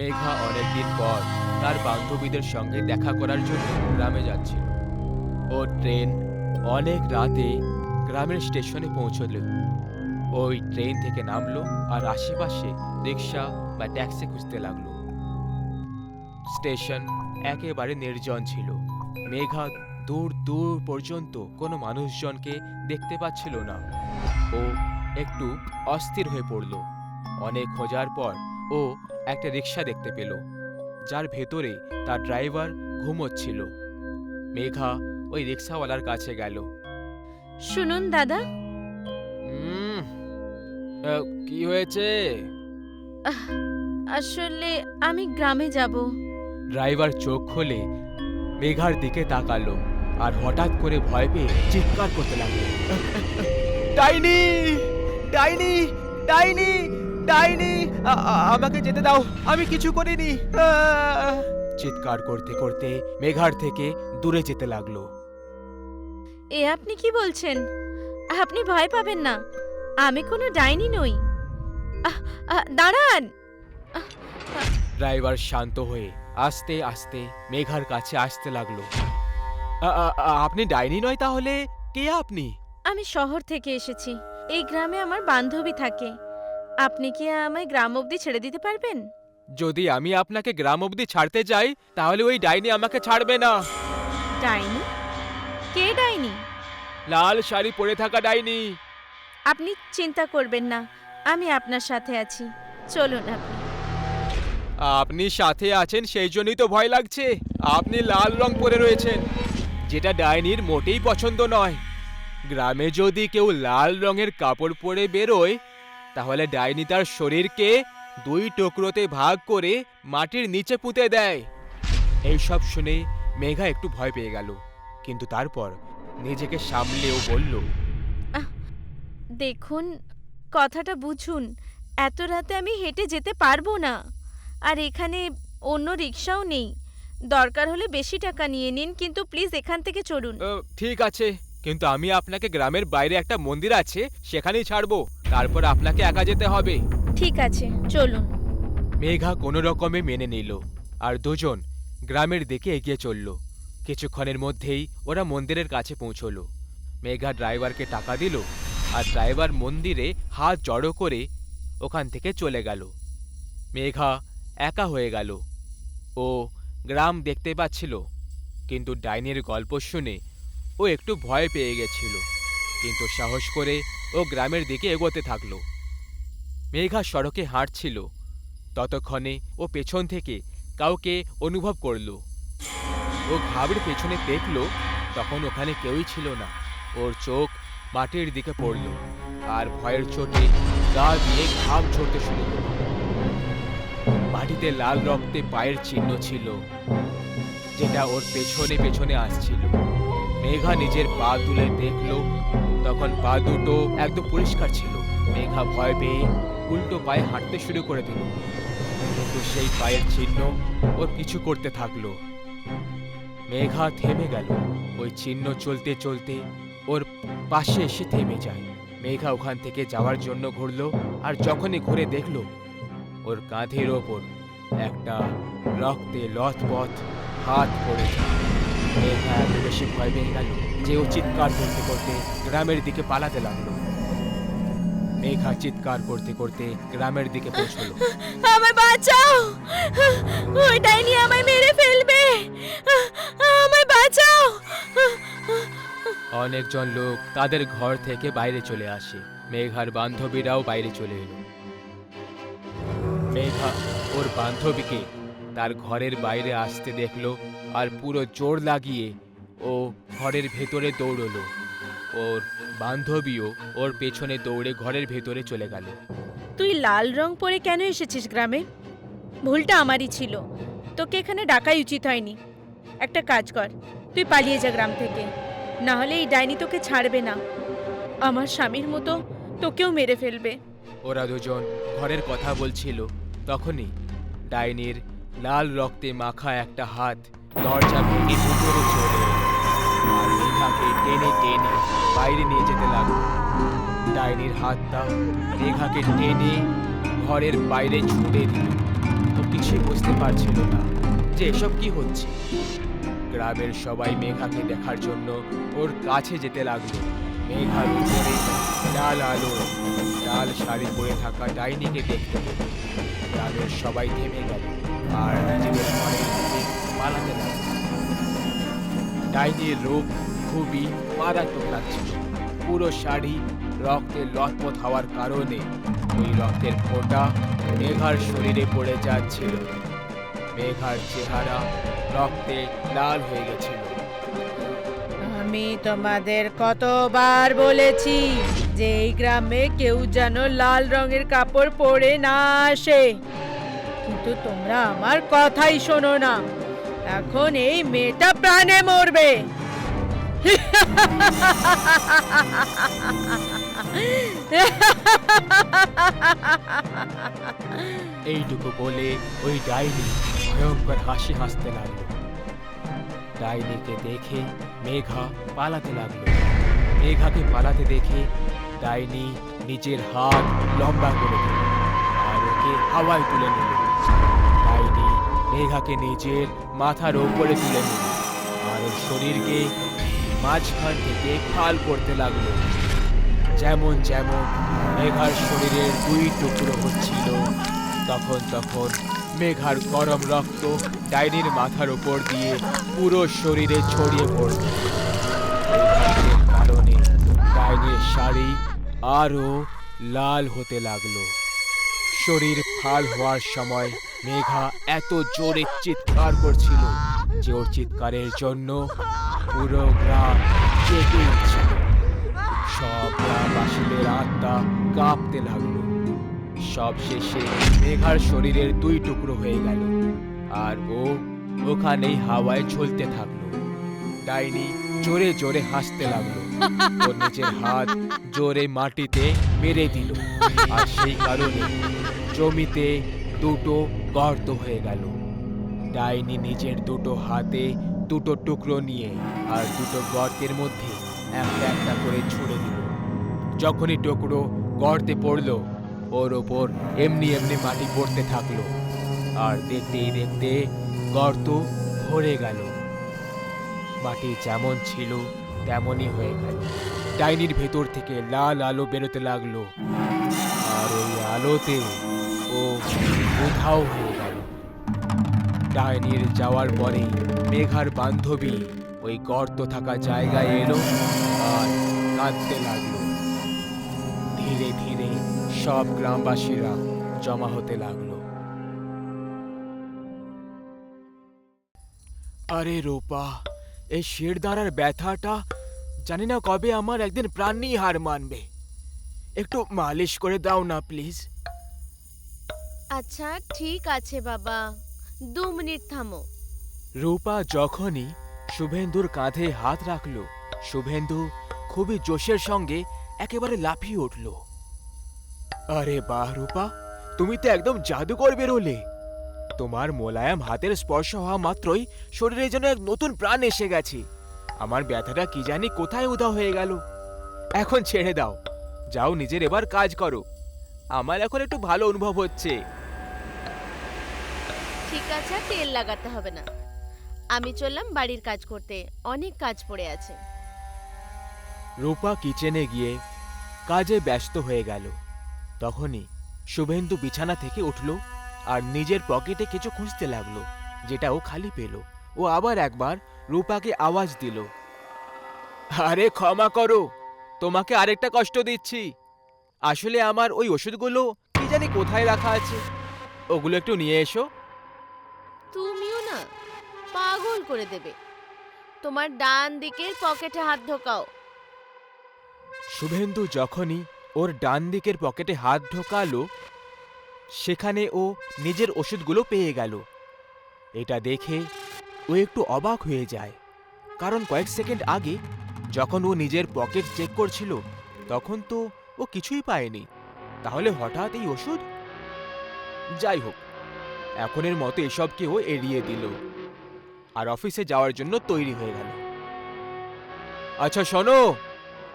মেঘা অনেকদিন পর তার বান্ধবীদের সঙ্গে দেখা করার জন্য গ্রামে যাচ্ছিল। ও ট্রেন অনেক রাতে গ্রামের স্টেশনে পৌঁছল। ওই ট্রেন থেকে নামলো আর আশেপাশে রিক্সা বা ট্যাক্সি খুঁজতে লাগলো। স্টেশন একেবারে নির্জন ছিল। মেঘা দূর দূর পর্যন্ত কোনো মানুষজনকে দেখতে পাচ্ছিল না। ও একটু অস্থির হয়ে পড়ল। অনেক খোঁজার পর ও একটা রিক্সা দেখতে পেল, যার ভেতরে তার ড্রাইভার ঘুমোচ্ছিল। মেঘা ওই রিক্সাওয়ালার কাছে গেল। শুনুন দাদা, "হুম, কি হয়েছে?" আহ, আসলে আমি গ্রামে যাব। ড্রাইভার চোখ খুলে মেঘার দিকে তাকালো আর হঠাৎ করে ভয় পেয়ে চিৎকার করতে লাগলো, ডাইনি, ডাইনি, ডাইনি, ডাইনি, আমাকে যেতে দাও, আমি কিছু করিনি। চিৎকার করতে করতে মেঘার থেকে দূরে যেতে লাগলো। এ আপনি কি বলছেন? আপনি ভয় পাবেন না, আমি কোনো ডাইনি নই। আহ, দাঁড়ান। আহ, আহ, ড্রাইভার শান্ত হয়ে আস্তে আস্তে মেঘার কাছে আসতে লাগলো। আপনি ডাইনি নয় তাহলে কে আপনি? আমি শহর থেকে এসেছি। এই গ্রামে আমার বান্ধবী থাকে। আপনি কি আমায় গ্রাম অবধি ছেড়ে দিতে পারবেন? যদি আমি আপনাকে গ্রাম অবধি ছাড়তে যাই তাহলে ওই ডাইনি আমাকে ছাড়বে না। ডাইনি? কে ডাইনি? লাল শাড়ি পরে থাকা ডাইনি। আপনি চিন্তা করবেন না, আমি আপনার সাথে আছি। চলুন আপনি। আপনি সাথে আছেন সেই জন্যই তো ভয় লাগছে। আপনি লাল রং পরে রয়েছেন, যেটা ডাইনির মোটেই পছন্দ নয়। গ্রামে যদি কেউ লাল রঙের কাপড় পরে বেরোয় তাহলে ডাইনি তার শরীরকে দুই টুকরোতে ভাগ করে মাটির নিচে পুঁতে দেয়। এইসব শুনে মেঘা একটু ভয় পেয়ে গেল, কিন্তু তারপর নিজেকে সামলেও বলল, দেখুন, কথাটা বুঝুন। এত রাতে আমি হেঁটে যেতে পারবো না। আর এখানে অন্য রিক্সাও নেই। দরকার হলে বেশি টাকা নিয়ে নিন, কিন্তু প্লিজ এখান থেকে চলুন। ঠিক আছে, কিন্তু আমি আপনাকে গ্রামের বাইরে একটা মন্দির আছে সেখানেই ছাড়বো, তারপর আপনাকে একা যেতে হবে। ঠিক আছে, চলুন। মেঘা কোনো রকমে মেনে নিল আর দুজন গ্রামের দিকে এগিয়ে চলল। কিছুক্ষণের মধ্যেই ওরা মন্দিরের কাছে পৌঁছলো। মেঘা ড্রাইভারকে টাকা দিল আর ড্রাইভার মন্দিরে হাত জড়ো করে ওখান থেকে চলে গেল। মেঘা একা হয়ে গেল। ও গ্রাম দেখতে পাচ্ছিল, কিন্তু ডাইনির গল্প শুনে ও একটু ভয় পেয়ে গেছিল, কিন্তু সাহস করে ও গ্রামের দিকে এগোতে থাকলো। মেঘা সড়কে হাঁটছিল, ততক্ষণে ও পেছন থেকে কাউকে অনুভব করলো। ও ঘাবড়ে পেছনে দেখল, তখন ওখানে কেউই ছিল না। ওর চোখ মাটির দিকে পড়ল আর ভয়ের চোটে গা দিয়ে ঘাম ঝরতে শুরু হলো। মাটিতে লাল রক্তে পায়ের চিহ্ন ছিল, যেটা ওর পেছনে পেছনে আসছিল। মেঘা নিজের পা তুলে দেখল, তখন পা দুটো একদম পরিষ্কার ছিল। মেঘা ভয় পেয়ে উল্টো পায়ে হাঁটতে শুরু করে দিল, কিন্তু সেই পায়ের চিহ্ন ওর কিছু করতে থাকলো। মেঘা থেমে গেল। ওই চিহ্ন চলতে চলতে ওর পাশে এসে থেমে যায়। মেঘা ওখান থেকে যাওয়ার জন্য ঘুরলো, আর যখনই ঘুরে দেখলো ওর কাঁধের ওপর একটা রক্তে লথপথ হাত পড়েছে। মেঘা এত বেশি ভয় পেয়ে গেল যে ও চিৎকার করতে করতে গ্রামের দিকে পালাতে লাগলো। মেঘা চিৎকার করতে করতে গ্রামের দিকে পৌঁছলো। আমায় বাঁচাও! ওই ডাইনি আমায় মেরে ফেলবে! আমায় বাঁচাও! অনেকজন লোক তাদের ঘর থেকে বাইরে চলে আসে। মেঘার বান্ধবীরাও বাইরে চলে এলো। মেঘা ওর বান্ধবীকে তার ঘরের বাইরে আসতে দেখলো আর পুরো জোর লাগিয়ে ও ঘরের ভেতরে দৌড়লো। ওর বান্ধবীও ওর পেছনে দৌড়ে ঘরের ভেতরে চলে গেল। তুই লাল রং পরে কেন এসেছিস গ্রামে? ভুলটা আমারই ছিল, তোকে এখানে ডাকাই উচিত হয়নি। একটা কাজ কর, তুই পালিয়ে যা গ্রাম থেকে, না হলে এই ডাইনি তোকে ছাড়বে না। আমার স্বামীর মতো তোকেও মেরে ফেলবে। ওরা দুজন ঘরের কথা বলছিল, তখনই ডাইনির লাল রক্তে মাখা একটা হাত দরজা ভেঙে ভিতরে চলে এলো আর মেঘাকে টেনে টেনে বাইরে নিয়ে যেতে লাগলো। ডাইনির হাতটা মেঘাকে টেনে ঘরের বাইরে ছুটে দিল। ও কিছু সে বুঝতে পারছিল না যে এসব কি হচ্ছে। গ্রামের সবাই মেঘাকে দেখার জন্য ওর কাছে যেতে লাগলো। মেঘার উপরে লাল আলো, লাল শাড়ি পরে থাকা ডাইনিকে দেখতে পেল। গ্রামের সবাই থেমে গেল আর নিজেদের ঘরের দিকে পালাতে লাগলো। ডাইনির রূপ খুবই মারাত্মক লাগছিল। পুরো শাড়ি রক্তে লথপথ হওয়ার কারণে ওই রক্তের ফোঁটা মেঘার শরীরে পড়ে যাচ্ছিল। মেঘার চেহারা রক্তে লাল হয়ে গেছিল। আমি তোমাদের কতবার বলেছি যে এই গ্রামে কেউ যেন লাল রঙের কাপড় পরে না আসে, কিন্তু তোমরা আমার কথাই শোনো না। এখন এই মেয়েটা প্রাণে মরবে। এইটুকু বলে ওই ডাইনি ভয়ঙ্কর হাসি হাসতে লাগলো। ডাইনিকে দেখে মেঘা পালাতে লাগলো। মেঘাকে পালাতে দেখে ডাইনি নিজের হাত লম্বা করে দিল আর ওকে হাওয়ায় তুলে নিল। ডাইনি মেঘাকে নিজের মাথার ওপরে তুলে নিল আর ওর শরীরকে মাঝখান থেকে ফাল করতে লাগলো। যেমন যেমন মেঘার শরীরের দুই টুকরো হচ্ছিল, তখন তখন মেঘার গরম রক্ত ডাইনির মাথার উপর দিয়ে পুরো শরীরে ছড়িয়ে পড়ল। এই রক্তের কারণে ডাইনির শাড়ি আরো লাল হতে লাগলো। শরীর ফাল হওয়ার সময় মেঘা এত জোরে চিৎকার করছিল যে ওর চিৎকারের জন্য পুরো গ্রাম জেগে উঠছিল। সব গ্রামবাসীদের আত্মা কাঁপতে লাগলো। সব শেষে মেঘার শরীরের দুই টুকরো হয়ে গেল আর ও ওখানেই হাওয়ায় ঝুলতে থাকলো। ডাইনি জোরে জোরে হাসতে লাগলো। ওর নিজের হাত জোরে মাটিতে মেরে দিল আর সেই কারণে জমিতে দুটো গর্ত হয়ে গেল। ডাইনি নিজের দুটো হাতে দুটো টুকরো নিয়ে আর দুটো গর্তের মধ্যে একটা একটা করে ছুঁড়ে দিল। যখনই টুকরো গর্তে পড়লো ওর ওপর এমনি এমনি মাটি পড়তে থাকলো আর দেখতেই দেখতে গর্ত ভরে গেল। মাটি যেমন ছিল তেমনই হয়ে গেল। ডাইনির ভেতর থেকে লাল আলো বেরোতে লাগলো আর ওই আলোতে ও উধাও হয়ে গেল। ডাইনির যাওয়ার পরে মেঘার বান্ধবী ওই গর্ত থাকা জায়গায় এলো আর কাঁদতে লাগলো। ধীরে ধীরে সব গ্রামবাসীরা জমা হতে লাগলো। আরে রূপা, এই শিরদাঁড়ার ব্যথাটা জানি না কবে আমার একদিন প্রাণ নিয়ে হার মানবে। একটু মালিশ করে দাও না প্লিজ। আচ্ছা ঠিক আছে বাবা, 2 মিনিট থামো। রূপা যখনই শুভেন্দুর কাঁধে হাত রাখলো, শুভেন্দু খুবই জোশের সঙ্গে একেবারে লাফিয়ে উঠল। আরে বাহ রূপা, তুমি তো একদম জাদুকর বেরোলে। তোমার মোলায়েম হাতের স্পর্শ হওয়া মাত্রই শরীরে যেন এক নতুন প্রাণ এসে গেছে। আমার ব্যথাটা কি জানি কোথায় উধাও হয়ে গেল। এখন ছেড়ে দাও, যাও নিজের এবার কাজ করো। আমার এখন একটু ভালো অনুভব হচ্ছে। ঠিক আছে, তেল লাগাতে হবে না। আমি চললাম বাড়ির কাজ করতে, অনেক কাজ পড়ে আছে। রূপা কিচেনে গিয়ে কাজে ব্যস্ত হয়ে গেল। তখনই শুভেন্দু বিছানা থেকে উঠল আর নিজের পকেটে কিছু খুঁজতে লাগলো, যেটা ও খালি পেল। ও আবার একবার রূপাকে আওয়াজ দিল, আরে ক্ষমা করো, তোমাকে আরেকটা কষ্ট দিচ্ছি। আসলে আমার ওই ওষুধগুলো কি জানি কোথায় রাখা আছে, ওগুলো একটু নিয়ে এসো। তুমিও না পাগল করে দেবে। তোমার ডান দিকের পকেটে হাত ঢোকাও। শুভেন্দু যখনই ওর ডান দিকের পকেটে হাত ঢোকালো, সেখানে ও নিজের ওষুধগুলো পেয়ে গেল। এটা দেখে ও একটু অবাক হয়ে যায়, কারণ কয়েক সেকেন্ড আগে যখন ও নিজের পকেট চেক করছিল তখন তো ও কিছুই পায়নি। তাহলে হঠাৎ এই ওষুধ? যাই হোক, এখনের মতো এসবকে ও এড়িয়ে দিল আর অফিসে যাওয়ার জন্য তৈরি হয়ে গেল। আচ্ছা শোনো,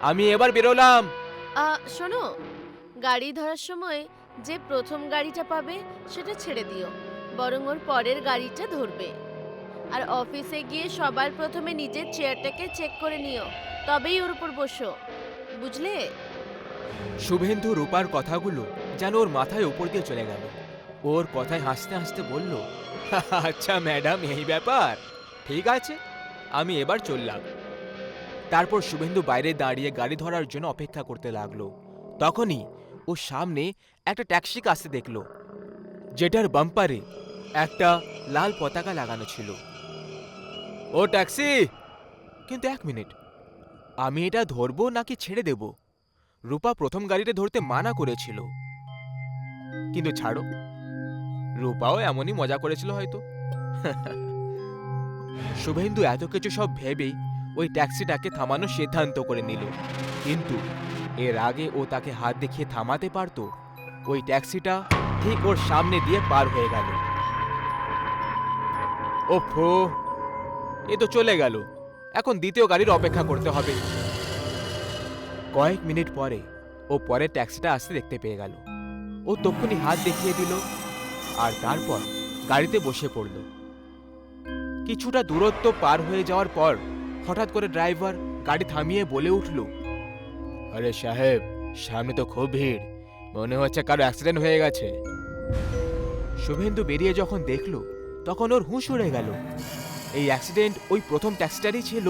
আমি এবার বেরোলাম। শোনো, গাড়ি ধরার সময় যে প্রথম গাড়িটা পাবে সেটা ছেড়ে দিও, বরং ওর পরের গাড়িটা ধরবে। আর অফিসে গিয়ে সবার প্রথমে নিজের চেয়ারটাকে চেক করে নিও, তবেই ওর উপর বসো, বুঝলে? শুভেন্দু রূপার কথাগুলো যেন ওর মাথায় উপর দিয়ে চলে গেল। ওর কথায় হাসতে হাসতে বলল, আচ্ছা ম্যাডাম, এই ব্যাপার, ঠিক আছে, আমি এবার চললাম। তারপর শুভেন্দু বাইরে দাঁড়িয়ে গাড়ি ধরার জন্য অপেক্ষা করতে লাগলো। তখনই ও সামনে একটা ট্যাক্সিকে আসতে দেখলো, যেটার বাম্পারে একটা লাল পতাকা লাগানো ছিল। ও ট্যাক্সি! কিন্তু এক মিনিট, আমি এটা ধরবো নাকি ছেড়ে দেব? রূপা প্রথম গাড়িতে ধরতে মানা করেছিল। কিন্তু ছাড়ো, রূপাও এমনই মজা করেছিল হয়তো। শুভেন্দু এত কিছু সব ভেবেই ওই ট্যাক্সিটাকে থামানোর সিদ্ধান্ত করে নিল। কিন্তু এর আগে ও তাকে হাত দেখিয়ে থামাতে পারত, ওই ট্যাক্সিটা ঠিক ওর সামনে দিয়ে পার হয়ে গেল। ওফো, এ তো চলে গেল। এখন দ্বিতীয় গাড়ির অপেক্ষা করতে হবে। কয়েক মিনিট পরে ও পরের ট্যাক্সিটা আসতে দেখতে পেয়ে গেল। ও তক্ষুনি হাত দেখিয়ে দিল আর তারপর গাড়িতে বসে পড়ল। কিছুটা দূরত্ব পার হয়ে যাওয়ার পর হঠাৎ করে ড্রাইভার গাড়ি থামিয়ে বলে উঠল, আরে সাহেব, সামনে তো খুব ভিড়, মনে হচ্ছে কারো অ্যাক্সিডেন্ট হয়ে গেছে। শুভেন্দু বেরিয়ে যখন দেখল, তখন ওর হুঁশ উড়ে গেল। এই অ্যাক্সিডেন্ট ওই প্রথম ট্যাক্সিটারই ছিল,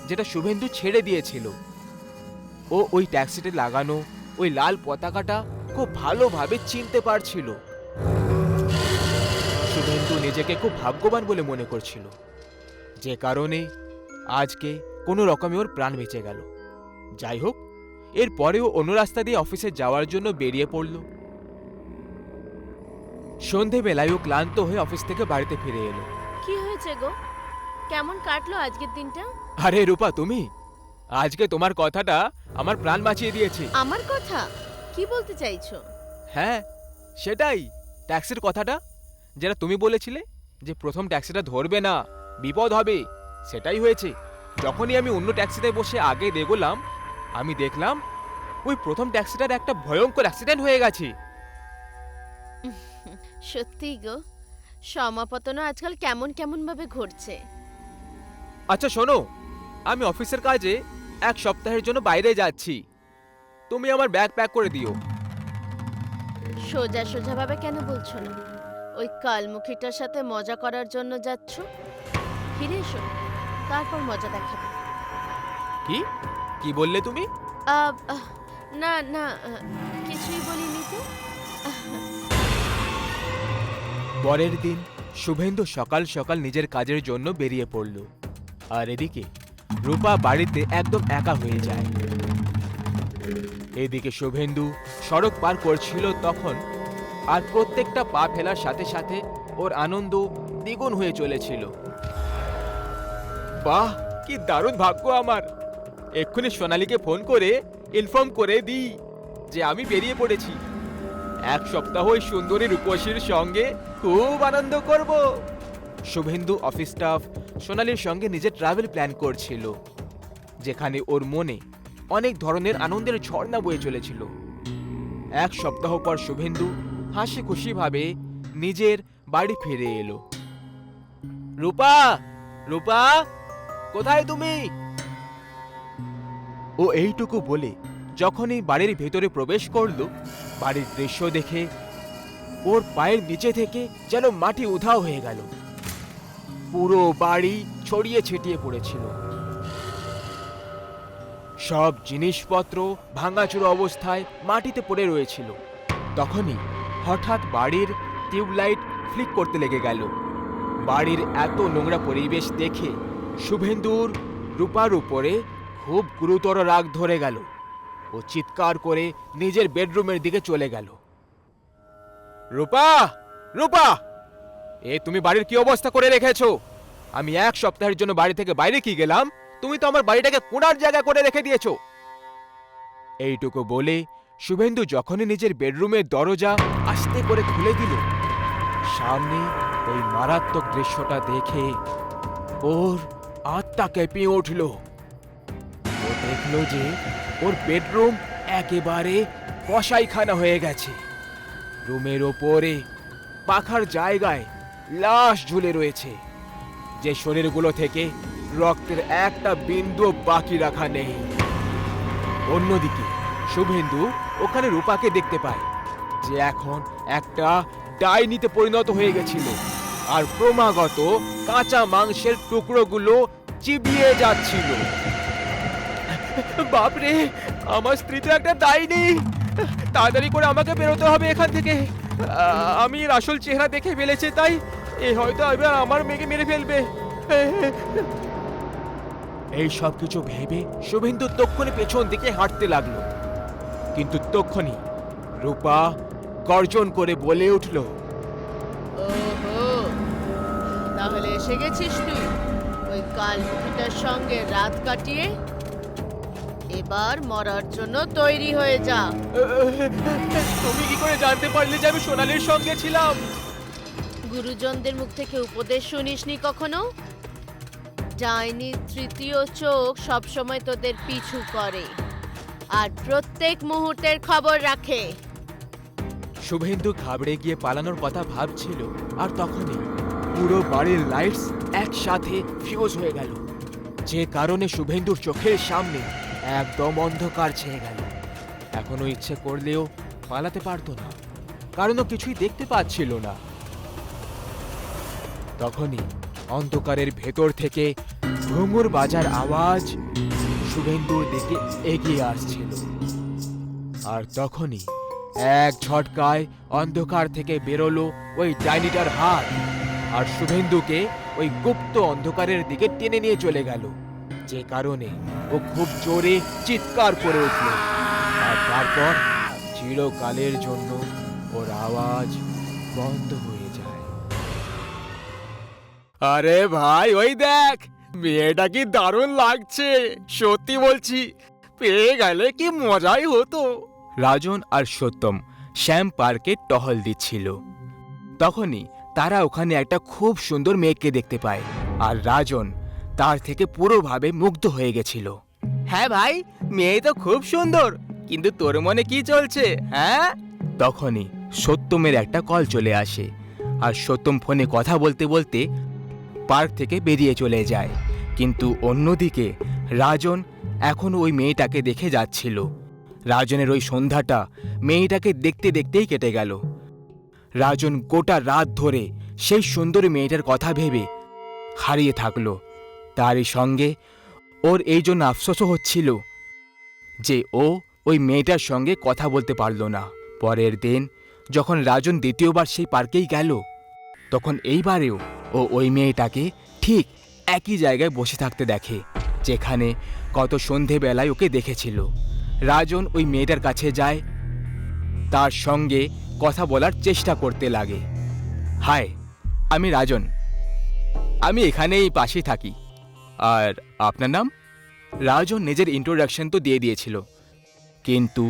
যেটা শুভেন্দু ছেড়ে দিয়েছিল। ও ওই ট্যাক্সিতে লাগানো ওই লাল পতাকাটা খুব ভালোভাবে চিনতে পারছিল। শুভেন্দু নিজেকে খুব ভাগ্যবান বলে মনে করছিল, যে কারণে আজকে কোনো রকমে ওর প্রাণ বেঁচে গেল। যাই হোক, এরপরেও অন্য রাস্তা দিয়ে অফিসে যাওয়ার জন্য বেরিয়ে পড়ল। সন্ধেবেলায় ও ক্লান্ত হয়ে অফিস থেকে বাড়িতে ফিরে এলো। কি হয়েছে গো? কেমন কাটলো আজকের দিনটা? আরে রূপা, তুমি! আজকে তোমার কথাটা আমার প্রাণ বাঁচিয়ে দিয়েছে। আমার কথা? কি বলতে চাইছো? হ্যাঁ, সেটাই, ট্যাক্সির কথাটা, যেটা তুমি বলেছিলে যে প্রথম ট্যাক্সিটা ধরবে না, বিপদ হবে, সেটাই হয়েছে। যখনই আমি অন্য ট্যাক্সিতে বসে আগে এগোলাম, আমি দেখলাম ওই প্রথম ট্যাক্সিটার একটা ভয়ঙ্কর অ্যাক্সিডেন্ট হয়ে গেছে। সত্যি গো, সমাপতনও আজকাল কেমন কেমন ভাবে ঘটছে। আচ্ছা শোনো, আমি অফিসের কাজে এক সপ্তাহের জন্য বাইরে যাচ্ছি, তুমি আমার ব্যাগ প্যাক করে দিও। সোজা সোজা ভাবে কেন বলছো না? ওই কালমুখীটার সাথে মজা করার জন্য যাচ্ছ, ফিরে এসো, তারপর মজা দেখাবে। কি কি বললে তুমি? আহ, আহ, না না, কিছুই বলিনি তো। পরের দিন শুভেন্দু সকাল সকাল নিজের কাজের জন্য বেরিয়ে পড়ল। আর এদিকে রূপা বাড়িতে একদম একা হয়ে যায়। এদিকে শুভেন্দু সড়ক পার করছিল তখন, আর প্রত্যেকটা পা ফেলার সাথে সাথে ওর আনন্দ দ্বিগুণ হয়ে চলেছিল। বাহ, কি দারুণ ভাগ্য আমার! এক্ষুনি সোনালীকে ফোন করে ইনফর্ম করে দিই যে আমি বেরিয়ে পড়েছি। এক সপ্তাহ ওই সুন্দরী রূপসীর সঙ্গে খুব আনন্দ করব। শুভেন্দু অফিস স্টাফ সোনালীর সঙ্গে নিজের ট্রাভেল প্ল্যান করছিল, যেখানে ওর মনে অনেক ধরনের আনন্দের ঝর্ণা বয়ে চলেছিল। এক সপ্তাহ পর শুভেন্দু হাসি খুশি ভাবে নিজের বাড়ি ফিরে এলো। রূপা, রূপা, কোথায় তুমি? ও এইটুকু বলে যখনই বাড়ির ভেতরে প্রবেশ করলো, বাড়ির দৃশ্য দেখে ওর পায়ের নিচে থেকে যেন মাটি উধাও হয়ে গেল। পুরো বাড়ি ছড়িয়ে ছিটিয়ে পড়েছিল। সব জিনিসপত্র ভাঙাচুরো অবস্থায় মাটিতে পড়ে রয়েছিল। তখনই হঠাৎ বাড়ির টিউবলাইট ফ্লিক করতে লেগে গেল। বাড়ির এত নোংরা পরিবেশ দেখে শুভেন্দুর রূপার উপরে খুব গুরুতর রাগ ধরে গেল। ও চিৎকার করে নিজের বেডরুমের দিকে চলে গেল। রূপা, রূপা, এ তুমি বাড়ির কি অবস্থা করে রেখেছো? আমি এক সপ্তাহের জন্য বাড়ি থেকে বাইরে কি গেলাম, তুমি তো আমার বাড়িটাকে কোণার জায়গা করে রেখে দিয়েছো। এইটুকু বলে শুভেন্দু যখনই নিজের বেডরুমের দরজা আস্তে করে খুলে দিল, সামনে ওই মারাত্মক দৃশ্যটা দেখে ওর আত্মা কেঁপে উঠল। ও দেখল যে ওর বেডরুম একেবারে কসাইখানা হয়ে গেছে। রুমের ওপরে পাখার জায়গায় লাশ ঝুলে রয়েছে, যে শরীরগুলো থেকে রক্তের একটা বিন্দু বাকি রাখা নেই। অন্যদিকে শুভেন্দু ওখানে রূপাকে দেখতে পায়, যে এখন একটা ডাইনিতে পরিণত হয়ে গেছিল আর ক্রমাগত কাঁচা মাংসের টুকরোগুলো চিবিয়ে যাচ্ছিল। বাপরে, আমার স্ত্রী তো একটা ডাইনি! তাড়াতাড়ি করে আমাকে বেরোতে হবে এখান থেকে। আমি এর আসল চেহারা দেখে ফেলেছি, তাই এ হয়তো এবার আমার মেয়েকে মেরে ফেলবে। এই সব কিছু ভেবে শুভেন্দু তক্ষণি পেছন দিকে হাঁটতে লাগলো, কিন্তু তক্ষণি রূপা গর্জন করে বলে উঠল, ওহো, তাহলে এসে গেছিস তুই ওই কালমুখিটার সঙ্গে রাত কাটিয়ে? এবার মরার জন্য তৈরি হয়ে যা। তুমি কি করে জানতে পারলে যে আমি সোনালীর সঙ্গে ছিলাম? গুরুজনদের মুখ থেকে উপদেশ শুনিসনি কখনো? ডাইনির তৃতীয় চোখ সবসময় তোদের পিছু করে আর প্রত্যেক মুহূর্তের খবর রাখে। শুভেন্দু ঘাবড়ে গিয়ে পালানোর কথা ভাবছিল, আর তখনই পুরো বাড়ির লাইটস একসাথে ফিউজ হয়ে গেল, যে কারণে শুভেন্দুর চোখের সামনে একদম অন্ধকার ছেয়ে গেল। এখনো ইচ্ছে করলেও পালাতে পারতো না, কারণ ও কিছুই দেখতে পাচ্ছিল না। তখনই অন্ধকারের ভেতর থেকে ঘুঙুর বাজার আওয়াজ শুভেন্দুর দিকে এগিয়ে আসছিল, আর তখনই এক ঝটকায় অন্ধকার থেকে বেরোলো ওই ডাইনিটার হাত, আর শুভেন্দুকে ওই গুপ্ত অন্ধকারের দিকে টেনে নিয়ে চলে গেল, যে কারণে ও খুব জোরে চিৎকার করে উঠল, আর তারপর চিরকালের জন্য ওর আওয়াজ বন্ধ হয়ে যায়। আরে ভাই, ওই দেখ, মেয়েটা কি দারুণ লাগছে! সত্যি বলছি, পেয়ে গেলে কি মজাই হতো। রাজন আর সত্যম শ্যাম পার্কে টহল দিচ্ছিল। তখনই তারা ওখানে একটা খুব সুন্দর মেয়েকে দেখতে পায়, আর রাজন তার থেকে পুরোভাবে মুগ্ধ হয়ে গেছিল। হ্যাঁ ভাই, মেয়ে তো খুব সুন্দর, কিন্তু তোর মনে কি চলছে? হ্যাঁ? তখনই সত্যমের একটা কল চলে আসে, আর সত্যম ফোনে কথা বলতে বলতে পার্ক থেকে বেরিয়ে চলে যায়। কিন্তু অন্যদিকে রাজন এখন ওই মেয়েটাকে দেখে যাচ্ছিল। রাজনের ওই সন্ধ্যাটা মেয়েটাকে দেখতে দেখতেই কেটে গেল। রাজন গোটা রাত ধরে সেই সুন্দরী মেয়েটার কথা ভেবে হারিয়ে থাকলো। তারই সঙ্গে ওর এই জন্য আফসোসও হচ্ছিল যে ও ওই মেয়েটার সঙ্গে কথা বলতে পারল না। পরের দিন যখন রাজন দ্বিতীয়বার সেই পার্কেই গেল, তখন এইবারেও ও ওই মেয়েটাকে ঠিক একই জায়গায় বসে থাকতে দেখে, যেখানে গত সন্ধেবেলায় ওকে দেখেছিল। রাজন ওই মেয়েটার কাছে যায়, তার সঙ্গে কথা বলার চেষ্টা করতে লাগে। হাই, আমি রাজন, আমি এখানেই পাশেই থাকি। আর আপনার নাম? রাজন নিজের ইন্ট্রোডাকশন তো দিয়ে দিয়েছিল, কিন্তু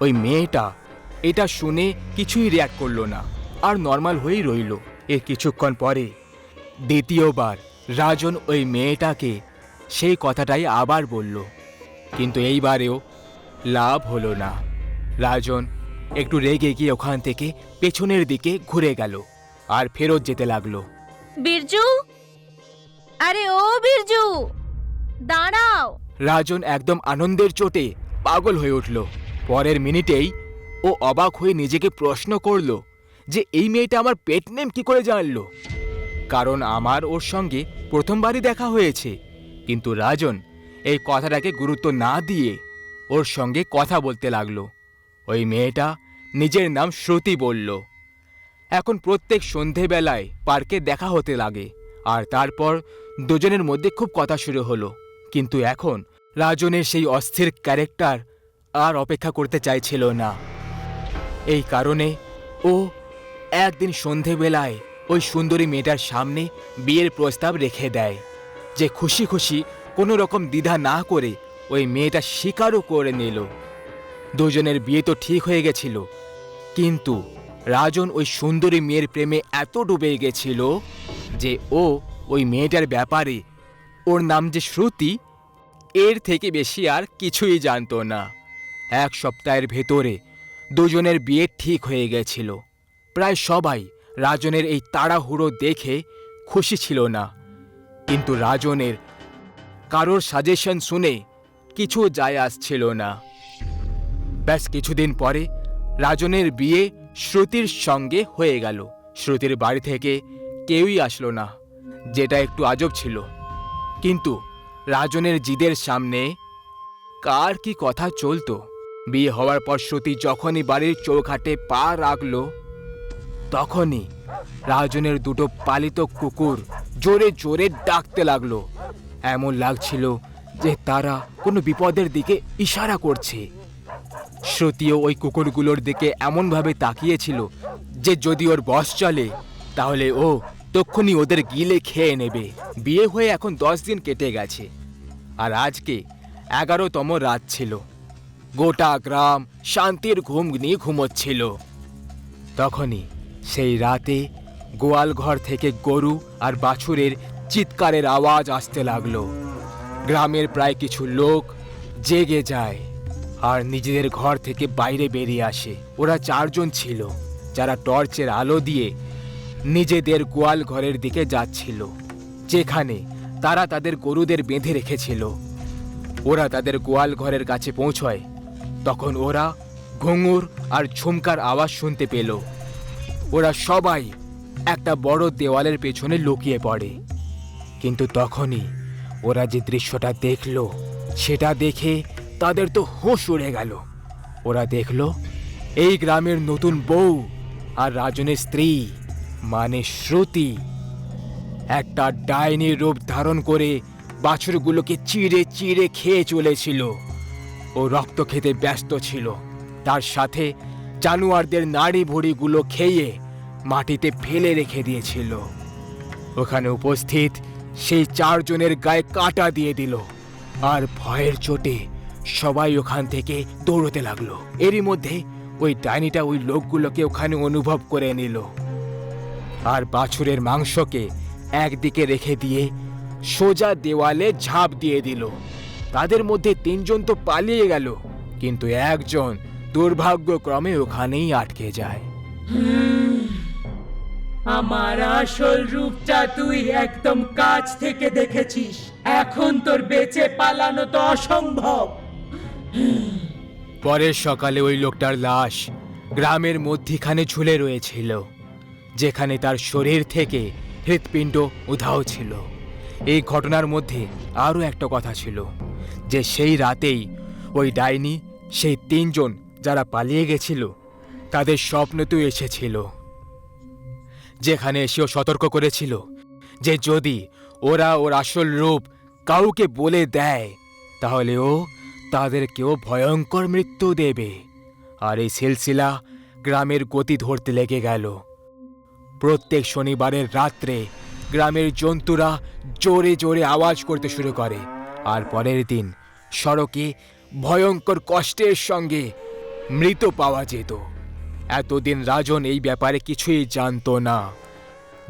ওই মেয়েটা এটা শুনে কিছুই রিয়াক্ট করলো না, আর নর্মাল হয়েই রইল। এর কিছুক্ষণ পরে দ্বিতীয়বার রাজন ওই মেয়েটাকে সেই কথাটাই আবার বলল, কিন্তু এইবারেও লাভ হলো না। রাজন একটু রেগে গিয়ে ওখান থেকে পেছনের দিকে ঘুরে গেল আর ফেরত যেতে লাগলো। বীরজু, আরে ও বীরজু, দাঁড়াও! রাজন একদম আনন্দের চোটে পাগল হয়ে উঠল। পরের মিনিটেই ও অবাক হয়ে নিজেকে প্রশ্ন করল যে এই মেয়েটা আমার পেট নেম কি করে জানলো, কারণ আমার ওর সঙ্গে প্রথমবারই দেখা হয়েছে। কিন্তু রাজন এই কথাটাকে গুরুত্ব না দিয়ে ওর সঙ্গে কথা বলতে লাগলো। ওই মেয়েটা নিজের নাম শ্রুতি বলল। এখন প্রত্যেক সন্ধেবেলায় পার্কে দেখা হতে লাগে, আর তারপর দুজনের মধ্যে খুব কথা শুরু হলো। কিন্তু এখন রাজনের সেই অস্থির ক্যারেক্টার আর অপেক্ষা করতে চাইছিল না। এই কারণে ও একদিন সন্ধেবেলায় ওই সুন্দরী মেয়েটার সামনে বিয়ের প্রস্তাব রেখে দেয়, যে খুশি খুশি কোনো রকম দ্বিধা না করে ওই মেয়েটা স্বীকারও করে নিল। দুজনের বিয়ে তো ঠিক হয়ে গেছিল, কিন্তু রাজন ওই সুন্দরী মেয়ের প্রেমে এত ডুবে গেছিল যে ও ওই মেয়েটার ব্যাপারে, ওর নাম যে শ্রুতি, এর থেকে বেশি আর কিছুই জানতো না। এক সপ্তাহের ভেতরে দুজনের বিয়ে ঠিক হয়ে গেছিল। প্রায় সবাই রাজনের এই তাড়াহুড়ো দেখে খুশি ছিল না, কিন্তু রাজনের কারোর সাজেশন শুনে কিছু যায় আসছিল না। ব্যাস কিছুদিন পরে রাজনের বিয়ে শ্রুতির সঙ্গে হয়ে গেল। শ্রুতির বাড়ি থেকে কেউই আসলো না, যেটা একটু আজব ছিল। কিন্তু রাজনের জিদের সামনে কার কি কথা চলতো? বিয়ে হওয়ার পর শ্রুতি যখনই বাড়ির চৌখাটে পা রাখলো, তখনই রাজনের দুটো পালিত কুকুর জোরে জোরে ডাকতে লাগলো। এমন লাগছিল যে তারা কোনো বিপদের দিকে ইশারা করছে। শ্রুতিও ওই কুকুরগুলোর দিকে এমনভাবে তাকিয়েছিল যে যদি ওর বশ চলে তাহলে ও তক্ষুনি ওদের গিলে খেয়ে নেবে। বিয়ে হয়ে এখন 10 দিন কেটে গেছে, আর আজকে 11তম রাত ছিল। গোটা গ্রাম শান্তির ঘুম নিয়ে ঘুমোচ্ছিল। তখনই সেই রাতে গোয়াল ঘর থেকে গরু আর বাছুরের চিৎকারের আওয়াজ আসতে লাগলো। গ্রামের প্রায় কিছু লোক জেগে যায় আর নিজেদের ঘর থেকে বাইরে বেরিয়ে আসে। ওরা 4 জন ছিল যারা টর্চের আলো দিয়ে নিজেদের গোয়াল ঘরের দিকে যাচ্ছিল, যেখানে তারা তাদের গরুদের বেঁধে রেখেছিল। ওরা তাদের গোয়াল ঘরের কাছে পৌঁছয়, তখন ওরা ঘুঙুর আর ঝুমকার আওয়াজ শুনতে পেল। ওরা সবাই একটা বড় দেওয়ালের পেছনে লুকিয়ে পড়ে। কিন্তু তখনই ওরা যে দৃশ্যটা দেখল, সেটা দেখে তাদের তো হুঁশ উড়ে গেল। ওরা দেখল এই গ্রামের নতুন বউ আর রাজনের স্ত্রী মানে শ্রুতি একটা ডাইনির রূপ ধারণ করে বাছুরগুলোকে চিড়ে চিড়ে খেয়ে চলেছিল। ও রক্ত খেতে ব্যস্ত ছিল, তার সাথে জানোয়ারদের নাড়ি ভুড়িগুলো খেয়ে মাটিতে ফেলে রেখে দিয়েছিল। ওখানে উপস্থিত সেই 4 জনের গায়ে কাঁটা দিয়ে দিল, আর ভয়ের চোটে সবাই ওখান থেকে দৌড়তে লাগলো। এরই মধ্যে ওই ডাইনিটা ওই লোকগুলোকে ওখানে অনুভব করে নিল, আর বাছুরের মাংসকে একদিকে রেখে দিয়ে সোজা দেওয়ালে ঝাঁপ দিয়ে দিল। তাদের মধ্যে 3 জন তো পালিয়ে গেল, কিন্তু একজন দুর্ভাগ্যক্রমে ওখানেই আটকে যায়। আমার আসল রূপটা তুই একদম কাছ থেকে দেখেছিস, এখন তোর বেঁচে পালানো তো অসম্ভব। পরের সকালে ওই লোকটার লাশ গ্রামের মধ্যিখানে ঝুলে রয়েছিল, যেখানে তার শরীর থেকে হৃৎপিণ্ড উধাও ছিল। এই ঘটনার মধ্যে আরও একটা কথা ছিল, যে সেই রাতেই ওই ডাইনি সেই 3 জন যারা পালিয়ে গেছিল তাদের স্বপ্নতেও এসেছিল, যেখানে এসেও সতর্ক করেছিল যে যদি ওরা ওর আসল রূপ কাউকে বলে দেয় তাহলে ও তাদেরকেও ভয়ঙ্কর মৃত্যু দেবে। আর এই সিলসিলা গ্রামের গতি ধরতে লেগে গেল। প্রত্যেক শনিবারের রাত্রে গ্রামের জন্তুরা জোরে জোরে আওয়াজ করতে শুরু করে, আর পরের দিন সড়কে ভয়ঙ্কর কষ্টের সঙ্গে মৃত পাওয়া যেত। এতদিন রাজন এই ব্যাপারে কিছুই জানতো না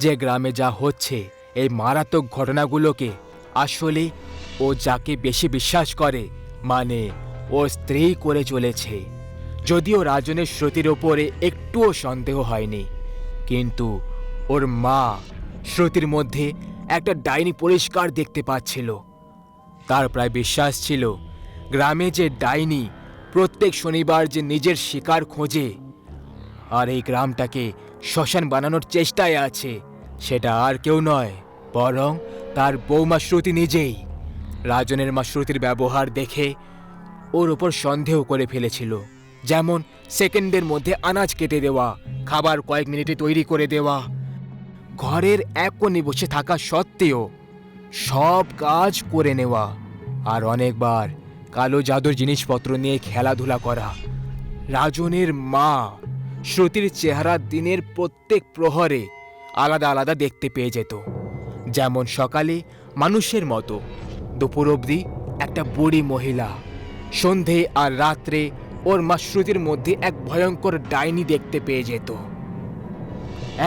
যে গ্রামে যা হচ্ছে, এই মারাত্মক ঘটনাগুলোকে আসলে ও যাকে বেশি বিশ্বাস করে মানে ও স্ত্রী করে চলেছে। যদিও রাজনের শ্রুতির ওপরে একটুও সন্দেহ হয়নি, কিন্তু ওর মা শ্রুতির মধ্যে একটা ডাইনি পরিষ্কার দেখতে পাচ্ছিল। তার প্রায় বিশ্বাস ছিল গ্রামে যে ডাইনি প্রত্যেক শনিবার যে নিজের শিকার খোঁজে আর এই গ্রামটাকে শ্মশান বানানোর চেষ্টায় আছে, সেটা আর কেউ নয় বরং তার বৌমা শ্রুতি নিজেই। রাজনের মা শ্রুতির ব্যবহার দেখে ওর ওপর সন্দেহ করে ফেলেছিল, যেমন সেকেন্ডের মধ্যে আনাজ কেটে দেওয়া, খাবার কয়েক মিনিটে তৈরি করে দেওয়া, ঘরের এক কোণে বসে থাকা সত্ত্বেও সব কাজ করে নেওয়া, আর অনেকবার কালো জাদুর জিনিসপত্র নিয়ে খেলাধুলা করা। রাজনের মা শ্রুতির চেহারা দিনের প্রত্যেক প্রহরে আলাদা আলাদা দেখতে পেয়ে যেত, যেমন সকালে মানুষের মতো, দুপুর অবধি একটা বুড়ি মহিলা, সন্ধে আর রাত্রে ওর মা শ্রুতির মধ্যে এক ভয়ঙ্কর ডাইনি দেখতে পেয়ে যেত।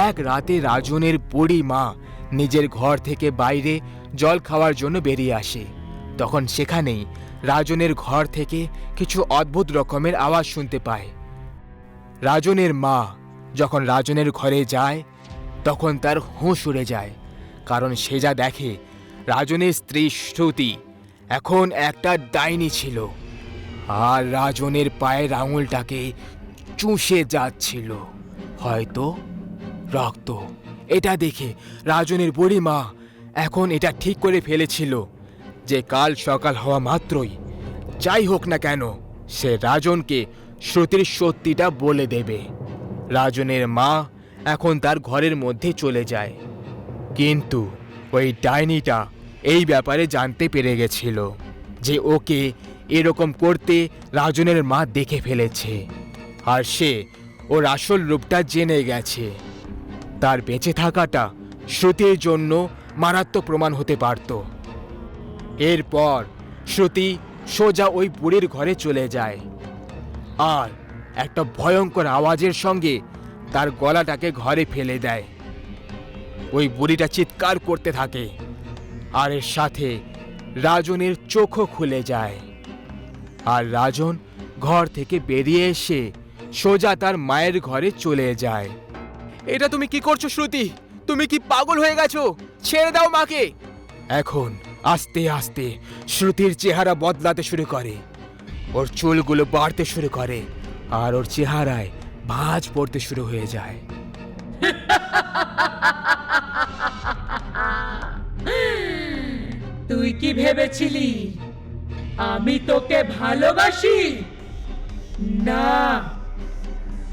এক রাতে রাজনের বুড়ি মা নিজের ঘর থেকে বাইরে জল খাওয়ার জন্য বেরিয়ে আসে। তখন সেখানেই রাজনের ঘর থেকে কিছু অদ্ভুত রকমের আওয়াজ শুনতে পায়। রাজনের মা যখন রাজনের ঘরে যায় তখন তার হুঁশ উড়ে যায়, কারণ সে যা দেখে রাজনের স্ত্রী শ্রুতি এখন একটা ডাইনি ছিল, আর রাজনের পায়ের আঙুলটাকে চুষে যাচ্ছিল, হয়তো রক্ত। এটা দেখে রাজনের বুড়ি মা এখন এটা ঠিক করে ফেলেছিল যে কাল সকাল হওয়া মাত্রই, যাই হোক না কেন, সে রাজনকে শ্রুতির সত্যিটা বলে দেবে। রাজনের মা এখন তার ঘরের মধ্যে চলে যায়, কিন্তু ওই ডাইনিটা এই ব্যাপারে জানতে পেরে গেছিল যে ওকে এরকম করতে রাজনের মা দেখে ফেলেছে, আর সে ওর আসল রূপটা জেনে গেছে। তার বেঁচে থাকাটা শ্রুতির জন্য মারাত্মক প্রমাণ হতে পারত। এরপর শ্রুতি সোজা ওই বুড়ির ঘরে চলে যায়, আর একটা ভয়ঙ্কর আওয়াজের সঙ্গে তার গলাটাকে ঘরে ফেলে দেয়। ওই বুড়িটা চিৎকার করতে থাকে, আর এর সাথে রাজনের চোখও খুলে যায়। আর রাজন ঘর থেকে বেরিয়ে এসে সোজা তার মায়ের ঘরে চলে যায়। এটা তুমি কি করছো শ্রুতি? তুমি কি পাগল হয়ে গেছো? ছেড়ে দাও মাকে। এখন আস্তে আস্তে শ্রুতির চেহারা বদলাতে শুরু করে, ওর চুলগুলো বাড়তে শুরু করে, আর ওর চেহারায় ভাঁজ পড়তে শুরু হয়ে যায়। তুই কি ভেবেছিলি আমি তোকে ভালোবাসি? না,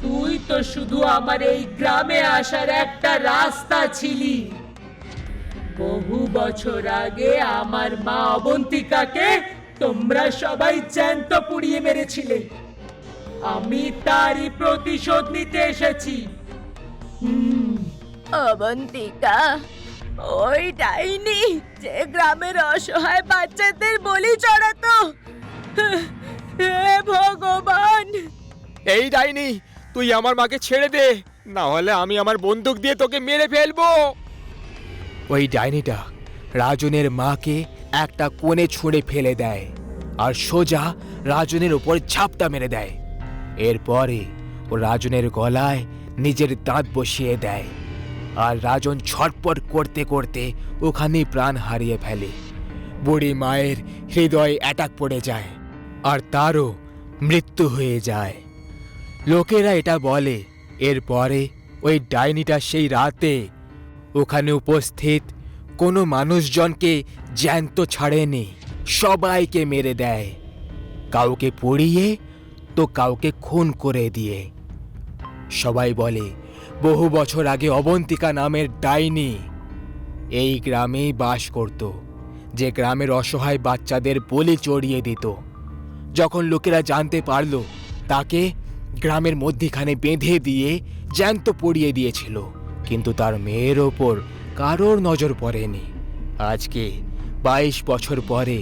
তুই তো শুধু আমার এই গ্রামে আসার একটা রাস্তা ছিলি। বহু বছর আগে আমার মা অবন্তিকাকে তোমরা সবাই জ্যান্ত পুড়িয়ে মেরেছিলে, আমি তারই প্রতিশোধ নিতে এসেছি। অবন্তিকা, ওই ডাইনি যে গ্রামের অসহায় বাচ্চাদের বলি চড়াতো। হে ভগবান! এই ডাইনি, তুই আমার মাকে ছেড়ে দে, না হলে আমি আমার বন্দুক দিয়ে তোকে মেরে ফেলবো। ওই ডাইনিটা রাজনের মাকে একটা কোণে ছুঁড়ে ফেলে দেয়, আর সোজা রাজনের উপর ঝাপটা মেরে দেয়। এরপরে ও রাজনের গলায় নিজের দাঁত বসিয়ে দেয়, আর রাজন ছটপট করতে করতে ওখানেই প্রাণ হারিয়ে ফেলে। বুড়ি মায়ের হৃদয়ে অ্যাটাক পড়ে যায়, আর তারও মৃত্যু হয়ে যায়। লোকেরা এটা বলে এরপরে ওই ডাইনিটা সেই রাতে ওখানে উপস্থিত কোনো মানুষজনকে জ্যান্ত ছাড়েনি, সবাইকে মেরে দেয়, কাউকে পুড়িয়ে তো কাউকে খুন করে দিয়ে। সবাই বলে বহু বছর আগে অবন্তিকা নামের ডাইনি এই গ্রামেই বাস করত, যে গ্রামের অসহায় বাচ্চাদের বলি চড়িয়ে দিত। যখন লোকেরা জানতে পারল, তাকে গ্রামের মধ্যিখানে বেঁধে দিয়ে জ্যান্ত পড়িয়ে দিয়েছিল, কিন্তু তার মেয়ের ওপর কারোর নজর পড়েনি। আজকে 22 বছর পরে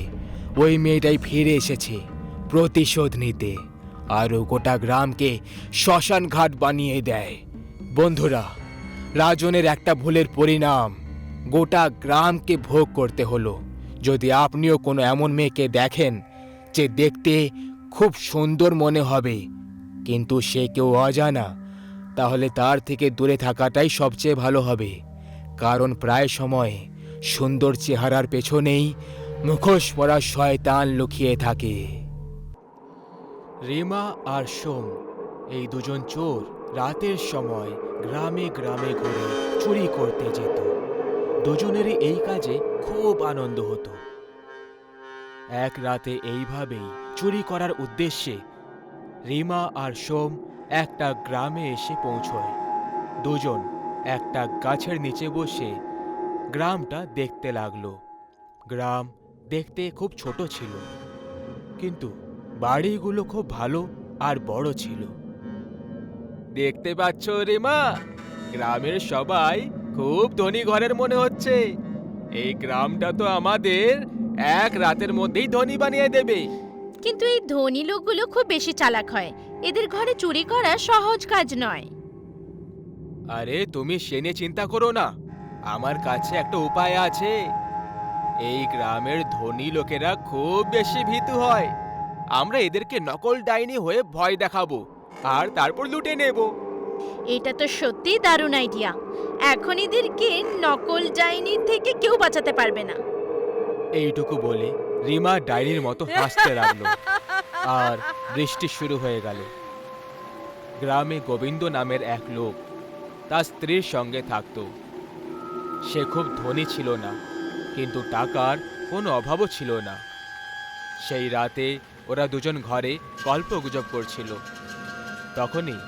ওই মেয়েটাই ফিরে এসেছে প্রতিশোধ নিতে, আরও গোটা গ্রামকে শ্মশান ঘাট বানিয়ে দেয়। বন্ধুরা, রাজনের একটা ভুলের পরিণাম গোটা গ্রামকে ভোগ করতে হলো। যদি আপনিও কোনো এমন মেয়েকে দেখেন যে দেখতে খুব সুন্দর মনে হবে, কিন্তু সে কেউ অজানা, তাহলে তার থেকে দূরে থাকাটাই সবচেয়ে ভালো হবে, কারণ প্রায় সময় সুন্দর চেহারার পেছনেই মুখোশ পরা শয়তান লুকিয়ে থাকে। রিমা আর সোম এই দুজন চোর রাতের সময় গ্রামে গ্রামে ঘুরে চুরি করতে যেত। দুজনেরই এই কাজে খুব আনন্দ হতো। এক রাতে এইভাবেই চুরি করার উদ্দেশ্যে রিমা আর সোম একটা গ্রামে এসে পৌঁছয়। দুজন একটা গাছের নিচে বসে গ্রামটা দেখতে লাগলো। গ্রাম দেখতে খুব ছোট ছিল, কিন্তু বাড়িগুলো খুব ভালো আর বড় ছিল। দেখতে পাচ্ছ রিমা, গ্রামের সবাই খুব ধনী ঘরের মনে হচ্ছে। এই গ্রামটা তো আমাদের এক রাতের মধ্যেই ধনী বানিয়ে দেবে। কিন্তু এই ধনী লোকগুলো খুব বেশি চালাক হয়, এদের ঘরে চুরি করা সহজ কাজ নয়। আরে তুমি সে নিয়ে চিন্তা করো না, আমার কাছে একটা উপায় আছে। এই গ্রামের ধনী লোকেরা খুব বেশি ভীতু হয়। আমরা এদেরকে নকল ডাইনি হয়ে ভয় দেখাবো, আর তারপর লুটে নেব। এটা তো সত্যিই দারুণ আইডিয়া। এখন এদেরকে নকল ডাইনির থেকে কেউ বাঁচাতে পারবে না। এইটুকু বলে রিমা ডাইনির মতো হাসতে লাগলো আর বৃষ্টি শুরু হয়ে গেল। গ্রামে গোবিন্দ নামের এক লোক তার স্ত্রীর সঙ্গে থাকত। সে খুব ধনী ছিল না, কিন্তু টাকার কোনো অভাবও ছিল না। সেই রাতে ওরা দুজন ঘরে গল্পগুজব করছিল। তখনই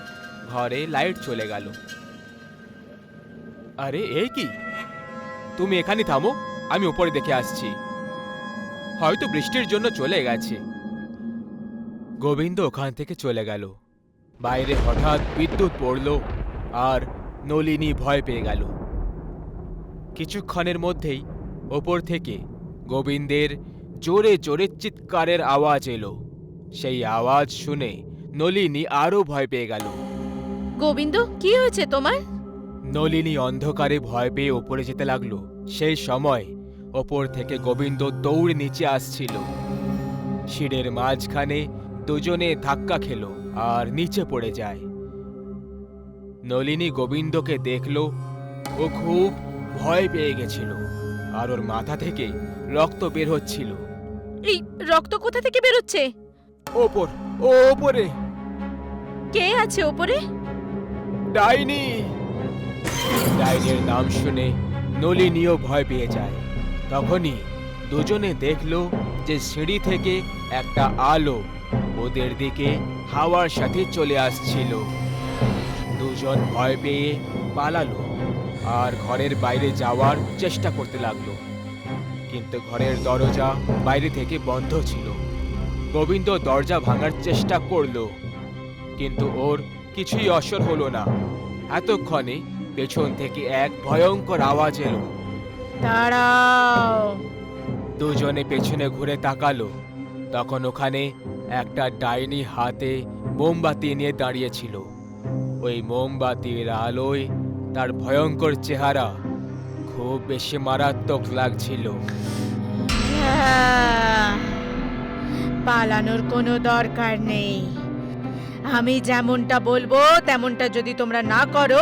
ঘরে লাইট চলে গেল। আরে এ কি, তুমি এখানে থামো, আমি উপরে দেখে আসছি, হয়তো বৃষ্টির জন্য চলে গেছে। গোবিন্দ ওখান থেকে চলে গেল। বাইরে হঠাৎ বিদ্যুৎ পড়ল আর নলিনী ভয় পেয়ে গেল। কিছুক্ষণের মধ্যেই ওপর থেকে গোবিন্দের জোরে জোরে চিৎকারের আওয়াজ এলো। সেই আওয়াজ শুনে নলিনী আরো ভয় পেয়ে গেল। গোবিন্দ, কি হয়েছে তোমার? নলিনী অন্ধকারে ভয় পেয়ে ওপরে যেতে লাগলো। সেই সময় ওপর থেকে গোবিন্দ দৌড়ে নিচে আসছিল। সিঁড়ির মাঝখানে দুজনে ধাক্কা খেলো আর নিচে পড়ে যায়। নলিনী গোবিন্দকে দেখলো, ও খুব ভয় পেয়ে গেছিল আর ওর মাথা থেকে রক্ত বের হচ্ছিল। এই রক্ত কোথা থেকে বেরোচ্ছে? ওপরে কে আছে ওপরে? ডাইনি। ডাইনির নাম শুনে নলিনীও ভয় পেয়ে যায়। তখনই দুজনে দেখলো যে সিঁড়ি থেকে একটা আলো ওদের দিকে হাওয়ার সাথে চলে আসছিল। দুজন ভয় পেয়ে পালালো আর ঘরের বাইরে যাওয়ার চেষ্টা করতে লাগলো, কিন্তু ঘরের দরজা বাইরে থেকে বন্ধ ছিল। গোবিন্দ দরজা ভাঙার চেষ্টা করলো, কিন্তু ওর কিছুই অসর হলো না। এতক্ষণে পেছন থেকে এক ভয়ঙ্কর আওয়াজ এলো। দাঁড়াও! দুজনে পেছনে ঘুরে তাকালো। তখন ওখানে একটা ডাইনি হাতে মোমবাতি নিয়ে দাঁড়িয়েছিল। ওই মোমবাতির আলোয় তার ভয়ঙ্কর চেহারা খুব বেশি মারাত্মক লাগছিল। পালানোর কোনো দরকার নেই। আমি যেমনটা বলবো তেমনটা যদি তোমরা না করো,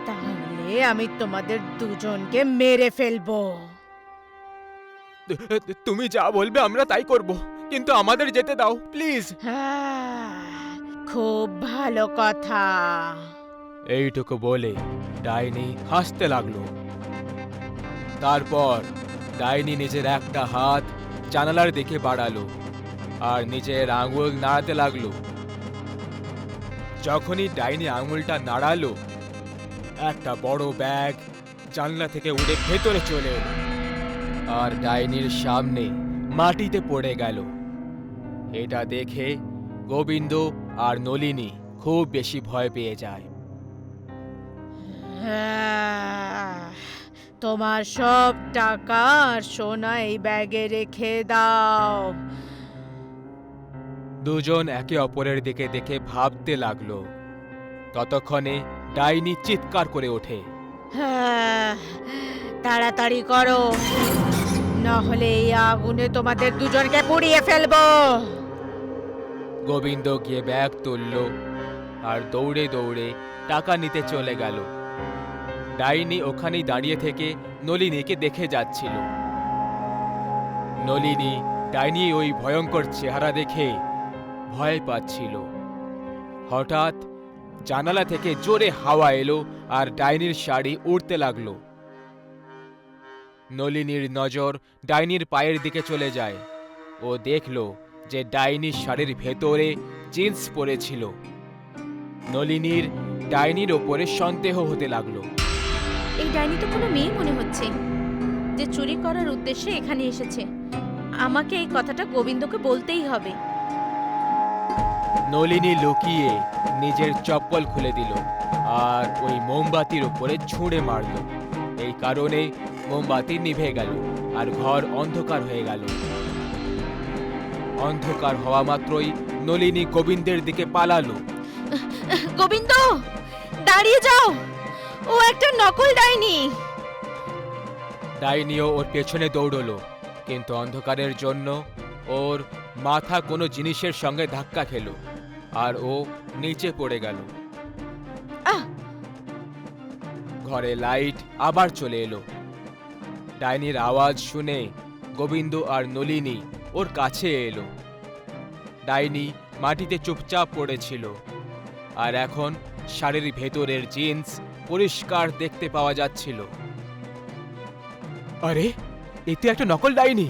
তাহলে আমি তোমাদের দুজনকে মেরে ফেলবো। তুমি যা বলবে আমরা তাই করব, কিন্তু আমাদের যেতে দাও প্লিজ। খুব ভালো কথা। এইটুকু বলে ডাইনি হাসতে লাগলো। তারপর ডাইনি নিজের একটা হাত জানালার দিকে বাড়ালো আর নিজের আঙুল নাড়াতে লাগলো। যখনই ডাইনি আঙুলটা নাড়ালো, একটা বড় ব্যাগ জানলা থেকে উড়ে ভেতরে চলে এলো আর ডাইনির সামনে মাটিতে পড়ে গেল। এটা দেখে গোবিন্দ আর নলিনী খুব বেশি ভয় পেয়ে যায়। তোমার সব টাকা আর সোনা এই ব্যাগে রেখে দাও। দুজন একে অপরের দিকে দেখে ভাবতে লাগলো। ততক্ষণে ডাইনি চিৎকার করে ওঠে। তাড়াতাড়ি করো, নাহলে এই আগুনে তোমাদের দুজনকে পুড়িয়ে ফেলবো। গোবিন্দ গিয়ে ব্যাগ তুলল আর দৌড়ে দৌড়ে টাকা নিতে চলে গেল। ডাইনি ওখানেই দাঁড়িয়ে থেকে নলিনীকে দেখে যাচ্ছিল। নলিনী ডাইনি ওই ভয়ঙ্কর চেহারা দেখে ভয় পাচ্ছিল। হঠাৎ জানালা থেকে জোরে হাওয়া এলো আর ডাইনির শাড়ি উড়তে লাগলো। নলিনীর নজর ডাইনির পায়ের দিকে চলে যায়। ও দেখল যে ডাইনির শাড়ির ভেতরে জিন্স পরেছিল। নলিনীর ডাইনির ওপরে সন্দেহ হতে লাগলো। এই ডাইনি তো কোনো মেয়ে মনে হচ্ছে, যে চুরি করার উদ্দেশ্যে এখানে এসেছে। আমাকে এই কথাটা গোবিন্দকে বলতেই হবে। নলিনী লুকিয়ে নিজের চপ্পল খুলে দিল আর ওই মোমবাতির উপরে ছুঁড়ে মারল। এই কারণে মোমবাতি নিভে গেল আর ঘর অন্ধকার হয়ে গেল। অন্ধকার হওয়া মাত্রই নলিনী গোবিন্দের দিকে পালালো। গোবিন্দ, দাঁড়িয়ে যাও, ও একটা নকল ডাইনি। ডাইনিও ওর পেছনে দৌড়লো, কিন্তু অন্ধকারের জন্য ওর মাথা কোনো জিনিসের সঙ্গে ধাক্কা খেলো আর ও নিচে পড়ে গেল। ঘরে লাইট আবার চলে এলো। ডাইনির আওয়াজ শুনে গোবিন্দ আর নলিনী ওর কাছে এলো। ডাইনি মাটিতে চুপচাপ পড়েছিল, আর এখন শাড়ির ভেতরের জিন্স পরিষ্কার দেখতে পাওয়া যাচ্ছিল। আরে, এতে একটা নকল ডাইনি।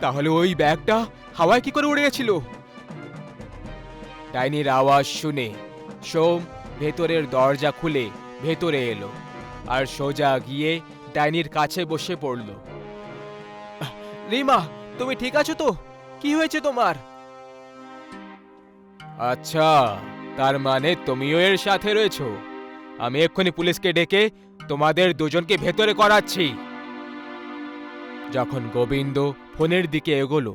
তাহলে ওই ব্যাগটা হাওয়ায় কি করে উড়ে গেছিল? ডাইনির আওয়াজ শুনে সোম ভেতরের দরজা খুলে ভেতরে এলো আর সোজা গিয়ে ডাইনির কাছে বসে পড়ল। রিমা, তুমি ঠিক আছো তো? কি হয়েছে তোমার? আচ্ছা, তার মানে তুমিও এর সাথে রয়েছো। আমি এক্ষুনি পুলিশকে ডেকে তোমাদের দুজনকে ভেতরে করাচ্ছি। যখন গোবিন্দ ফোনের দিকে এগোলো,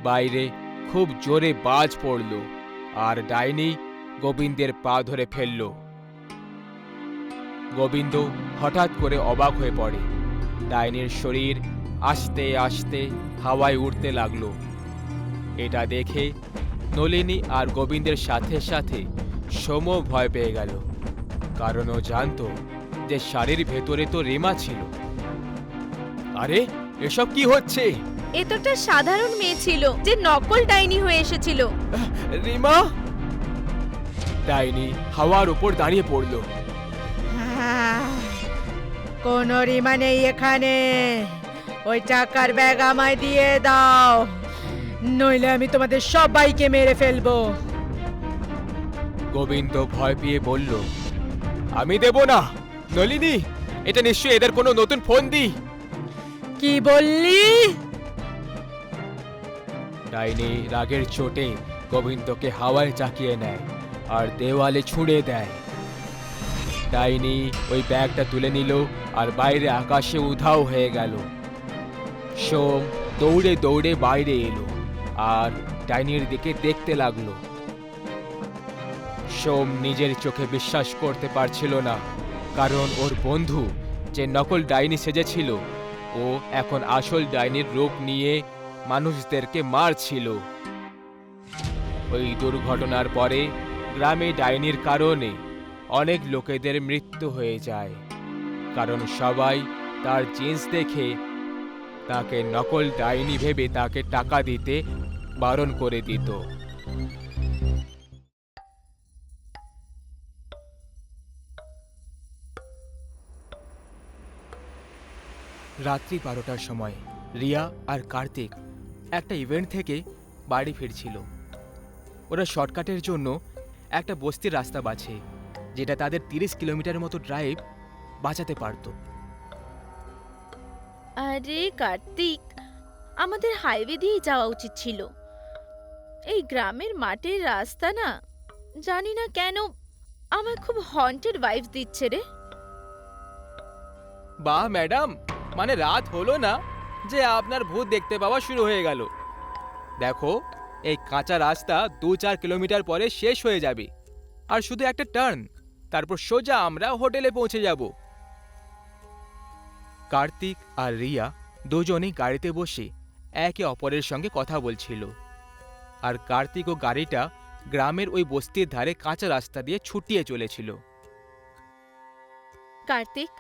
বাইরে খুব জোরে বাজ পড়ল আর ডাইনি গোবিন্দের পা ধরে ফেলল। গোবিন্দ হঠাৎ করে অবাক হয়ে পড়ে। ডাইনির শরীর আস্তে আস্তে হাওয়ায় উড়তে লাগলো। এটা দেখে নলিনী আর গোবিন্দের সাথে সাথে সোমও ভয় পেয়ে গেল, কারণ ও জানতো যে শাড়ির ভেতরে তো রিমা ছিল। আরে, এসব কি হচ্ছে? এ তো একটা সাধারণ মেয়ে ছিল যে নকল ডাইনি হয়ে এসেছিল। রিমা! ডাইনি হাওয়ার উপর দাঁড়িয়ে পড়ল। কোন রিমা নেই এখানে। ওই টাকার ব্যাগ আমায় দিয়ে দাও, নইলে আমি তোমাদের সবাইকে মেরে ফেলবো। গোবিন্দ ভয় পেয়ে বলল, আমি দেব না। নলিনী, এটা নিশ্চয়ই এদের কোনো নতুন ফোন দি। কি বললি? ডাইনি রাগের চোটে গোবিন্দকে হাওয়ায় চাকিয়ে নেয় আর দেওয়ালে ছুঁড়ে দেয়। ডাইনি ওই ব্যাগটা তুলে নিল আর বাইরে আকাশে উধাও হয়ে গেল। সোম দৌড়ে দৌড়ে বাইরে এলো আর ডাইনির দিকে দেখতে লাগলো। সোম নিজের চোখে বিশ্বাস করতে পারছিল না, কারণ ওর বন্ধু যে নকল ডাইনি সেজেছিল, ও এখন আসল ডাইনির রূপ নিয়ে মানুষদেরকে মারছিল। ওই দুর্ঘটনার পরে গ্রামে ডাইনির কারণে অনেক লোকেদের মৃত্যু হয়ে যায়, কারণ সবাই তার জিন্স দেখে তাকে নকল ডাইনি ভেবে তাকে টাকা দিতে বারণ করে দিত। রাত্রি 12টার সময় রিয়া আর কার্তিক একটা ইভেন্ট থেকে বাড়ি ফিরছিল। ওরা শর্টকাটের জন্য একটা বস্তির রাস্তা বাছে, যেটা তাদের 30 কিলোমিটার মতো ড্রাইভ বাঁচাতে পারত। আরে কার্তিক, আমাদের হাইওয়ে দিয়েই যাওয়া উচিত ছিল। এই গ্রামের মাটির রাস্তা না, জানি না কেন আমার খুব হন্টেড ভাইবস দিচ্ছে রে। বাহ ম্যাডাম, মানে রাত হলো না যে আপনার ভূত দেখতে পাওয়া শুরু হয়ে গেল। দেখো, এই কাঁচা রাস্তা 2-4 কিলোমিটার পরে শেষ হয়ে যাবে, আর শুধু একটা টার্ন, তারপর সোজা আমরা হোটেলে পৌঁছে যাব। কার্তিক আর রিয়া দুজনেই গাড়িতে বসে একে অপরের সঙ্গে কথা বলছিল, আর কার্তিক ও গাড়িটা গ্রামের ওই বস্তির ধারে কাঁচা রাস্তা দিয়ে ছুটিয়ে চলেছিল। কার্তিক,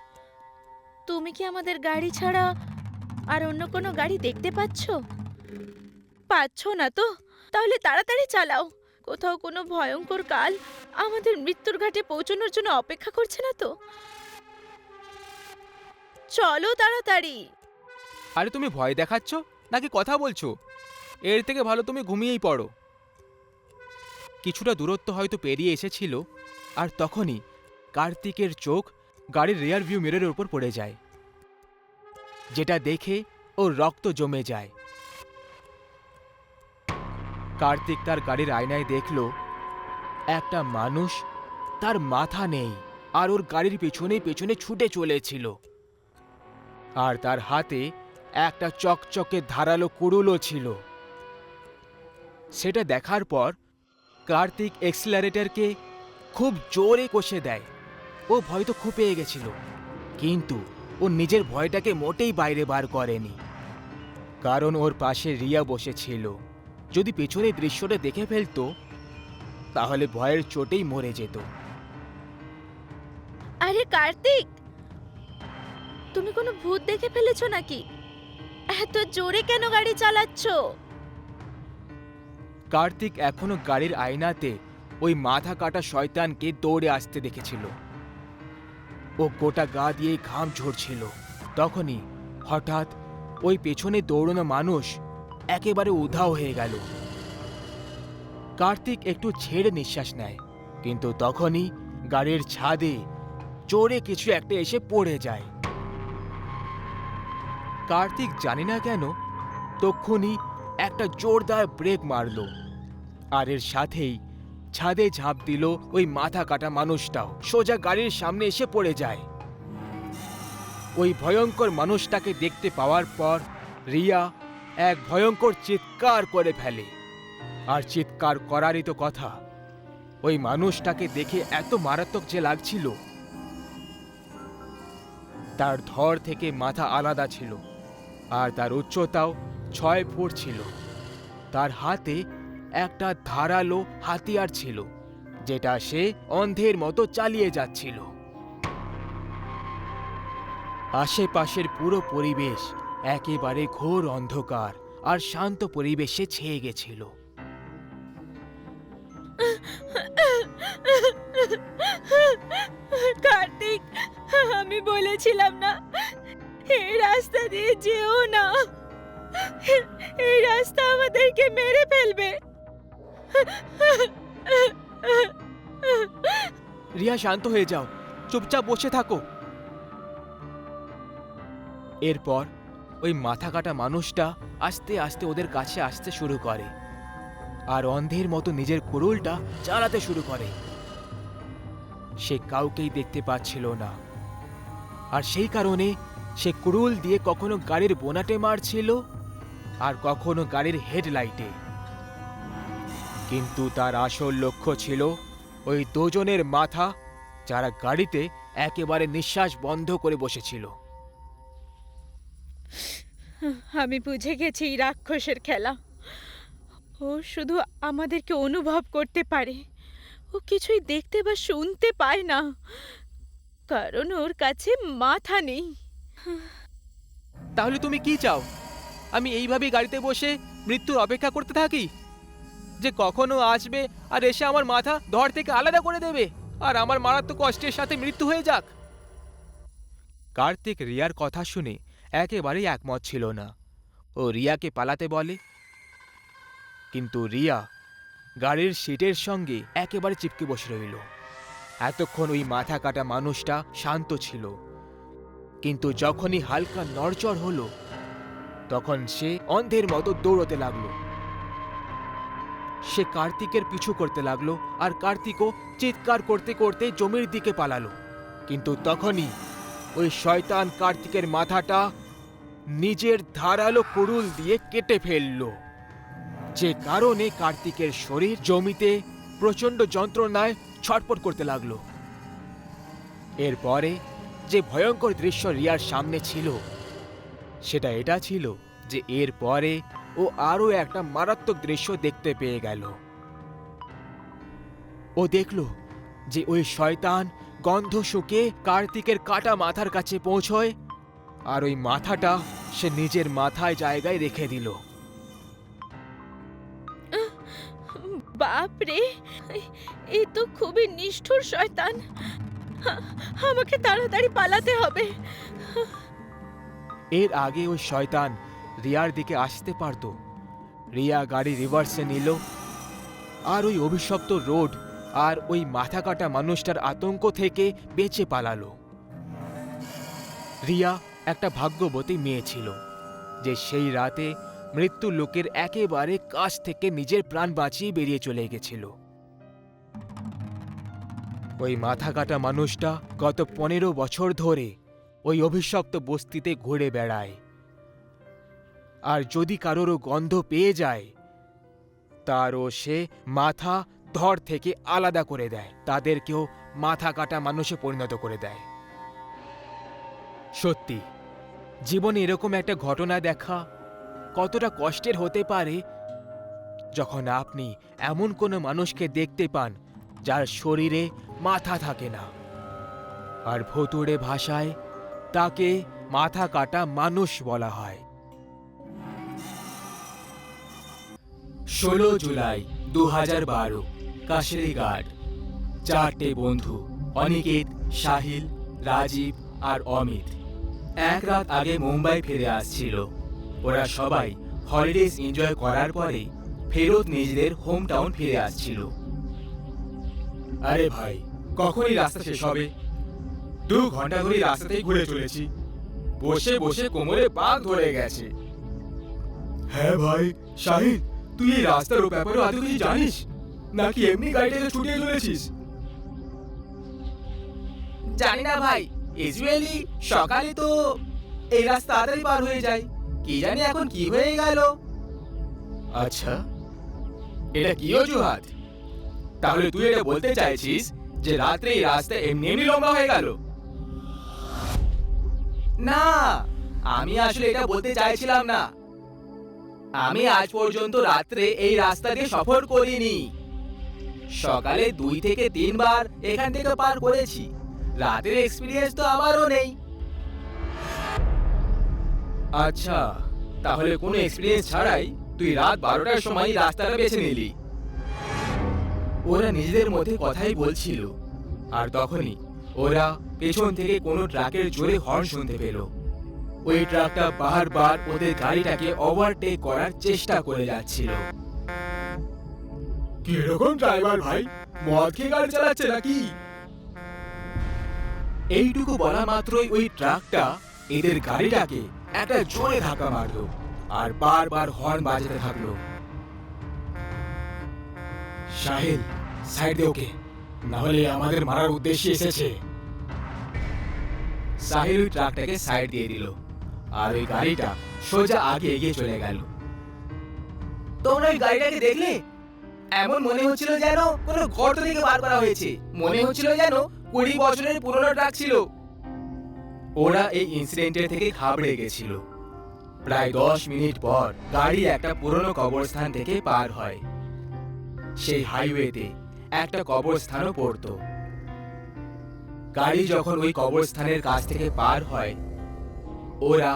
তুমি কি আমাদের গাড়ি ছাড়া আর অন্য কোনো গাড়ি দেখতে পাচ্ছ না তো? তাহলে তাড়াতাড়ি চালাও। কোথাও কোনো ভয়ঙ্কর কাল আমাদের মৃত্যুর ঘাটে পৌঁছানোর জন্য অপেক্ষা করছে না তো? চলো তাড়াতাড়ি। আরে, তুমি ভয় দেখাচ্ছ নাকি কথা বলছো? এর থেকে ভালো তুমি ঘুমিয়েই পড়ো। কিছুটা দূরত্ব হয়তো পেরিয়ে এসেছিল, আর তখনই কার্তিকের চোখ গাড়ির রিয়ার ভিউ মিররের উপর পড়ে যায়, যেটা দেখে ওর রক্ত জমে যায়। কার্তিক তার গাড়ির আয়নায় দেখল একটা মানুষ, তার মাথা নেই, আর ওর গাড়ির পেছনে পেছনে ছুটে চলেছিল, আর তার হাতে একটা চকচকে ধারালো কুড়ুলও ছিল। সেটা দেখার পর কার্তিক এক্সিলারেটরকে খুব জোরে কষে দেয়। ও ভয় তো খুব পেয়ে গেছিল, কিন্তু ও নিজের ভয়টাকে মোটেই বাইরে বার করেনি, কারণ ওর পাশে রিয়া বসেছিল। যদি পেছনের দৃশ্যটা দেখে ফেলতো, তাহলে ভয়ের চোটেই মরে যেত। আরে কার্তিক, তুমি কোনো ভূত দেখে ফেলেছো নাকি? এত জোরে কেন গাড়ি চালাচ্ছ? কার্তিক এখনো গাড়ির আয়নাতে ওই মাথা কাটা শয়তানকে দৌড়ে আসতে দেখেছিল। ও গোটা গা দিয়ে ঘাম ঝরছিল। তখনই হঠাৎ ওই পেছনে দৌড়ানো মানুষ একেবারে উধাও হয়ে গেল। কার্তিক একটু ছেড়ে নিঃশ্বাস নেয়, কিন্তু তখনই গাড়ির ছাদে জোরে কিছু একটা এসে পড়ে যায়। কার্তিক জানি না কেন তক্ষুনি একটা জোরদার ব্রেক মারল, আর এর সাথেই ছাদে ঝাঁপ দিল ওই মাথা কাটা মানুষটাও। সোজা গাড়ির সামনে এসে পড়ে যায়। ওই ভয়ঙ্কর মানুষটাকে দেখতে পাওয়ার পর রিয়া এক ভয়ঙ্কর চিৎকার করে ফেলে। আর চিৎকার করারই তো কথা, ওই মানুষটাকে দেখে এত মারাত্মক যে লাগছিল। তার ধড় থেকে মাথা আলাদা ছিল, আর তার উচ্চতাও 6 ফুট ছিল। তার হাতে একটা ধারালো হাতিয়ার ছিল, যেটা সে অন্ধের মতো চালিয়ে যাচ্ছিল। আশেপাশের পুরো পরিবেশ একেবারে ঘোর অন্ধকার আর শান্ত পরিবেশে ছেয়ে গেছিল। কার্তিক, আমি বলেছিলাম না এই রাস্তা দিয়ে যেও না, এই রাস্তা আমাদেরকে মেরে ফেলবে। রিয়া, শান্ত হয়ে যাও, চুপচাপ বসে থাকো। এরপর ওই মাথা কাটা মানুষটা আস্তে আস্তে ওদের কাছে আসতে শুরু করে, আর অন্ধের মতো নিজের কুড়ুলটা চালাতে শুরু করে। সে কাউকেই দেখতে পাচ্ছিল না, আর সেই কারণে সে কুড়ুল দিয়ে কখনো গাড়ির বোনাটে মারছিল আর কখনো গাড়ির হেডলাইটে। কিন্তু তার আসল লক্ষ্য ছিল ওই দুজনের মাথা, যারা গাড়িতে একেবারে নিঃশ্বাস বন্ধ করে বসেছিল। আমি বুঝে গেছি এই রাক্ষসের খেলা। ও শুধু আমাদেরকে অনুভব করতে পারে, ও কিছুই দেখতে বা শুনতে পায় না, কারণ ওর কাছে মাথা নেই। তাহলে তুমি কি চাও? আমি এইভাবেই গাড়িতে বসে মৃত্যুর অপেক্ষা করতে থাকি, যে কখনো আসবে আর এসে আমার মাথা ধড় থেকে আলাদা করে দেবে, আর আমার মারাত্মক কষ্টের সাথে মৃত্যু হয়ে যাক? কার্তিক রিয়ার কথা শুনে একেবারেই একমত ছিল না। ও রিয়াকে পালাতে বলে, কিন্তু রিয়া গাড়ির সিটের সঙ্গে একেবারে চিপকে বসে রইল। এতক্ষণ ওই মাথা কাটা মানুষটা শান্ত ছিল, কিন্তু যখনই হালকা নড়চড় হলো তখন সে অন্ধের মতো দৌড়তে লাগলো। সে কার্তিকের পিছু করতে লাগলো, আর কার্তিকও চিৎকার করতে করতে জমির দিকে পালালো। কিন্তু তখনই ওই শয়তান কার্তিকের মাথাটা নিজের ধারালো কুড়ুল দিয়ে কেটে ফেললো, যে কারণে কার্তিকের শরীর জমিতে প্রচণ্ড যন্ত্রণায় ছটপট করতে লাগলো। এরপরে যে ভয়ঙ্কর দৃশ্য রিয়ার সামনে ছিল সেটা এটা ছিল যে এরপরে ও আরো একটা মারাত্মক দৃশ্য দেখতে পেয়ে গেল। ও দেখল যে ওই শয়তান গন্ধ শুকে কার্তিকের কাটা মাথার কাছে পৌঁছয়, আর ওই মাথাটা সে নিজের মাথায় জায়গায় রেখে দিল। বাপরে, এ তো খুবই নিষ্ঠুর শয়তান। আমাকে তাড়াতাড়ি পালাতে হবে। এর আগে ওই শয়তান রিয়ার দিকে আসতে পারত। রিয়া গাড়ি রিভার্সে নিল, আর ওই অভিশপ্ত রোড আর ওই মাথা কাটা মানুষটার আতঙ্ক থেকে বেঁচে পালালো। রিয়া একটা ভাগ্যবতী মেয়ে ছিল, যে সেই রাতে মৃত্যু লোকের একেবারে কাছ থেকে নিজের প্রাণ বাঁচিয়ে বেরিয়ে চলে গেছিল। ওই মাথা কাটা মানুষটা গত 15 বছর ধরে ওই অভিশপ্ত বস্তিতে ঘুরে বেড়ায়, আর যদি কারোরও গন্ধ পেয়ে যায় তারও সে মাথা ধড় থেকে আলাদা করে দেয়, তাদেরকেও মাথা কাটা মানুষে পরিণত করে দেয়। সত্যি জীবনে এরকম একটা ঘটনা দেখা কতটা কষ্টের হতে পারে, যখন আপনি এমন কোনো মানুষকে দেখতে পান যার শরীরে মাথা থাকে না, আর ভুতুড়ে ভাষায় তাকে মাথা কাটা মানুষ বলা হয়। 16 জুলাই 2012, কাশিরিঘাট। 4টে বন্ধু, অনিকেত, সাহিল, রাজীব আর অমিত, এক রাত আগে মুম্বাই ফিরে আসছিল। ওরা সবাই হলিডেজ এনজয় করার পরে ফেরত নিজেদের হোম টাউন ফিরে আসছিল। আরে ভাই, কখনই রাস্তা শেষ হবে? 2 ঘন্টা ধরে রাস্তাতেই ঘুরে চলেছি, বসে বসে কোমরে বাঘ ধরে গেছে। হ্যাঁ ভাই শাহিদ, তুই এই রাস্তার ব্যাপারে আদৌ কিছু জানিস, নাকি এমনি গাড়িটাকে ছুটিয়ে চলেছিস? জানি না ভাই, ইউজুয়ালি সকালে তো এই রাস্তা তাড়াতাড়ি পার হয়ে যায়, কি জানি এখন কি হয়ে গেল। আচ্ছা, এটা কি অজুহাত? তাহলে তুই এটা বলতে চাইছিস যে রাত্রে এই রাস্তা এমনি এমনি লম্বা হয়ে গেল? না, আমি আসলে এটা বলতে চাইছিলাম না। আমি আজ পর্যন্ত রাত্রে এই রাস্তা দিয়ে সফর করিনি। সকালে 2 থেকে 3 বার এখান থেকে পার করেছি, রাতের এক্সপেরিয়েন্স তো আমারও নেই। আচ্ছা, তাহলে কোনো এক্সপেরিয়েন্স ছাড়াই তুই রাত 12টার সময় রাস্তাটা বেছে নিলি। ওরা নিজেদের মধ্যে কথাই বলছিল, আর তখনই ওরা পেছন থেকে কোনো ট্রাকের জোরে হর্ন শুনতে পেল। ওই ট্রাকটা বারবার ওদের গাড়িটাকে ওভারটেক করার চেষ্টা করে যাচ্ছিল। কিরকম ড্রাইভার ভাই, মদ খেয়ে গাড়ি চালাচ্ছে নাকি? এইটুকু বলা মাত্রই ওই ট্রাকটা এদের গাড়িটাকে একটা জোরে ধাক্কা মারলো আর বারবার হর্ন বাজাতে থাকলো। সাহিল, সাইড দে ওকে, না হলে আমাদের মারার উদ্দেশ্যে এসেছে। সাহিল ওই ট্রাকটাকে সাইড দিয়ে দিল আর ওই গাড়িটা সোজা আগে এগিয়ে চলে গেল। তোমরা ওই গাড়িটাকে দেখলে? এমন মনে হচ্ছিল যেন কোনো গর্ত থেকে বার করা হয়েছে, মনে হচ্ছিল যেন 20 বছরের পুরনো ট্রাক ছিল। ওরা এই ইনসিডেন্টের থেকে ঘাবড়ে গেছিল। প্রায় 10 মিনিট পর গাড়ি একটা পুরনো কবরস্থান থেকে পার হয়। সেই হাইওয়েতে একটা কবরস্থানও পড়তো। গাড়ি যখন ওই কবরস্থানের কাছ থেকে পার হয়, ওরা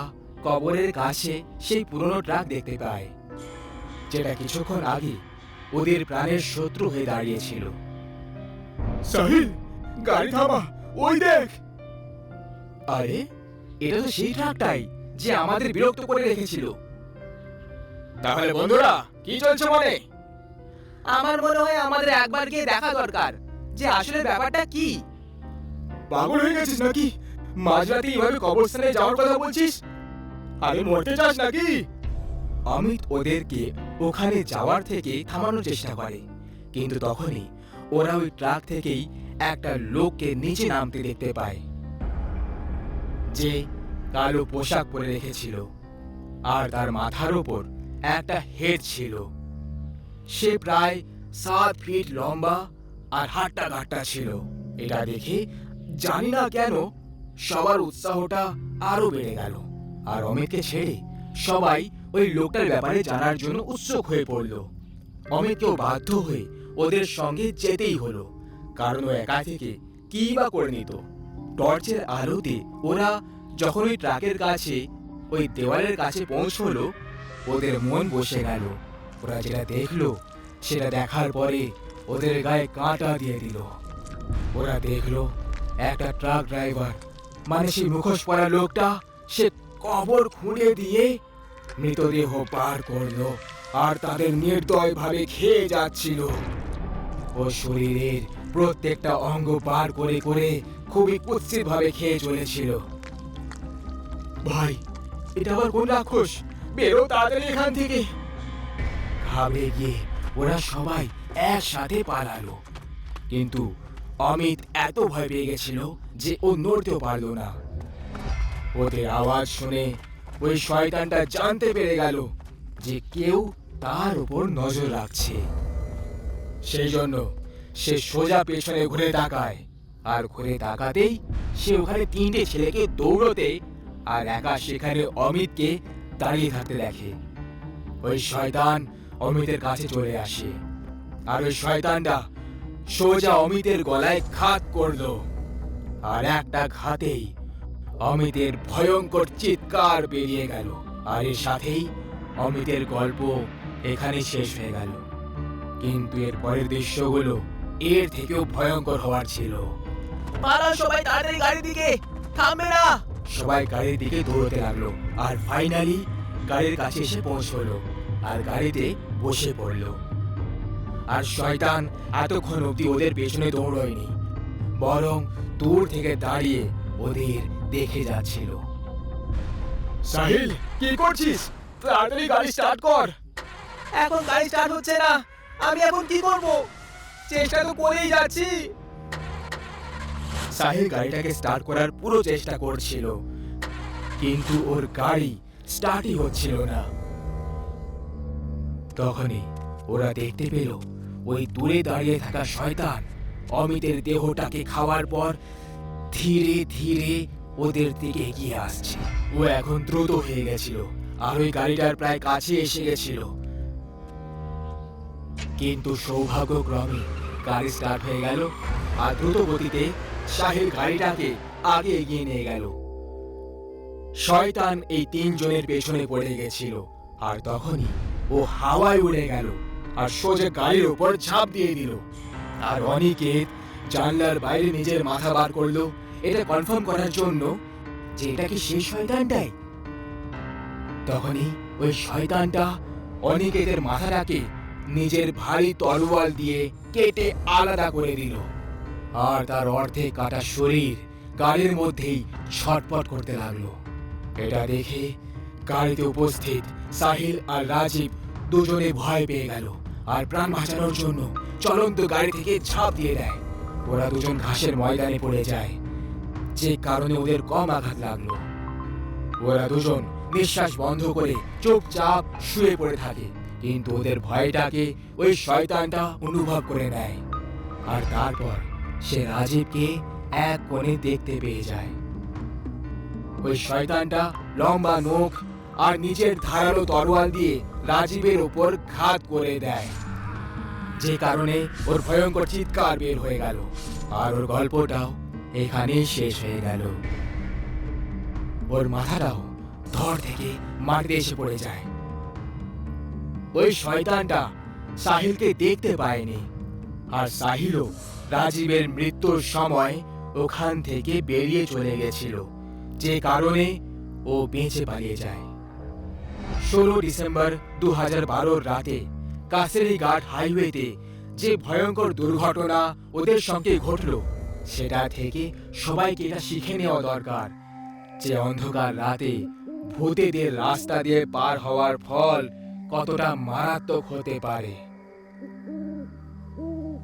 কবরের কাছে সেই পুরনো ট্রাক দেখতে পায়, যেটা কিছুক্ষণ আগে ওদের প্রাণের শত্রু হয়ে দাঁড়িয়েছিল। সাহিল, গাড়ি থামা, ওই দেখ। আরে, এটা তো সেই ট্রাকটাই যে আমাদের বিরক্ত করে রেখেছিল। তাহলে বন্ধুরা, কি চলছে মনে? আমার মনে হয় আমাদের একবার গিয়ে দেখা দরকার যে আসলে ব্যাপারটা কি। পাগল হয়ে গেছিস নাকি? মাঝরাতে এইভাবে কবরস্থানে যাওয়ার কথা বলছিস? আরে মরতে চাস নাকি? অমিত ওদেরকে ওখানে যাওয়ার থেকে থামানোর চেষ্টা করে, কিন্তু তখনই ওরা ওই ট্রাক থেকেই একটা লোককে নিচে নামতে দেখতে পায়, যে কালো পোশাক পরে রেখেছিল আর তার মাথার উপর একটা হেড ছিল। সে প্রায় 7 ফিট লম্বা আর হাট্টা ঘাট্টা ছিল। এটা দেখে জানি না কেন সবার উৎসাহটা আরো বেড়ে গেল, আর অমিতকে ছেড়ে সবাই ওই লোকটার ব্যাপারে জানার জন্য উৎসুক হয়ে পড়ল। অমিতকেও বাধ্য হয়ে ওদের সঙ্গে যেতেই হলো, কারণ ও একা থেকে কি বা করে নিত। টর্চের আলোতে ওরা যখন ওই ট্রাকের কাছে, ওই দেওয়ালের কাছে পৌঁছলো, ওদের মন বসে গেল। ওরা যেটা দেখলো সেটা দেখার পরে ওদের গায়ে কাঁটা দিয়ে দিল। ওরা দেখলো একটা ট্রাক ড্রাইভার, মানে সেই মুখোশ পরা লোকটা, সে কবর খুঁড়ে দিয়ে মৃতদেহ পার করলো আর তাদের নির্দয়ভাবে খেয়ে যাচ্ছিল। ও শরীরের প্রত্যেকটা অঙ্গ পার করে করে খুবই কুৎসিতভাবে খেয়ে চলেছিল। ভাই, এটা আবার কোন রাক্ষস? বেরো তাড়াতাড়ি এখান থেকে। ঘাবড়ে গিয়ে ওরা সবাই একসাথে পালালো, কিন্তু অমিত এত ভয় পেয়ে গেছিল যে ও নড়তেও পারলো না। ওদের আওয়াজ শুনে ওই শয়তানটা জানতে পেরে গেল যে কেউ তার উপর নজর রাখছে। সেই জন্য সে সোজা পেছনে ঘুরে তাকায়, আর ঘুরে তাকাতেই সে ওখানে 3টে ছেলেকে দৌড়তে আর একা সেখানে অমিতকে দাঁড়িয়ে থাকতে দেখে। ওই শয়তান অমিতের কাছে চলে আসে, আর ওই শয়তানটা সোজা অমিতের গলায় ঘাত করলো, আর একটা ঘাতেই অমিতের ভয়ঙ্কর চিৎকার বেরিয়ে গেল। আর এর সাথেই অমিতের গল্প এখানে শেষ হয়ে গেল। কিন্তু এর পরের দৃশ্যগুলো এর থেকেও ভয়ঙ্কর হওয়ার ছিল। পালাও সবাই, তাড়াতাড়ি গাড়ির দিকে, থামবে না। সবাই গাড়ির দিকে দৌড়তে লাগলো আর ফাইনালি গাড়ির কাছে এসে পৌঁছলো আর গাড়িতে বসে পড়লো। আর শয়তান এতক্ষণ অব্দি ওদের পেছনে দৌড়য়নি, বরং দূর থেকে দাঁড়িয়ে ওদের দেখে যাচ্ছিল। সাহিল, কি করছিস? তাড়াতাড়ি গাড়ি স্টার্ট কর। এখন গাড়ি স্টার্ট হচ্ছে না, আমি এখন কি করব? চেষ্টা তো করেই যাচ্ছি। সাহিল গাড়িটাকে স্টার্ট করার পুরো চেষ্টা করছিল, কিন্তু ওর গাড়ি স্টার্টই হচ্ছিল না। তখনই ওরা দেখতে পেল ওই দূরে দাঁড়িয়ে থাকা শয়তান অমিতের দেহটাকে খাওয়ার পর ধীরে ধীরে ওদের দিকে এগিয়ে আসছে। ও এখন দ্রুত হয়ে গেছিল আর ওই গাড়িটার প্রায় কাছে এসে গেছিল। কিন্তু সৌভাগ্যক্রমে গাড়ি স্টার্ট হয়ে গেল আর দ্রুত গতিতে সাহিল গাড়িটাকে আগে এগিয়ে নিয়ে গেল। শয়তান এই তিনজনের পেছনে পড়ে গেছিল আর তখনই ও হাওয়ায় উড়ে গেল আর সোজা গাড়ির উপর ঝাঁপ দিয়ে দিল। আর অনিকেত জানলার বাইরে নিজের মাথা বার করলো, এটা কনফার্ম করার জন্য যে এটা কি সেই শয়তানটাই। তখনই ওই শয়তানটা অনিকেতের মাথাটাকে নিজের ভারী তলোয়ার দিয়ে কেটে আলাদা করে দিল আর তার অর্ধেক কাটা শরীর গাড়ির মধ্যেই ছটপট করতে লাগলো। এটা দেখে গাড়িতে উপস্থিত সাহিল আর রাজীব দুজনে ভয় পেয়ে গেল আর প্রাণ বাঁচানোর জন্য চলন্ত গাড়ি থেকে ঝাঁপ দিয়ে দেয়। ওরা দুজন ঘাসের ময়দানে পড়ে যায়, যে কারণে ওদের কম আঘাত লাগলো। ওরা দুজন নিঃশ্বাস বন্ধ করে চুপচাপ শুয়ে পড়ে থাকে, কিন্তু ওদের ভয়টাকে ওই শয়তানটা অনুভব করে নেয়। আর তারপর সে রাজীবকে এক কোণে দেখতে পেয়ে যায়। ওই শয়তানটা লম্বা নখ আর নিজের ধারালো তরোয়াল দিয়ে রাজীবের উপর ঘাত করে দেয়, যে কারণে ওর ভয়ঙ্কর চিৎকার বের হয়ে গেল আর ওর গল্পটাও এখানেই শেষ হয়ে গেল। ওর মাথাটাও ধড় থেকে মাটিতে এসে পড়ে যায়। ওই শয়তানটা সাহিলকে দেখতে পায়নি আর সাহিলও রাজীবের মৃত্যুর সময় ওখান থেকে বেরিয়ে চলে গেছিল, যে কারণে ও বেঁচে পালিয়ে যায়। 16 ডিসেম্বর 2012 রাতে কাসেরিঘাট হাইওয়েতে যে ভয়ঙ্কর দুর্ঘটনা ওদের সঙ্গে ঘটলো, সেটা থেকে সবাইকে এটা শিখে নেওয়া দরকার যে অন্ধকার রাতে ভূতেদের রাস্তা দিয়ে পার হওয়ার ফল কতটা মারাত্মক হতে পারে।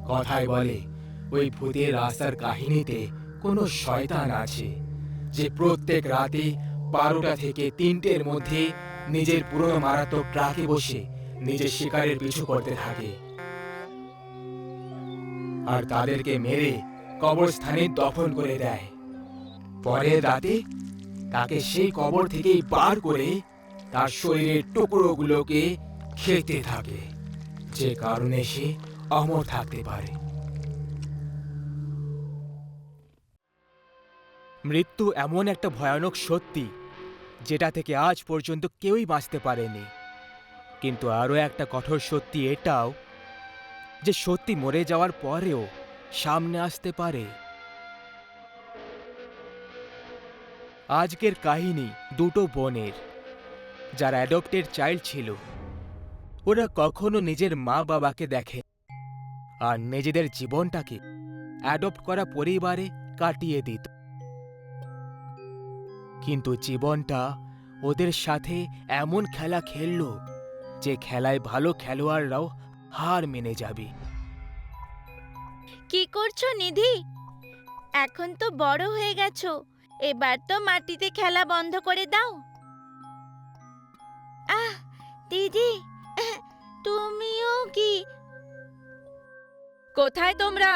কথায় বলে ওই ভূতের রাস্তার কাহিনীতে কোনো শয়তান আছে যে প্রত্যেক রাতে 12টা থেকে 3টের মধ্যে নিজের পুরনো মারাত্মক ট্রাকে বসে নিজের শিকারের পিছু করতে থাকে আর তাদেরকে মেরে কবরস্থানে দফন করে দেয়। পরের রাতে তাকে সেই কবর থেকেই বার করে তার শরীরের টুকরোগুলোকে খেতে থাকে, যে কারণে সে অমর থাকতে পারে। মৃত্যু এমন একটা ভয়ানক সত্যি যেটা থেকে আজ পর্যন্ত কেউই বাঁচতে পারেনি। কিন্তু আরও একটা কঠোর সত্যি এটাও যে সত্যি মরে যাওয়ার পরেও সামনে আসতে পারে। আজকের কাহিনী দুটো বোনের যারা অ্যাডপ্টেড চাইল্ড ছিল। ওরা কখনো নিজের মা বাবাকে দেখে আর নিজেদের জীবনটাকে অ্যাডপ্ট করা পরিবারে কাটিয়ে দিত, কিন্তু জীবনটা ওদের সাথে এমন খেলা খেললো যে খেলায় ভালো খেলোয়াড়রাও হার মেনে যাবে। কি করছো নিধি? এখন তো বড় হয়ে গেছো, এবার তো মাটিতে খেলা বন্ধ করে দাও। আহ দিদি, তুমিও কি? কোথায় তোমরা?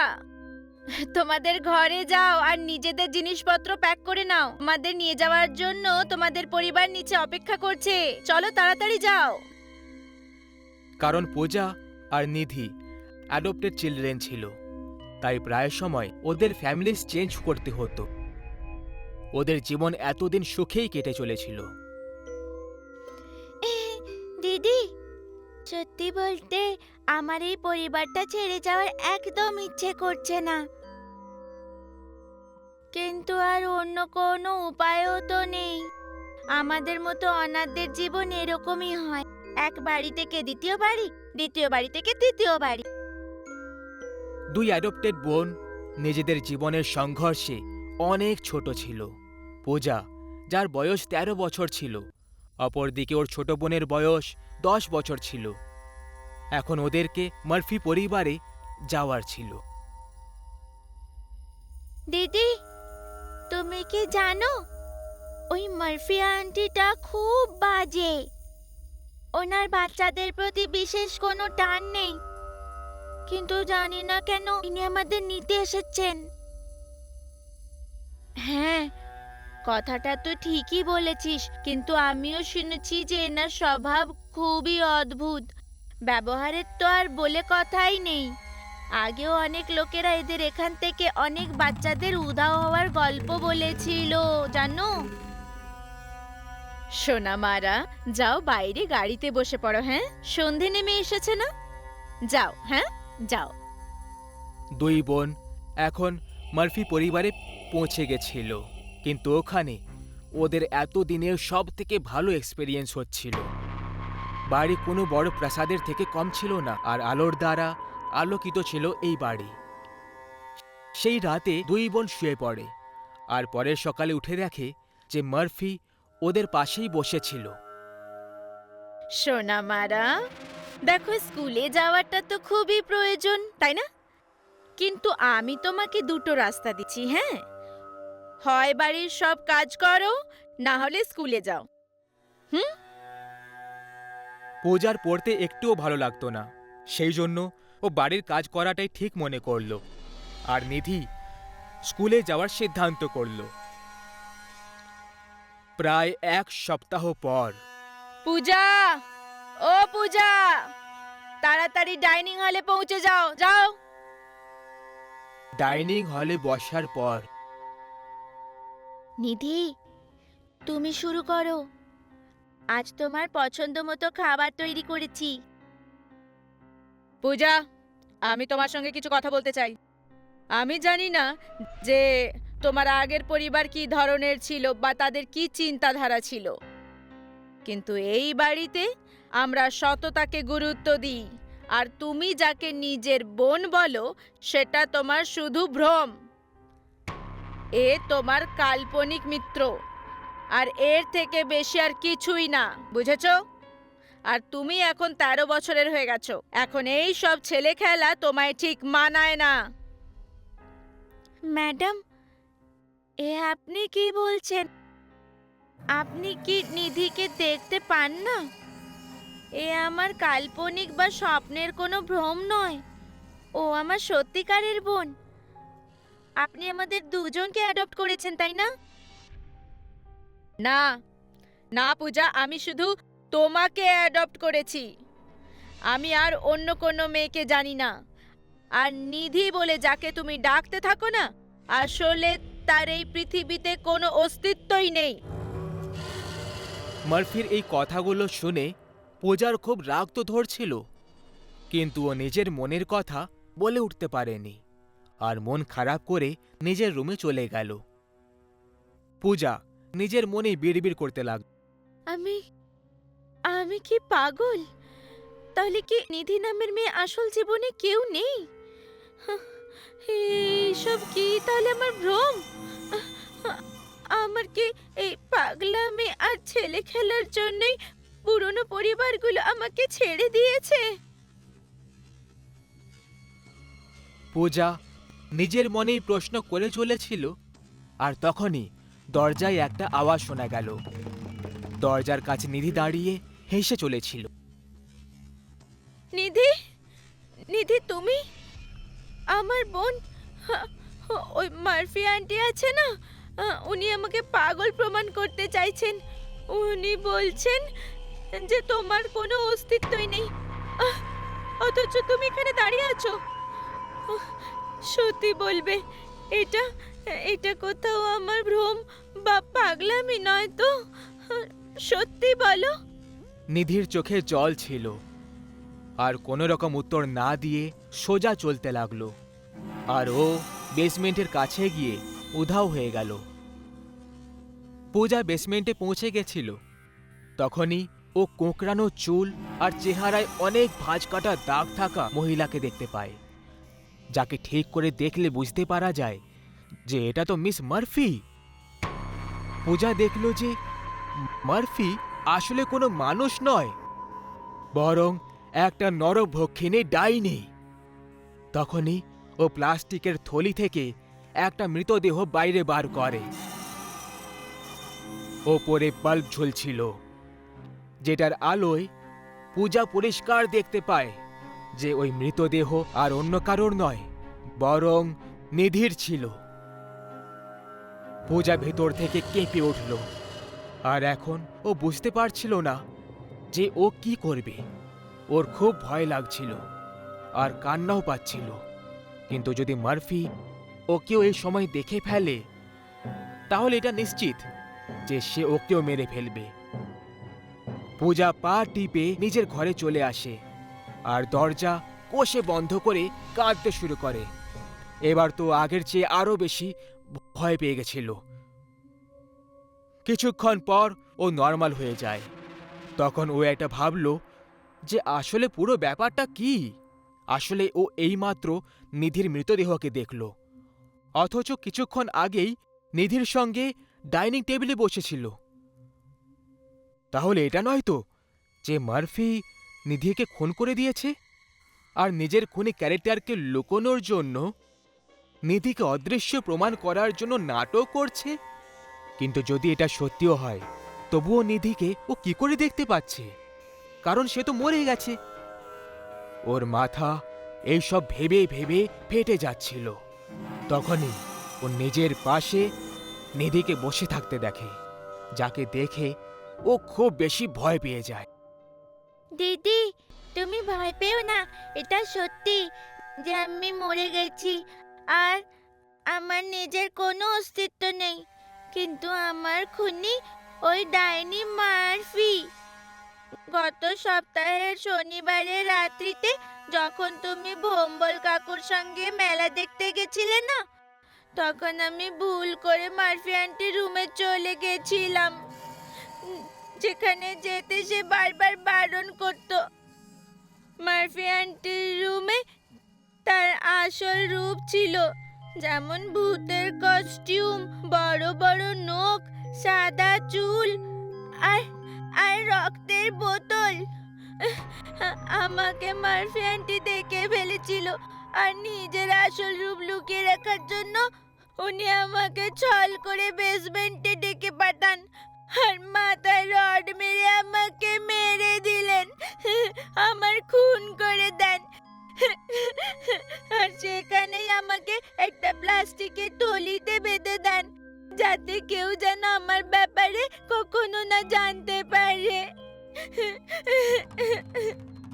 তোমাদের ঘরে যাও আর নিজেদের জিনিসপত্র প্যাক করে নাও। আমাদের নিয়ে যাওয়ার জন্য তোমাদের পরিবার নিচে অপেক্ষা করছে। চলো তাড়াতাড়ি যাও। কারণ পূজা আর নিধি অ্যাডপ্টেড চিলড্রেন ছিল, তাই প্রায় সময় ওদের ফ্যামিলিজ চেঞ্জ করতে হতো। ওদের জীবন এতদিন সুখেই কেটে চলেছিল। দিদি, সত্যি বলতে আমার এই পরিবারটা ছেড়ে যাওয়ার একদম ইচ্ছে করছে না, কিন্তু আর অন্য কোনো উপায়ও তো নেই। আমাদের মতো অনাথদের জীবন এরকমই হয়, এক বাড়ি থেকে দ্বিতীয় বাড়ি, দ্বিতীয় বাড়ি থেকে তৃতীয় বাড়ি। দুই অ্যাডপ্টেড বোন নিজেদের জীবনের সংঘর্ষে অনেক ছোট ছিল। পূজা, যার বয়স 13 বছর ছিল, অপরদিকে ওর ছোট বোনের বয়স 10 বছর ছিল। এখন ওদেরকে মার্ফি পরিবারে যাওয়ার ছিল। দিদি, তুমি কি জানো ওই মার্ফি আন্টিটা খুব বাজে। ওনার বাচ্চাদের প্রতি বিশেষ কোনো টান নেই, কিন্তু জানি না কেন ইনি আমাদের নিতে এসেছেন। হ্যাঁ, কথাটা তো ঠিকই বলেছিস, কিন্তু আমিও শুনেছি যে এনার স্বভাব খুবই অদ্ভুত। ব্যবহারের তো আর বলে কথাই নেই। আগেও অনেক লোকেরা এদের এখান থেকে অনেক বাচ্চাদের উধাও হওয়ার গল্প বলেছিল, জানো? সোনা মারা, যাও বাইরে গাড়িতে বসে পড়ো। হ্যাঁ, সন্ধে নেমে এসেছে না? যাও, হ্যাঁ যাও। দুই বোন এখন মার্ফি পরিবারে পৌঁছে গেছিল, কিন্তু ওখানে ওদের এতদিনের সব থেকে ভালো এক্সপেরিয়েন্স হচ্ছিল। বাড়ি কোনো বড় প্রাসাদের থেকে কম ছিল না, আর আলোর দ্বারা আলোকিত ছিল এই বাড়ি। সেই রাতে দুই বোন শুয়ে পড়ে, আর পরের সকালে উঠে দেখে যে মার্ফি ওদের পাশেই বসেছিল। সোনা মারা, দেখো স্কুলে যাওয়াটা তো খুবই প্রয়োজন, তাই না? কিন্তু আমি তোমাকে দুটো রাস্তা দিচ্ছি। হ্যাঁ, হয় বাড়ির সব কাজ করো, না হলে স্কুলে যাও। পূজার পড়তে একটুও ভালো লাগতো না, সেই জন্য ও বাড়ির কাজ করাটাই ঠিক মনে করল, আর নিধি স্কুলে যাওয়ার সিদ্ধান্ত করল। প্রায় 1 সপ্তাহ পর পূজা, ও পূজা, তাড়াতাড়ি ডাইনিং হলে পৌঁছে যাও, যাও। ডাইনিং হলে বসার পর নিধি, তুমি শুরু করো। আজ তোমার পছন্দ মতো খাবার তৈরি করেছি। পূজা, আমি তোমার সঙ্গে কিছু কথা বলতে চাই। আমি জানি না যে তোমার আগের পরিবার কি ধরনের ছিল বা তাদের কি চিন্তাধারা ছিল, কিন্তু এই বাড়িতে আমরা সততাকে গুরুত্ব দিই, আর তুমি যাকে নিজের বোন বলো সেটা তোমার শুধু ভ্রম। এ তোমার কাল্পনিক মিত্র, আর এর থেকে বেশি আর কিছুই না, বুঝেছো? আর তুমি এখন 13 বছরের হয়ে গেছো, এখন এই সব ছেলে খেলা তোমায় ঠিক মানায় না। ম্যাডাম, এ আপনি কি বলছেন? আপনি কি নিধিকে দেখতে পান না? এ আমার কাল্পনিক বা স্বপ্নের কোনো ভ্রম নয়, ও আমার সত্যিকারের বোন। আপনি আমাদের দুজনকে অ্যাডপ্ট করেছেন, তাই না? না না পূজা, আমি শুধু তোমাকে অ্যাডপ্ট করেছি। আমি আর অন্য কোনো মেয়েকে জানি না। আর নিধি বলে যাকে তুমি ডাকতে থাকো না, আসলে তার এই পৃথিবীতে কোনো অস্তিত্বই নেই। মার্ফির এই কথাগুলো শুনে পূজার খুব রাগ তো ধরছিল, কিন্তু ও নিজের মনের কথা বলে উঠতে পারেনি, আর মন খারাপ করে নিজের রুমে চলে গেল। পূজা নিজের মনে বিড়বিড় করতে লাগল। আমি কি পাগল? তাহলে কি নিধি নামের মেয়ে আসল জীবনে কেউ নেই? এইসব কি তাহলে আমার ভ্রম? আমার কি এই পাগলামি আর ছেলে খেলার জন্যই পুরনো পরিবারগুলো আমাকে ছেড়ে দিয়েছে? পূজা নিজের মনেই প্রশ্ন করে চলেছিল, আর তখনই দরজায় একটা আওয়াজ শোনা গেল। দরজার কাছে নিধি দাঁড়িয়ে হেসে চলেছিল। নিধি, নিধি তুমি? আমার বোন, ওই মার্ফি আন্টি আছে না, উনি আমাকে পাগল প্রমাণ করতে চাইছেন। উনি বলছেন যে তোমার কোনো অস্তিত্বই নেই, অথচ তুমি এখানে দাঁড়িয়ে আছো। সত্যি বলবে, এটা এটা কোথাও আমার ভ্রম বা পাগলামি নয় তো? সত্যি বলো। নিধির চোখে জল ছিল আর কোনো রকম উত্তর না দিয়ে সোজা চলতে লাগলো। আর ও বেসমেন্টের কাছে গিয়ে উধাও হয়ে গেল। পূজা বেসমেন্টে পৌঁছে গেছিল। তখনই ও কোঁকড়ানো চুল আর চেহারায় অনেক ভাঁজ কাটা দাগ থাকা মহিলাকে দেখতে পায়, যাকে ঠিক করে দেখলে বুঝতে পারা যায় যে এটা তো মিস মার্ফি। পূজা দেখল যে মার্ফি আসলে কোনো মানুষ নয়, বরং একটা নরভক্ষিণী ডাইনি। তখনই ও প্লাস্টিকের থলি থেকে একটা মৃতদেহ বাইরে বার করে। ওপরে বাল্ব ঝুলছিল, যেটার আলোয় পূজা পরিষ্কার দেখতে পায় যে ওই মৃতদেহ আর অন্য কারোর নয়, বরং নিধির ছিল। পূজা ভেতর থেকে কেঁপে উঠল, আর এখন ও বুঝতে পারছিল না যে ও কি করবে। ওর খুব ভয় লাগছিল আর কান্নাও পাচ্ছিল, কিন্তু যদি মার্ফি ওকেও এই সময় দেখে ফেলে তাহলে এটা নিশ্চিত যে সে ওকেও মেরে ফেলবে। পূজা পা টিপে নিজের ঘরে চলে আসে আর দরজা কষে বন্ধ করে কাঁদতে শুরু করে। এবার তো আগের চেয়ে আরো বেশি ভয় পেয়ে গেছিল। কিছুক্ষণ পর ও নর্মাল হয়ে যায়। তখন ও একটা ভাবল যে আসলে পুরো ব্যাপারটা কি। আসলে ও এইমাত্র নিধির মৃতদেহকে দেখল, অথচ কিছুক্ষণ আগেই নিধির সঙ্গে ডাইনিং টেবিলে বসেছিল। তাহলে এটা নয় তো যে মার্ফি নিধিকে খুন করে দিয়েছে আর নিজের খুনি ক্যারেক্টারকে লুকোনোর জন্য নিধিকে অদৃশ্য প্রমাণ করার জন্য নাটক করছে? কিন্তু যদি এটা সত্যিও হয়, তবুও নিধিকে ও কি করে দেখতে পাচ্ছে? কারণ সে তো মরে গেছে। ওর মাথা এইসব ভেবে ভেবে ফেটে যাচ্ছিল। তখনই ও নিজের পাশে নিধিকে বসে থাকতে দেখে, যাকে দেখে ও খুব বেশি ভয় পেয়ে যায়। দিদি, তুমি ভয় পেও না। এটা সত্যি যে আমি মরে গেছি আর আমার নিজের কোনো অস্তিত্ব নেই। কিন্তু আমার খুনি ওই ডাইনি মার্ফি। গত সপ্তাহের শনিবারের রাত্রিতে যখন তুমি ভোম্বল কাকুর সঙ্গে মেলা দেখতে গেছিলে না, তখন আমি ভুল করে মার্ফি আন্টির রুমে চলে গেছিলাম, যেখানে যেতে সে বারবার বারণ করত। মার্ফি আন্টির রুমে তার আসল রূপ ছিল, যেমন ভূতের কস্টিউম, বড় বড় নখ, সাদা চুল আর আর রক্তের বোতল। আমাকে মার্ফি আন্টি দেখে ফেলেছিল আর নিজের আসল রূপ লুকিয়ে রাখার জন্য উনি আমাকে ছল করে বেসমেন্টে ডেকে পাঠান আর মাথায় রড মেরে আমাকে মেরে দিলেন, আমার খুন করে দেন। আর সেখানেই আমাকে একটা প্লাস্টিকের থলিতে বেঁধে দেন, যাতে কেউ যেন আমার ব্যাপারে কখনো না জানতে পারে।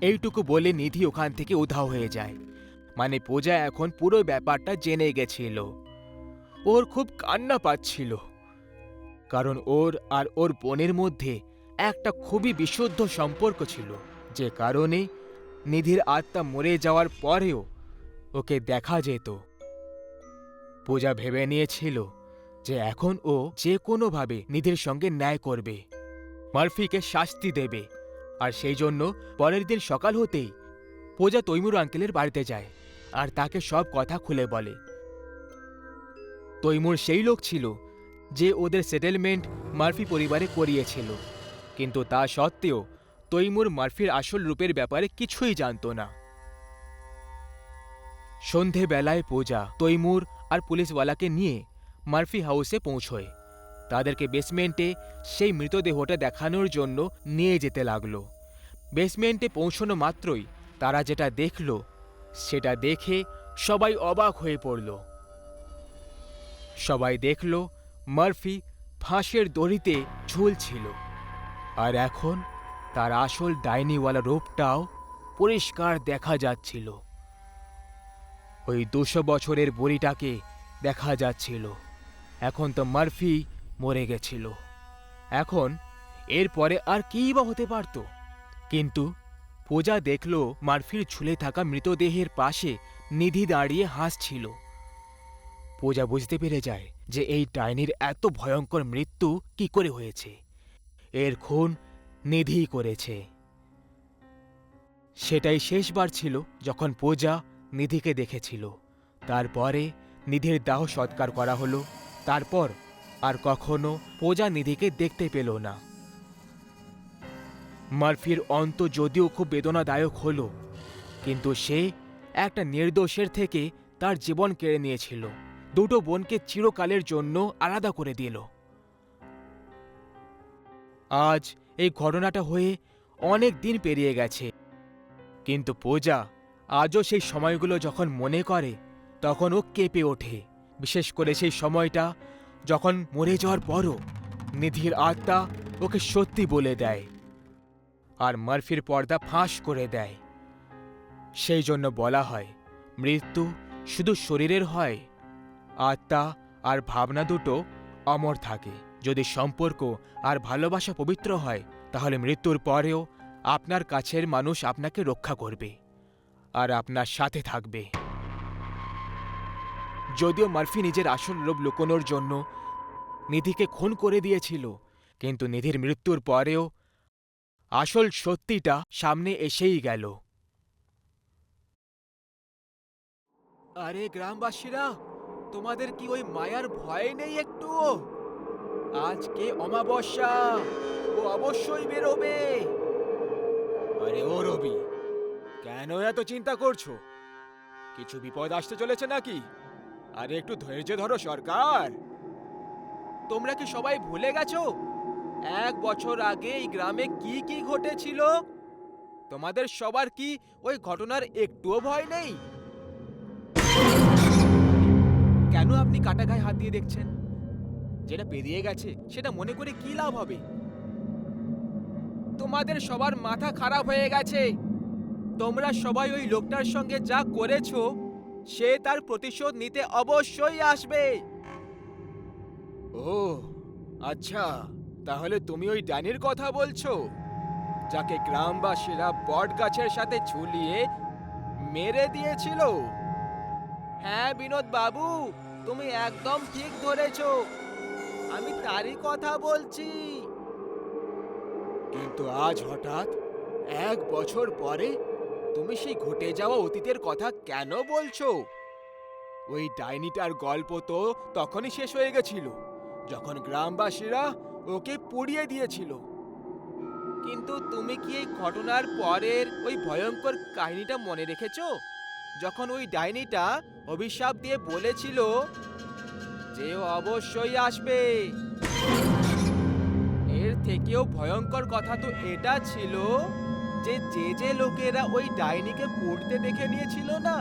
এইটুকু বলে নিধি ওখান থেকে উধাও হয়ে যায়। মানে পূজা এখন পুরো ব্যাপারটা জেনে গেছিল। ওর খুব কান্না পাচ্ছিল, কারণ ওর আর ওর বোনের মধ্যে একটা খুবই বিশুদ্ধ সম্পর্ক ছিল, যে কারণে নিধির আত্মা মরে যাওয়ার পরেও ওকে দেখা যেত। পূজা ভেবে নিয়েছিল যে এখন ও যে কোনোভাবে নিধির সঙ্গে ন্যায় করবে, মার্ফিকে শাস্তি দেবে। আর সেই জন্য পরের দিন সকাল হতেই পূজা তৈমুর আঙ্কেলের বাড়িতে যায় আর তাকে সব কথা খুলে বলে। তৈমুর সেই লোক ছিল যে ওদের সেটেলমেন্ট মার্ফি পরিবারে করিয়েছিল, কিন্তু তা সত্ত্বেও তৈমুর মার্ফির আসল রূপের ব্যাপারে কিছুই জানত না। সন্ধেবেলায় পূজা তৈমুর আর পুলিশওয়ালাকে নিয়ে মার্ফি হাউসে পৌঁছয়। তাদেরকে বেসমেন্টে সেই মৃতদেহটা দেখানোর জন্য নিয়ে যেতে লাগলো। বেসমেন্টে পৌঁছানো মাত্রই তারা যেটা দেখল সেটা দেখে সবাই অবাক হয়ে পড়ল। সবাই দেখল মার্ফি ফাঁসের দড়িতে ঝুলছিল, আর এখন তার আসল ডাইনিওয়ালা রূপটাও পরিষ্কার দেখা যাচ্ছিল। ওই 200 বছরের বুড়িটাকে দেখা যাচ্ছিল। এখন তো মার্ফি মরে গেছিল। এখন এরপরে আর কী বা হতে পারত? কিন্তু পূজা দেখল মার্ফির ঝুলে থাকা মৃতদেহের পাশে নিধি দাঁড়িয়ে হাসছিল। পূজা বুঝতে পেরে যায় যে এই ডাইনির এত ভয়ঙ্কর মৃত্যু কি করে হয়েছে। এর খুন নিধি করেছে। সেটাই শেষবার ছিল যখন পূজা নিধিকে দেখেছিল। তারপরে নিধির দাহ সৎকার করা হলো। তারপর আর কখনো পূজা নিধিকে দেখতে পেল না। মার্ফির অন্ত যদিও খুব বেদনাদায়ক হলো, কিন্তু সে একটা নির্দোষের থেকে তার জীবন কেড়ে নিয়েছিল। দুটো বোনকে চিরকালের জন্য আলাদা করে দিল। আজ এই ঘটনাটা হয়ে অনেক দিন পেরিয়ে গেছে, কিন্তু পূজা আজও সেই সময়গুলো যখন মনে করে তখন ও কেঁপে ওঠে। বিশেষ করে সেই সময়টা যখন মরে যাওয়ার পরও নিধির আত্মা ওকে সত্যি বলে দেয় আর মার্ফির পর্দা ফাঁস করে দেয়। সেই জন্য বলা হয়, মৃত্যু শুধু শরীরের হয়, আত্মা আর ভাবনা দুটো অমর থাকে। যদি সম্পর্ক আর ভালোবাসা পবিত্র হয়, তাহলে মৃত্যুর পরেও আপনার কাছের মানুষ আপনাকে রক্ষা করবে আর আপনার সাথে থাকবে। যদিও মার্ফি নিজের আসল রূপ লুকোনোর জন্য নিধিকে খুন করে দিয়েছিল, কিন্তু নিধির মৃত্যুর পরেও আসল সত্যিটা সামনে এসেই গেল। আরে গ্রামবাসীরা, তোমাদের কি ওই মায়ার ভয় নেই একটুও? আজকে অমাবস্যা, ও অবশ্যই বেরোবে। আরে ও রবি, কেন এত চিন্তা করছো? কিছু বিপদ আসতে চলেছে নাকি? আরে একটু ধৈর্য ধরো সরকার। তোমরা কি সবাই ভুলে গেছো 1 বছর আগে এই গ্রামে কি কি ঘটেছিল? তোমাদের সবার কি ওই ঘটনার একটুও ভয় নেই? কেন আপনি কাটা গায়ে হাত দিয়ে দেখছেন? যেটা পেরিয়ে গেছে সেটা মনে করে কি লাভ হবে? তোমাদের সবার মাথা খারাপ হয়ে গেছে। তোমরা সবাই ওই লোকটার সঙ্গে যা করেছো, সে তার প্রতিশোধ নিতে অবশ্যই আসবে। ও আচ্ছা, তাহলে তুমি ওই ডাইনির কথা বলছো, যাকে গ্রামবাসীরা বট গাছের সাথে ঝুলিয়ে মেরে দিয়েছিল? হ্যাঁ বিনোদ বাবু, তুমি একদম ঠিক ধরেছো, আমি তারই কথা বলছি। কিন্তু আজ হঠাৎ 1 বছর পরে তুমি সেই ঘটে যাওয়া অতীতের কথা কেন বলছো? ওই ডাইনিটার গল্প তো তখনই শেষ হয়ে গেছিল যখন গ্রামবাসীরা ওকে পুড়িয়ে দিয়েছিল। কিন্তু তুমি কি এই ঘটনার পরের ওই ভয়ঙ্কর কাহিনীটা মনে রেখেছো, যখন ওই ডাইনিটা অভিশাপ দিয়ে বলেছিল যে ও অবশ্যই আসবে? এর থেকেও ভয়ঙ্কর কথা তো এটা ছিল যে যে লোকেরা ওই ডাইনিকে পুড়তে দেখে নিয়েছিল না,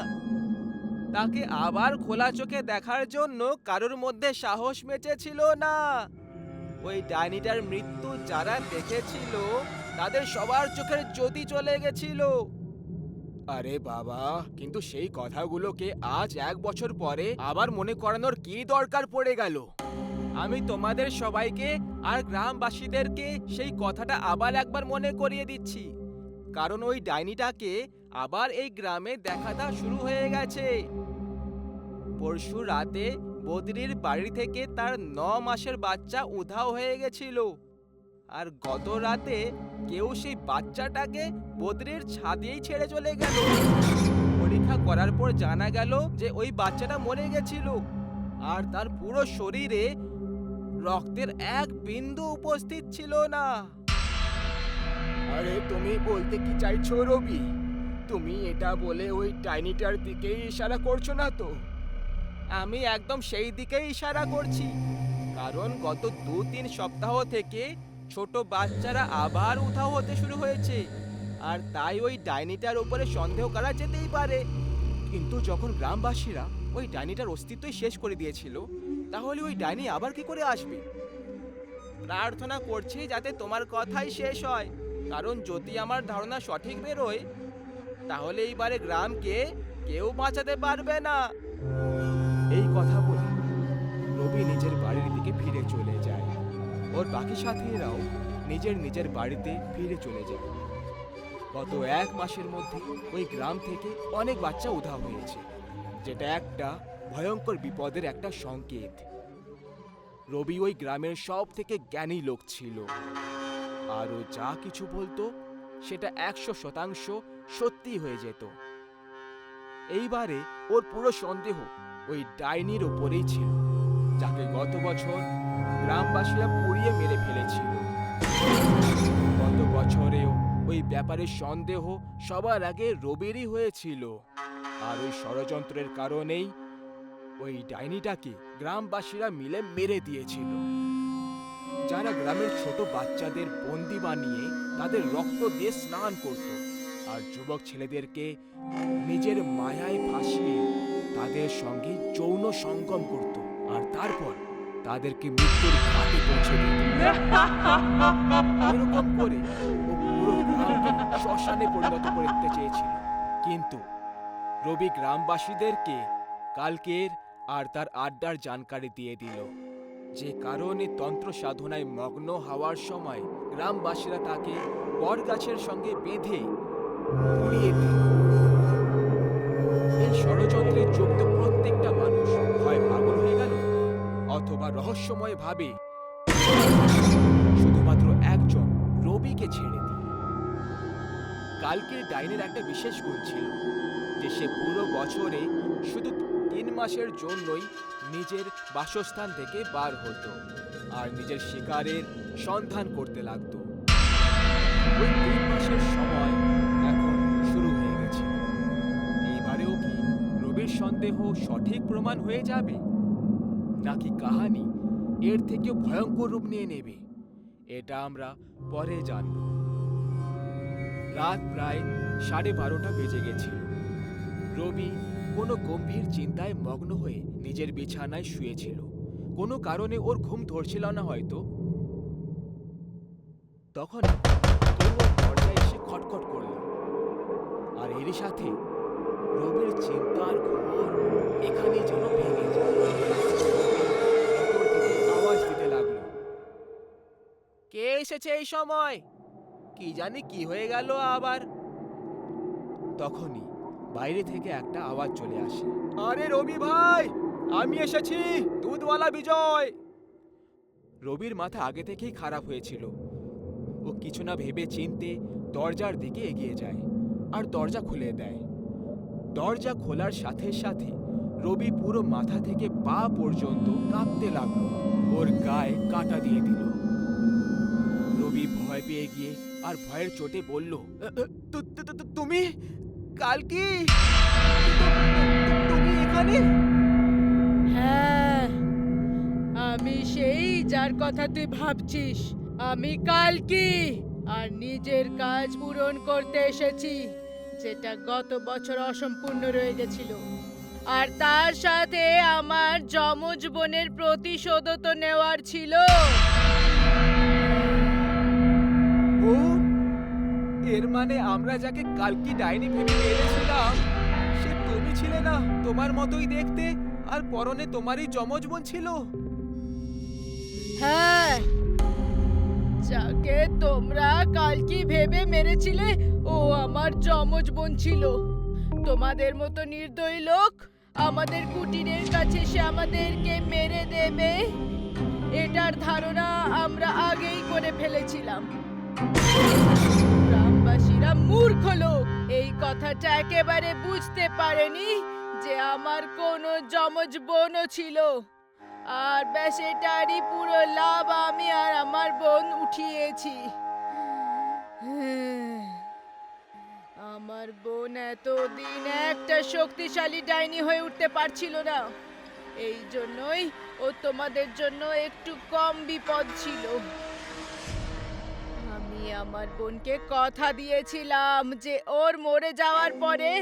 তাকে আবার খোলা চোখে দেখার জন্য কারোর মধ্যে সাহস মেচেছিল না। ওই ডাইনিটার মৃত্যু যারা দেখেছিল তাদের সবার চোখের জ্যোতি চলে গেছিল। আরে বাবা, কিন্তু সেই কথাগুলোকে আজ 1 বছর পরে আবার মনে করানোর কি দরকার পড়ে গেল? আমি তোমাদের সবাইকে আর গ্রামবাসীদেরকে সেই কথাটা আবার একবার মনে করিয়ে দিচ্ছি, কারণ ওই ডাইনিটাকে আবার এই গ্রামে দেখা দেওয়া শুরু হয়ে গেছে। পরশু রাতে বদ্রির বাড়ি থেকে তার 9 মাসের বাচ্চা উধাও হয়ে গেছিল, আর গত রাতে কেউ সেই বাচ্চাটাকে বদ্রির ছাদেই ছেড়ে চলে গেল। পরীক্ষা করার পর জানা গেল যে ওই বাচ্চাটা মরে গেছিল, আর তার পুরো শরীরে রক্তের এক বিন্দু উপস্থিত ছিল না। আরে তুমি বলতে কি চাইছো রবি? তুমি এটা বলে ওই ডাইনিটার দিকেই ইশারা করছো না তো? আমি একদম সেই দিকেই ইশারা করছি, কারণ গত 2-3 সপ্তাহ থেকে ছোট বাচ্চারা আবার উধাও হতে শুরু হয়েছে, আর তাই ওই ডাইনিটার উপরে সন্দেহ করা যেতেই পারে। কিন্তু যখন গ্রামবাসীরা ওই ডাইনিটার অস্তিত্বই শেষ করে দিয়েছিল, তাহলে ওই ডাইনি আবার কি করে আসবে? প্রার্থনা করছি যাতে তোমার কথাই শেষ হয়, কারণ যদি আমার ধারণা সঠিক বেরোয় তাহলে এইবারে গ্রামকে কেউ বাঁচাতে পারবে না। এই কথা বলে রবি নিজের বাড়ির দিকে ফিরে চলে যায়। ওর বাকি সাথীরাও নিজের নিজের বাড়িতে ফিরে চলে যায়। গত 1 মাসের মধ্যে ওই গ্রাম থেকে অনেক বাচ্চা উধাও হয়েছে, যেটা একটা ভয়ঙ্কর বিপদের একটা সংকেত। রবি ওই গ্রামের সব থেকে জ্ঞানী লোক ছিল, আর ও যা কিছু বলতো সেটা 100% সত্যি হয়ে যেত। এইবারে ওর পুরো সন্দেহ ওই ডাইনির ওপরেই ছিল, যাকে গত বছর গ্রামবাসীরা পুড়িয়ে মেরে ফেলেছিল। গত বছরেও ওই ব্যাপারে সন্দেহ সবার আগে রবিরই হয়েছিল, আর ওই ষড়যন্ত্রের কারণেই ওই ডাইনিটাকে গ্রামবাসীরা মিলে মেরে দিয়েছিল। যারা গ্রামের ছোট বাচ্চাদের বন্দি বানিয়ে তাদের রক্ত দিয়ে স্নান করত, আর যুবক ছেলেদেরকে নিজের মায়ায় ফাঁসিয়ে তাদের সঙ্গে যৌন সঙ্গম করত, আর তারপর তাদেরকে মৃত্যুর ঘাটে পৌঁছে দিত। এরকম করে ও পুরো গ্রামকে শ্মশানে পরিণত করতে চেয়েছিল। কিন্তু রবি গ্রামবাসীদেরকে কালকের আর তার আড্ডার জানকারি দিয়ে দিল, যে কারণে তন্ত্র সাধনায় মগ্ন হওয়ার সময় গ্রামবাসীরা তাকে বটগাছের সঙ্গে বেঁধে পুড়িয়ে দিল। এই ষড়যন্ত্রে যুক্ত প্রত্যেকটা মানুষ হয় পাগল হয়ে গেল, অথবা রহস্যময় ভাবে শুধুমাত্র একজন রবিকে ছেড়ে দিল। কালকের ডাইনের একটা বিশেষ গুণ ছিল যে সে পুরো বছরে শুধু 3 মাসের জন্যই নিজের বাসস্থান থেকে বার হতো আর নিজের শিকারের সন্ধান করতে লাগতো। ওই 3 মাসের সময় এখন শুরু হয়ে গেছে। এইবারেও কি রবির সন্দেহ সঠিক প্রমাণ হয়ে যাবে, নাকি কাহিনী এর থেকেও ভয়ঙ্কর রূপ নিয়ে নেবে, এটা আমরা পরে জানব। রাত প্রায় 12:30 বেজে গেছিল। রবি কোনো গম্ভীর চিন্তায় মগ্ন হয়ে নিজের বিছানায় শুয়েছিল। কোনো কারণে ওর ঘুম ধরছিল না হয়তো। তখন কেউ ওর দরজায় এসে খটখট করল, আর এরই সাথে রবির চিন্তার ঘোর এখানে যেন ভেঙে যায়। ভেতর থেকে আওয়াজ দিতে লাগলো, কে এসেছে এই সময়? কি জানি কি হয়ে গেল আবার। তখনই বাইরে থেকে একটা আওয়াজ চলে আসে, আরে রবি ভাই, আমি এসেছি, দুধওয়ালা বিজয়। রবির মাথা আগে থেকেই খারাপ হয়েছিল। ও কিছু না ভেবে চিনতে দরজার দিকে এগিয়ে যায় আর দরজা খুলে দেয়। দরজা খোলার সাথে সাথে রবি পুরো মাথা থেকে পা পর্যন্ত কাঁপতে লাগলো, ওর গায়ে কাঁটা দিয়ে দিল। রবি ভয় পেয়ে গিয়ে আর ভয়ের চোটে বলল, তুমি কালকে তুমি এখানে? হ্যাঁ, আমি সেই যার কথা তুই ভাবছিস। আমি কালকি, আর নিজের কাজ পূরণ করতে এসেছি, যেটা গত বছর অসম্পূর্ণ রয়ে গেছিল। আর তার সাথে আমার যমজ বোনের প্রতিশোধও তো নেওয়ার ছিল। বোন? এর মানে আমরা যাকে কালকি ডাইনি ভেবে মেরেছিলাম সে তুমি ছিলে না? তোমার মতোই দেখতে, আর পরনে তোমারই যমজ বোন ছিল। হ্যাঁ, যাকে তোমরা কালকি ভেবে মেরেছিলে ও আমার যমজ বোন ছিল। তোমাদের মতো নির্দয়ী লোক আমাদের কুটিরের কাছে এসে আমাদেরকে মেরে দেবে, এটার ধারণা আমরা আগেই করে ফেলেছিলাম। গ্রামবাসীরা মূর্খ লোক, এই কথাটা একেবারে বুঝতে পারেনি যে আমার কোনো যমজ বোনও ছিল। আর ব্যাস এটারই পুরো লাভ আমি আর আমার বোন উঠিয়েছি। আমার বোন এতদিন একটা শক্তিশালী ডাইনি হয়ে উঠতে পারছিল না, এই জন্যই ও তোমাদের জন্য একটু কম বিপদ ছিল। আমি আমার বোনকে কথা দিয়েছিলাম যে ওর মরে যাওয়ার পরে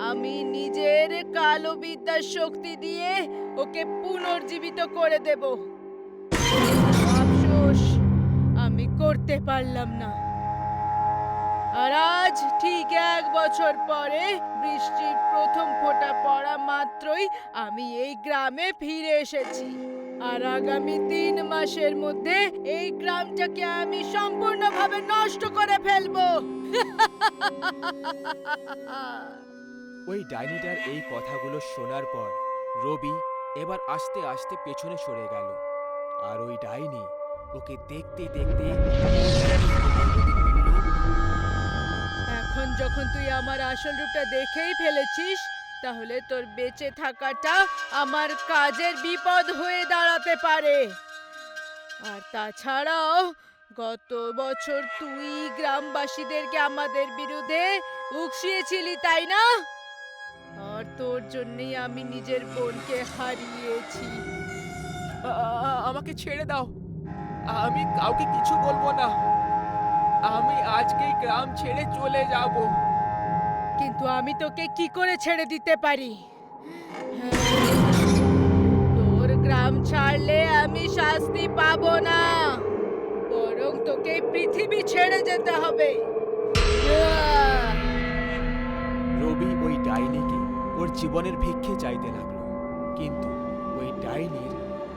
আমি নিজের কালো বিদ্যার শক্তি দিয়ে ওকে পুনর্জীবিত করে দেব। আফসোস, আমি করতে পারলাম না। আর আজ ঠিক 1 বছর পরে বৃষ্টির প্রথম ফোঁটা পড়া মাত্রই আমি এই গ্রামে ফিরে এসেছি। আর আগামী 3 মাসের মধ্যে এই গ্রামটাকে আমি সম্পূর্ণভাবে নষ্ট করে ফেলবো। ওই ডাইনিটার এই কথাগুলো শোনার পর রবি এবার আস্তে আস্তে পেছনে সরে গেল। আর ওই ডাইনি ওকে দেখতে দেখতে এখন যখন তুই আমার আসল রূপটা দেখেই ফেলেছিস, তাহলে তোর বেঁচে থাকাটা আমার কাজের বিপদ হয়ে দাঁড়াতে পারে। আর তাছাড়াও গত বছর তুই গ্রামবাসীদেরকে আমাদের বিরুদ্ধে উকসিয়েছিলি, তাই না? আর তোর জন্যই আমি নিজের বোনকে হারিয়েছি। আমাকে ছেড়ে দাও, আমি কাউকে কিছু বলবো না। আমি আজকেই গ্রাম ছেড়ে চলে যাব। কিন্তু আমি তোকে কি করে ছেড়ে দিতে পারি? তোর গ্রাম ছাড়লে আমি শাস্তি পাবো না, বরং তোকে এই পৃথিবী ছেড়ে যেতে হবে। রবি ওই ডাইনিকে ওর জীবনের ভিক্ষে চাইতে লাগলো, কিন্তু ওই ডাইনির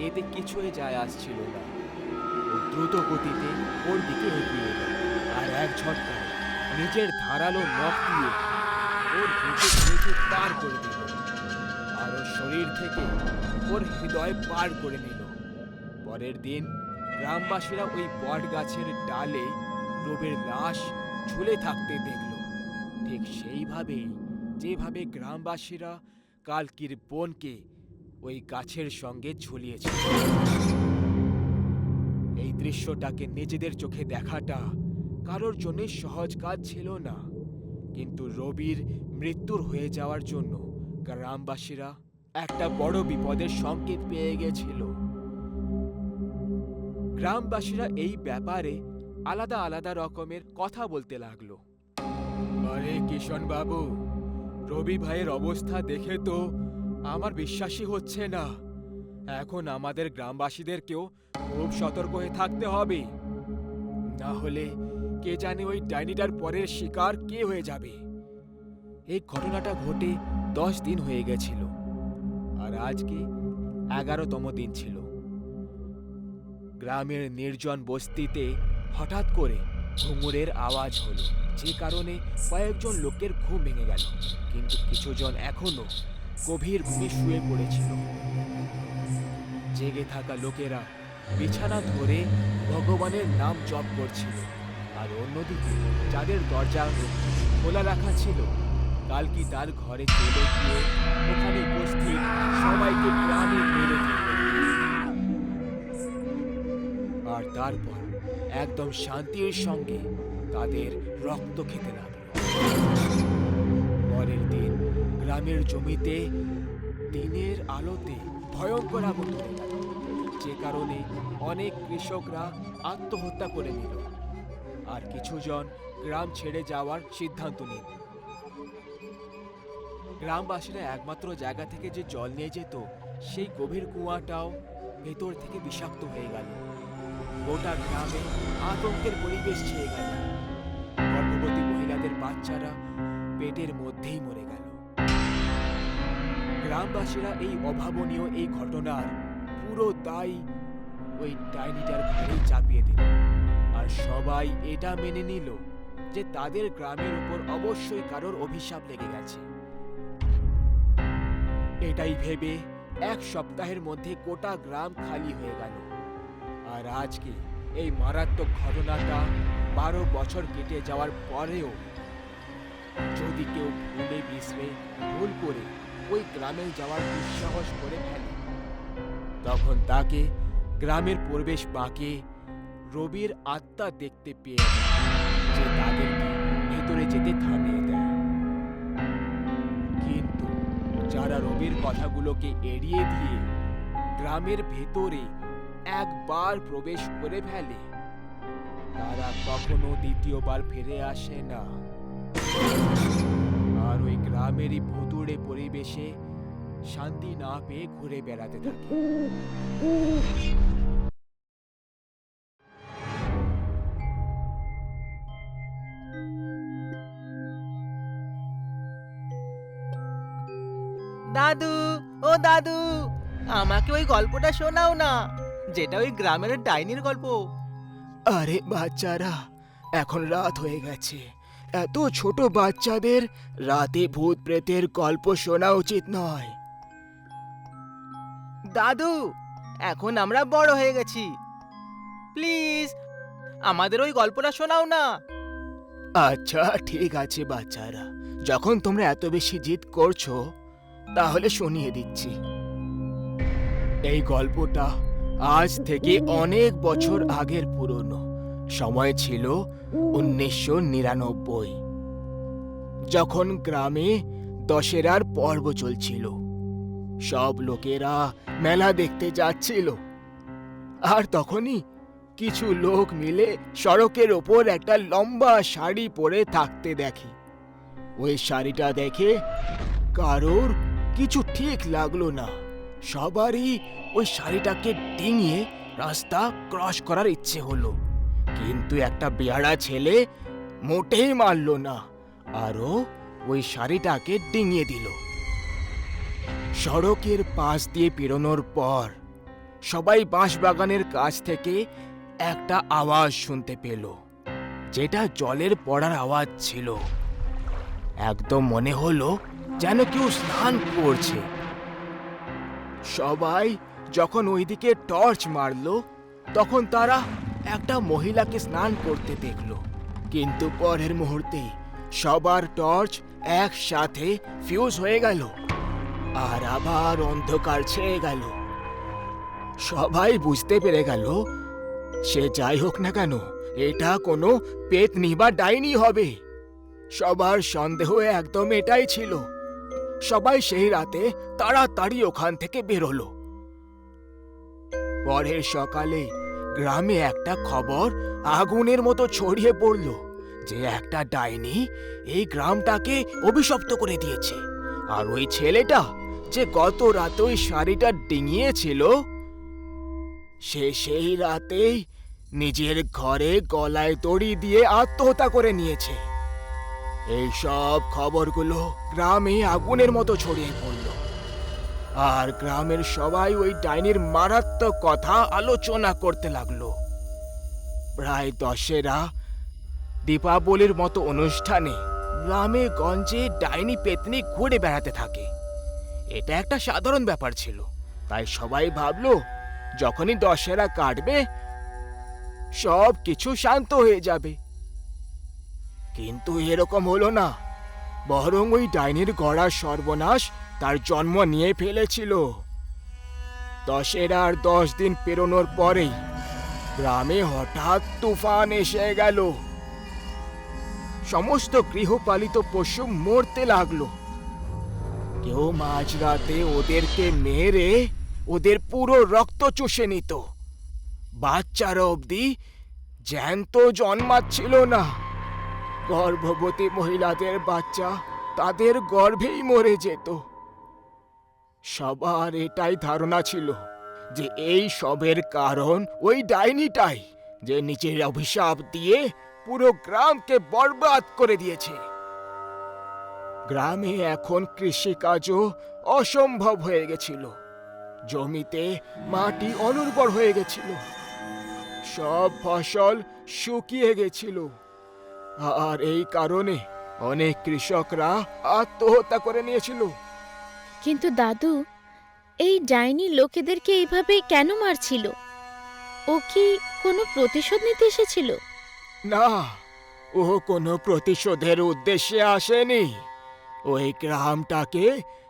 এতে কিছুই যায় আসছিল না। ও দ্রুত গতিতে ওর দিকে এগিয়ে এলো আর এক ঝটকায় নিজের ধারালো নখ দিয়ে ওর বুকে মেঝে পার করে দিল আর ওর শরীর থেকে ওর হৃদয় পার করে নিল। পরের দিন গ্রামবাসীরা ওই বট গাছের ডালে রবির লাশ ঝুলে থাকতে দেখল, ঠিক সেইভাবেই যেভাবে গ্রামবাসীরা কালকির বোনকে ওই গাছের সঙ্গে ঝুলিয়েছিল। এই দৃশ্যটাকে নিজেদের চোখে দেখাটা কারোর জন্য সহজ কাজ ছিল না, কিন্তু রবির মৃত্যুর হয়ে যাওয়ার জন্য গ্রামবাসীরা একটা বড় বিপদের সংকেত পেয়ে গেছিল। গ্রামবাসীরা এই ব্যাপারে আলাদা আলাদা রকমের কথা বলতে লাগলো। আরে কিষণ বাবু, রবি ভাইয়ের অবস্থা দেখে তো আমার বিশ্বাসই হচ্ছে না। এখন আমাদের গ্রামবাসীদেরকেও খুব সতর্ক হয়ে থাকতে হবে, না হলে কে জানে ওই ডাইনিটার পরের শিকার কে হয়ে যাবে। এই ঘটনাটা ঘটে 10 দিন হয়ে গেছিল আর আজকে 11তম দিন ছিল। গ্রামের নির্জন বস্তিতে হঠাৎ করে ঘুঙুরের আওয়াজ হলো, যে কারণে কয়েকজন লোকের ঘুম ভেঙে গেল, কিন্তু কিছুজন এখনো গভীর ঘুমে শুয়ে পড়েছিল। জেগে থাকা লোকেরা বিছানা ধরে ভগবানের নাম জপ করছিল, আর অন্যদিকে যাদের দরজা খোলা রাখা ছিল কালকি তার ঘরে চলে গিয়ে ওখানে উপস্থিত সবাইকে প্রাণে মেরে দিল। আর তারপর একদম শান্তির সঙ্গে তাদের রক্ত খেতে লাগলো। পরের দিন গ্রামের জমিতে দিনের আলোতে ভয়ঙ্কর আগুন ধরে গেল, যে কারণে অনেক কৃষকরা আত্মহত্যা করে নিল আর কিছুজন গ্রাম ছেড়ে যাওয়ার সিদ্ধান্ত নিল। গ্রামবাসীরা একমাত্র জায়গা থেকে যে জল নিয়ে যেত সেই গভীর কুয়াটাও ভেতর থেকে বিষাক্ত হয়ে গেল। গোটা গ্রামে আতঙ্কের পরিবেশ ছেয়ে গেল। গর্ভবতী মহিলাদের বাচ্চারা পেটের মধ্যেই মরে গেল। গ্রামবাসীরা এই অভাবনীয় এই ঘটনার পুরো দায় ওই ডাইনিটার ঘরেই চাপিয়ে দিল, আর সবাই এটা মেনে নিল যে তাদের গ্রামের উপর অবশ্যই কারোর অভিশাপ লেগে গেছে। এটাই ভেবে 1 সপ্তাহের মধ্যে গোটা গ্রাম খালি হয়ে গেল। আর আজকে এই মারাত্মক ঘটনাটা 12 বছর কেটে যাওয়ার পরেও যদি কেউ ভুলে বিসরে ভুল করে ওই গ্রামে যাওয়ার দুঃসাহস করে ফেলে, তখন তাকে গ্রামের পরিবেশ বাঁকে রবির আত্মা দেখতে পেয়ে যায়, যে তাদেরকে ভেতরে যেতে থামিয়ে দেয়। কিন্তু যারা রবির কথাগুলোকে এড়িয়ে দিয়ে গ্রামের ভেতরে একবার প্রবেশ করে ফেলে, তারা কখনো দ্বিতীয়বার ফিরে আসে না, আর ওই গ্রামেরই ভুতুড়ে পরিবেশে শান্তি না পেয়ে ঘুরে বেড়াতে থাকে। দাদু, ও দাদু, আমাকে ওই গল্পটা শোনাও না, যেটা ওই গ্রামের ডাইনির গল্প। আরে বাচ্চারা, এখন রাত হয়ে গেছে, এত ছোট বাচ্চাদের রাতে ভূত প্রেতের গল্প শোনা উচিত নয়। দাদু, এখন আমরা বড় হয়ে গেছি, প্লিজ আমাদের ওই গল্পটা শোনাও না। আচ্ছা ঠিক আছে বাচ্চারা, যখন তোমরা এত বেশি জিদ করছো তাহলে শুনিয়ে দিচ্ছি। এই গল্পটা আজ থেকে অনেক বছর আগের পুরনো। সময় ছিল 1999, যখন গ্রামে দশেরার পর্ব চলছিল। সব লোকেরা মেলা দেখতে যাচ্ছিল, আর তখনই কিছু লোক মিলে সড়কের ওপর একটা লম্বা শাড়ি পরে থাকতে দেখে। ওই শাড়িটা দেখে কারোর কিছু ঠিক লাগলো না। সবারই ওই শাড়িটাকে ডিঙিয়ে রাস্তা ক্রস করার ইচ্ছে হলো, কিন্তু একটা বেয়াড়া ছেলে মোটেই মানলো না, আরও ওই শাড়িটাকে ডিঙিয়ে দিল। সড়কের পাশ দিয়ে পেরোনোর পর সবাই বাঁশবাগানের কাছ থেকে একটা আওয়াজ শুনতে পেল, যেটা জলের পড়ার আওয়াজ ছিল। একদম মনে হলো যেন কেউ স্নান করছে। সবাই যখন ওইদিকে টর্চ মারলো, তখন তারা একটা মহিলাকে স্নান করতে দেখলো, কিন্তু পরের মুহূর্তে সবার টর্চ একসাথে ফিউজ হয়ে গেল, আর আবার অন্ধকার ছেয়ে গেল। সবাই বুঝতে পেরে গেল, সে যাই হোক না কেন, এটা কোনো পেতনি বা ডাইনি হবে। সবার সন্দেহ একদম এটাই ছিল। সবাই সেই রাতে তাড়াতাড়ি ওখান থেকে বেরোলো। পরের সকালে গ্রামে একটা খবর আগুনের মতো ছড়িয়ে পড়ল যে একটা ডাইনি এই গ্রামটাকে অভিশপ্ত করে দিয়েছে, আর ওই ছেলেটা যে গত রাতে ওই শাড়িটা ডিঙিয়েছিল, সে সেই রাতেই নিজের ঘরে গলায় দড়ি দিয়ে আত্মহত্যা করে নিয়েছে। এই সব খবরগুলো গ্রামে আগুনের মতো ছড়িয়ে পড়ল, আর গ্রামের সবাই ওই ডাইনির মারাত্মক কথা আলোচনা করতে লাগলো। প্রায় দশেরা, দীপাবলির মতো অনুষ্ঠানে গ্রামে গঞ্জে ডাইনি পেতনি ঘুরে বেড়াতে থাকে। এটা একটা সাধারণ ব্যাপার ছিল, তাই সবাই ভাবলো যখনই দশেরা কাটবে সব কিছু শান্ত হয়ে যাবে। কিন্তু এরকম হলো না, বরং ওই ডাইনির গড়ার সর্বনাশ তার জন্ম নিয়ে ফেলেছিল। দশেরার 10 দিন পেরোনোর পরেই গ্রামে হঠাৎ তুফান এসে গেল। সমস্ত গৃহপালিত পশু মরতে লাগলো। কেউ মাঝরাতে ওদেরকে মেরে ওদের পুরো রক্ত চুষে নিত। বাচ্চারা অবধি জ্যান্ত জন্মাচ্ছিল না। গর্ভবতী মহিলাদের বাচ্চা তাদের গর্ভেই মরে যেত। সবার এটাই ধারণা ছিল যে এই সবের কারণ ওই ডাইনিটাই, যে নিজের অভিশাপ দিয়ে পুরো গ্রামকে বরবাদ করে দিয়েছে। গ্রামে এখন কৃষিকাজও অসম্ভব হয়ে গেছিল। জমিতে মাটি অনুর্বর হয়ে গেছিল, সব ফসল শুকিয়ে গেছিল, আর এই কারণে অনেক কৃষকরা আত্মহত্যা করে নিয়েছিল। কিন্তু দাদু, এই ডাইনি লোকেদেরকে এইভাবে কেন মারছিল? ও কি কোনো প্রতিশোধ নিতে এসেছিল? না, ও কোনো প্রতিশোধের উদ্দেশ্যে আসেনি। ওই গ্রামটাকে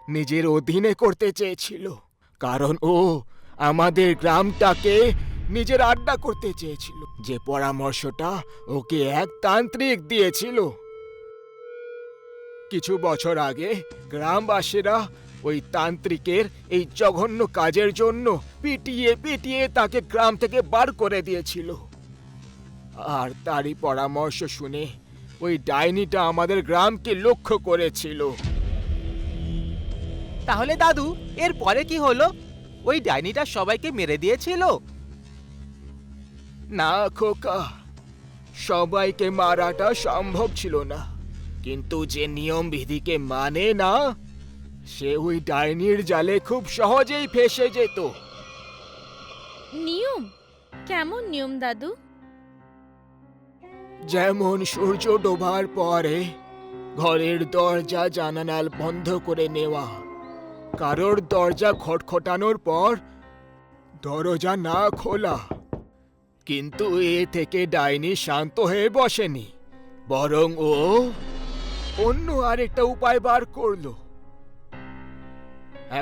নিজের অধীনে করতে চেয়েছিল, কারণ ও আমাদের গ্রামটাকে নিজের আড্ডা করতে চেয়েছিল, যে পরামর্শটা ওকে এক তান্ত্রিক দিয়েছিল। কিছু বছর আগে গ্রামবাসীরা ওই তান্ত্রিকের এই জঘন্য কাজের জন্য পিটিয়ে পিটিয়ে তাকে গ্রাম থেকে বার করে দিয়েছিল। আর তারই পরামর্শ শুনে ওই ডাইনিটা আমাদের গ্রামকে লক্ষ্য করেছিল। তাহলে দাদু, এর পরে কি হলো? ওই ডাইনিটা সবাইকে মেরে দিয়েছিল? না খোকা, সবাইকে মারাটা সম্ভব ছিল না, কিন্তু যে নিয়ম বিধিকে মানে না সে ওই ডাইনির জালে খুব সহজেই ফেসে যেত। নিয়ম? কেমন নিয়ম দাদু? যেমন সূর্য ডোবার পরে ঘরের দরজা জানালা বন্ধ করে নেওয়া, কারোর দরজা খটখটানোর পর দরজা না খোলা। কিন্তু এ থেকে ডাইনি শান্ত হয়ে বসেনি, বরং ও অন্য আরেকটা উপায় বার করলো।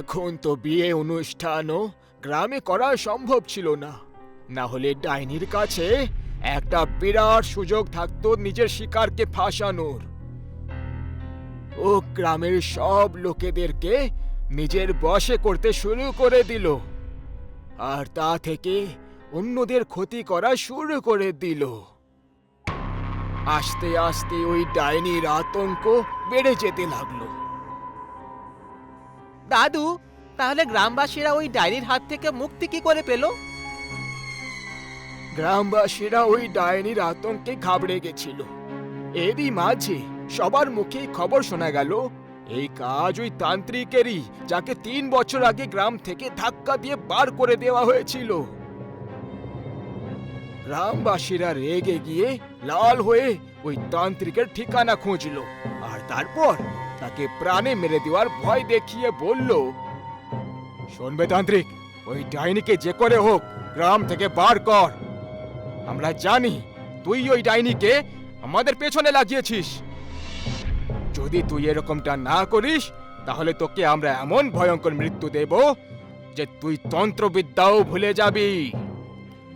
এখন তো বিয়ে অনুষ্ঠানও গ্রামে করা সম্ভব ছিল না, না হলে ডাইনির কাছে একটা বিরাট সুযোগ থাকতো নিজের শিকারকে ফাঁসানোর। ও গ্রামের সব লোকেদেরকে নিজের বশে করতে শুরু করে দিল, আর তা থেকে অন্যদের ক্ষতি করা শুরু করে দিল। আস্তে আস্তে ওই ডাইনির আতঙ্ক বেড়ে যেতে লাগলো। দাদু, তাহলে গ্রামবাসীরা ওই ডাইনির হাত থেকে মুক্তি কি করে পেল? গ্রামবাসীরা ওই ডাইনির আতঙ্কে ঘাবড়ে গেছিল। এরই মাঝে সবার মুখে খবর শোনা গেল এই কাজ ওই তান্ত্রিকেরই, যাকে 3 বছর আগে গ্রাম থেকে ধাক্কা দিয়ে বার করে দেওয়া হয়েছিল। গ্রামবাসীরা রেগে গিয়ে লাল হয়ে ওই তান্ত্রিকের ঠিকানা খুঁজলো, আর তারপর তাকে প্রাণে মেরে দেওয়ার ভয় দেখিয়ে বলল, শুনবে তান্ত্রিক, ওই ডাইনিকে যে করে হোক গ্রাম থেকে বার কর। আমরা জানি তুই ওই ডাইনিকে আমাদের পেছনে লাগিয়েছিস। যদি তুই এরকমটা না করিস তাহলে তোকে আমরা এমন ভয়ঙ্কর মৃত্যু দেব যে তুই তন্ত্রবিদ্যাও ভুলে যাবি।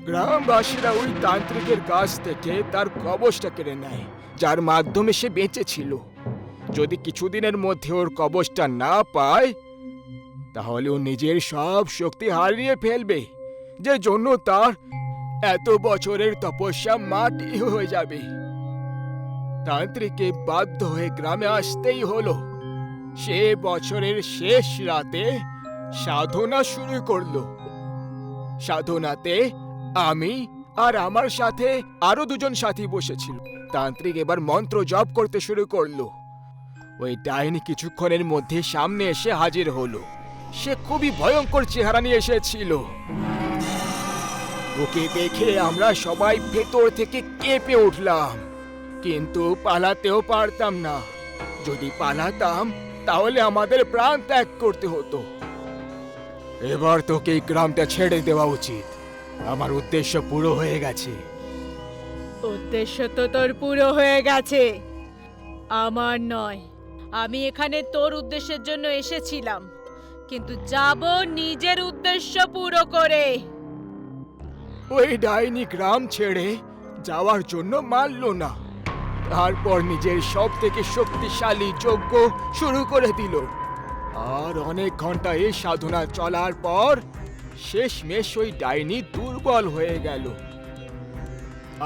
গ্রামবাসীরা ওই তান্ত্রিকের কাছ থেকে তার কবচটা কেড়ে নেয়, যার মাধ্যমে সে বেঁচে ছিল। যদি কিছুদিনের মধ্যে ওর কবচটা না পায় তাহলে ও নিজের সব শক্তি হারিয়ে ফেলবে, যে জন্য তার এত বছরের তপস্যা মাটি হয়ে যাবে। তান্ত্রিককে বাধ্য হয়ে গ্রামে আসতেই হলো। সে বছরের শেষ রাতে সাধনা শুরু করলো। সাধনাতে আমি আর আমার সাথে আরো 2জন সাথী বসেছিল। তান্ত্রিক এবার মন্ত্র জপ করতে শুরু করলো। ওই ডাইনি কিছুক্ষণের মধ্যে সামনে এসে হাজির হলো। সে খুবই ভয়ঙ্কর চেহারা নিয়ে এসেছিল। ওকে দেখে আমরা সবাই ভেতর থেকে কেঁপে উঠলাম, কিন্তু পালাতেও পারতাম না। যদি পালাতাম তাহলে আমাদের প্রাণ ত্যাগ করতে হতো। এবার তোকে এই গ্রামটা ছেড়ে দেওয়া উচিত। আমার উদ্দেশ্য পুরো হয়ে গেছে। উদ্দেশ্য তো তোর পুরো হয়ে গেছে, আমার নয়। আমি এখানে তোর উদ্দেশ্যের জন্য এসেছিলাম, কিন্তু যাব নিজের উদ্দেশ্য পুরো করে। ওই ডাইনি গ্রাম ছেড়ে যাওয়ার জন্য মানল না। তারপর নিজের সব থেকে শক্তিশালী যজ্ঞ শুরু করে দিল। আর অনেক ঘন্টা এই সাধনা চলার পর শেষমেশ ওই ডাইনি দুর্বল হয়ে গেল।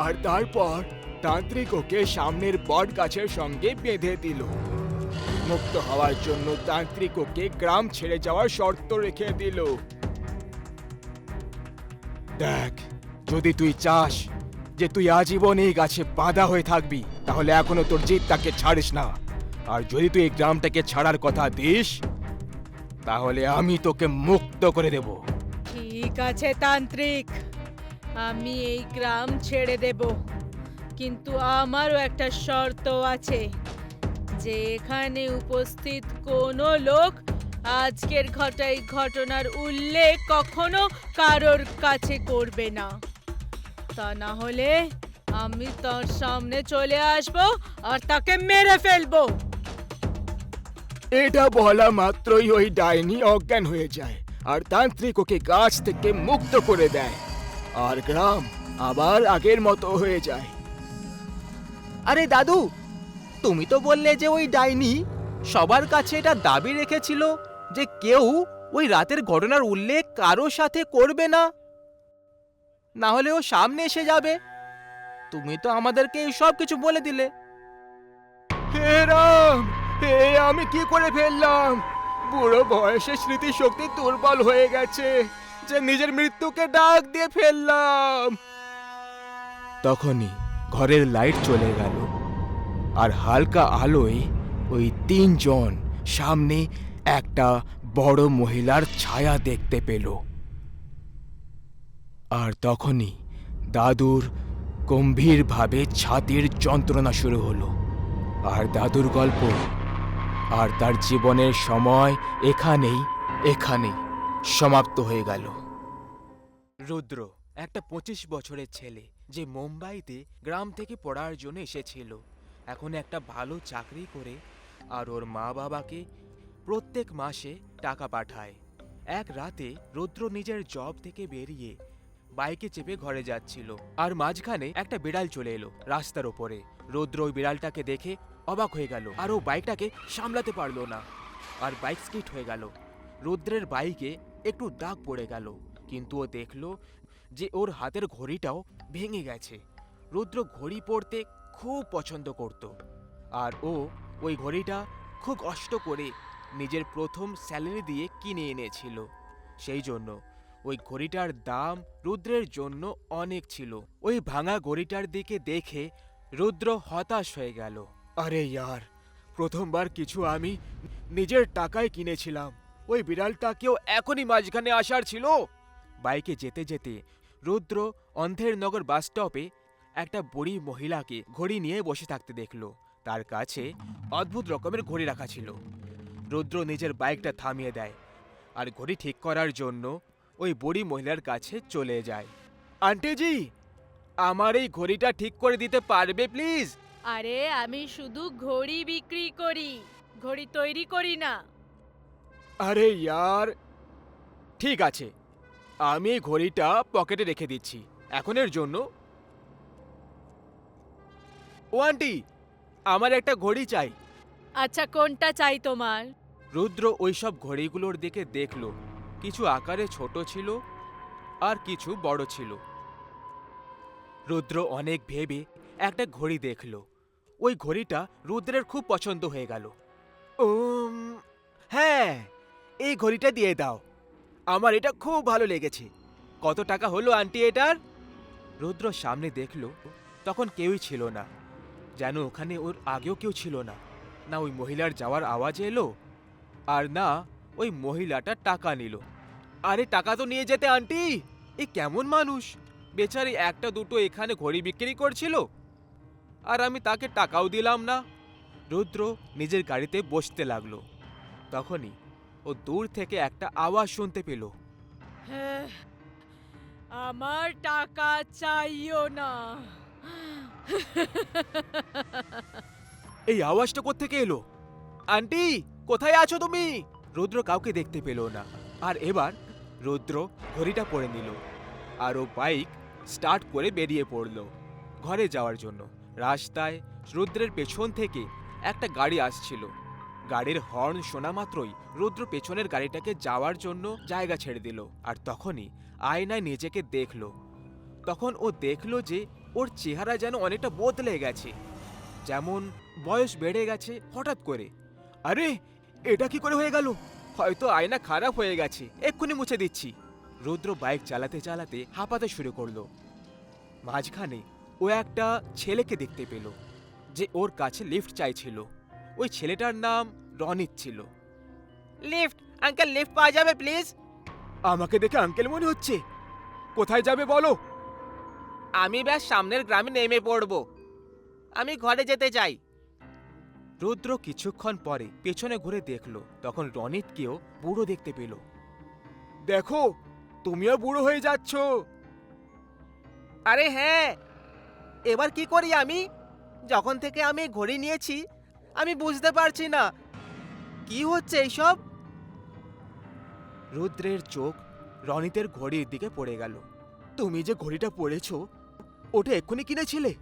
আর তারপর তান্ত্রিক ওকে সামনের বট গাছের সঙ্গে বেঁধে দিল। মুক্ত হওয়ার জন্য তান্ত্রিক ওকে গ্রাম ছেড়ে যাওয়ার শর্ত রেখে দিল। দেখ, যদি তুই চাস যে তুই আজীবন এই গাছে বাঁধা হয়ে থাকবি তাহলে এখনো তোর জিদ তাকে ছাড়িস না। আর যদি তুই এই গ্রামটাকে ছাড়ার কথা দিস তাহলে আমি তোকে মুক্ত করে দেব। ঠিক আছে তান্ত্রিক, আমি এই গ্রাম ছেড়ে দেব, কিন্তু আমারও একটা শর্ত আছে যে এখানে উপস্থিত কোনো লোক আজকের ঘটনার উল্লেখ কখনো কারোর কাছে করবে না। তা না হলে আমি তার সামনে চলে আসব আর তাকে মেরে ফেলবো। এটা বলা মাত্রই ওই ডাইনি অজ্ঞান হয়ে যায়, আর তান্ত্রিক ওকে গাছ থেকে মুক্ত করে দেয়, আর গ্রাম আবার আগের মতো হয়ে যায়। আরে দাদু, তুমি তো বললে যে ওই ডাইনি সবার কাছে এটা দাবি রেখেছিল যে কেউ ওই রাতের ঘটনার উল্লেখ কারো সাথে করবে না, না হলে ও সামনে এসে যাবে। তুমি তো আমাদেরকে এই সব কিছু বলে দিলে। হে রাম, হে আমি কি করে ফেললাম? বুড়ো বয়সে স্মৃতিশক্তি দুর্বল হয়ে গেছে যে নিজের মৃত্যুকে ডাক দিয়ে ফেললাম। তখনই ঘরের লাইট চলে গেল, আর হালকা আলোয় ওই 3 জন সামনে একটা বড় মহিলার ছায়া দেখতে পেল। আর তখনই দাদুর গম্ভীরভাবে ছাতির যন্ত্রণা শুরু হলো। আর দাদুর গল্প আর তার জীবনের সময় এখানেই সমাপ্ত হয়ে গেল। রুদ্র একটা 25 বছরের ছেলে, যে মুম্বাইতে গ্রাম থেকে পড়ার জন্য এসেছিল। এখন একটা ভালো চাকরি করে আর ওর মা বাবাকে প্রত্যেক মাসে টাকা পাঠায়। এক রাতে রুদ্র নিজের জব থেকে বেরিয়ে বাইকে চেপে ঘরে যাচ্ছিল, আর মাঝখানে একটা বিড়াল চলে এলো রাস্তার ওপরে। রুদ্র ওই বিড়ালটাকে দেখে অবাক হয়ে গেল, আর ও বাইকটাকে সামলাতে পারলো না, আর বাইক স্কিড হয়ে গেল। রুদ্রের বাইকে একটু দাগ পড়ে গেল, কিন্তু ও দেখলো যে ওর হাতের ঘড়িটাও ভেঙে গেছে। রুদ্র ঘড়ি পরতে খুব পছন্দ করত, আর ও ওই ঘড়িটা খুব কষ্ট করে নিজের প্রথম স্যালারি দিয়ে কিনে এনেছিল। সেই জন্য ওই ঘড়িটার দাম রুদ্রের জন্য অনেক ছিল। ওই ভাঙা ঘড়িটার দিকে দেখে রুদ্র হতাশ হয়ে গেল। আরে ইয়ার, প্রথমবার কিছু আমি নিজের টাকায় কিনেছিলাম, ওই বিড়ালটাকেও এখনই মাঝখানে আসার ছিল। বাইকে যেতে যেতে রুদ্র অন্ধের নগর বাস স্টপে একটা বুড়ি মহিলাকে ঘড়ি নিয়ে বসে থাকতে দেখলো। তার কাছে অদ্ভুত রকমের ঘড়ি রাখা ছিল। রুদ্র নিজের বাইকটা থামিয়ে দেয় আর ঘড়ি ঠিক করার জন্য ওই বুড়ি মহিলার কাছে চলে যায়। আন্টিজি, আমার এই ঘড়িটা ঠিক করে দিতে পারবে প্লিজ? আরে আমি শুধু ঘড়ি বিক্রি করি, ঘড়ি তৈরি করি না। আরে ইয়ার, ঠিক আছে, আমি এই ঘড়িটা পকেটে রেখে দিচ্ছি এখনের জন্য। ও আন্টি, আমার একটা ঘড়ি চাই। আচ্ছা, কোনটা চাই তোমার? রুদ্র ওইসব ঘড়িগুলোর দিকে দেখল। কিছু আকারে ছোট ছিল আর কিছু বড় ছিল। রুদ্র অনেক ভেবে একটা ঘড়ি দেখল। ওই ঘড়িটা রুদ্রের খুব পছন্দ হয়ে গেল। হ্যাঁ, এই ঘড়িটা দিয়ে দাও, আমার এটা খুব ভালো লেগেছে। কত টাকা হলো আন্টি এটার? রুদ্র সামনে দেখল, তখন কেউই ছিল না, যেন ওখানে ওর আগেও কেউ ছিল না। না ওই মহিলার যাওয়ার আওয়াজ এলো, আর না ওই মহিলাটা টাকা নিল। আরে টাকা তো নিয়ে যেতে আন্টি, এ কেমন মানুষ! বেচারি একটা দুটো এখানে ঘড়ি বিক্রি করছিল, আর আমি তাকে টাকাও দিলাম না। রুদ্র নিজের গাড়িতে বসতে লাগলো। তখনই ও দূর থেকে একটা আওয়াজ শুনতে পেল। আমার টাকা চাইও না। এই আওয়াজটা কোত্থেকে এলো? আন্টি, কোথায় আছো তুমি? রুদ্র কাউকে দেখতে পেল না। আর এবার রুদ্র ঘড়িটা পরে নিল, আর ও বাইক স্টার্ট করে বেরিয়ে পড়ল ঘরে যাওয়ার জন্য। রাস্তায় রুদ্রের পেছন থেকে একটা গাড়ি আসছিল। গাড়ির হর্ন শোনা মাত্রই রুদ্র পেছনের গাড়িটাকে যাওয়ার জন্য জায়গা ছেড়ে দিল। আর তখনই আয়নায় নিজেকে দেখল। তখন ও দেখল যে ওর চেহারা যেন অনেকটা বদলে গেছে, যেমন বয়স বেড়ে গেছে হঠাৎ করে। আরে এটা কি করে হয়ে গেল? হয়তো আয়না খারাপ হয়ে গেছে, এক্ষুনি মুছে দিচ্ছি। রুদ্র বাইক চালাতে চালাতে হাঁপাতে শুরু করলো। মাঝখানে ও একটা ছেলেকে দেখতে পেল, যে ওর কাছে লিফট চাইছিল। ওই ছেলেটার নাম রনিত ছিল। লিফট আঙ্কেল, লিফট পাওয়া যাবে প্লিজ? আমাকে দেখে আঙ্কেল মনে হচ্ছে, কোথায় যাবে বলো? আমি ব্যাস সামনের গ্রামে নেমে পড়বো, আমি ঘরে যেতে চাই। রুদ্র কিছুক্ষণ পরে পেছনে ঘুরে দেখলো, তখন রনিতকেও বুড়ো দেখতে পেল। দেখো, তুমিও বুড়ো হয়ে যাচ্ছ। আরে হ্যাঁ, এবার কি করি আমি? যখন থেকে আমি ঘড়ি নিয়েছি আমি বুঝতে পারছি না কি হচ্ছে এইসব। রুদ্রের চোখ রনিতের ঘড়ির দিকে পড়ে গেল। তুমি যে ঘড়িটা পরেছো, ওটা এক্ষুনি কিনেছিলে?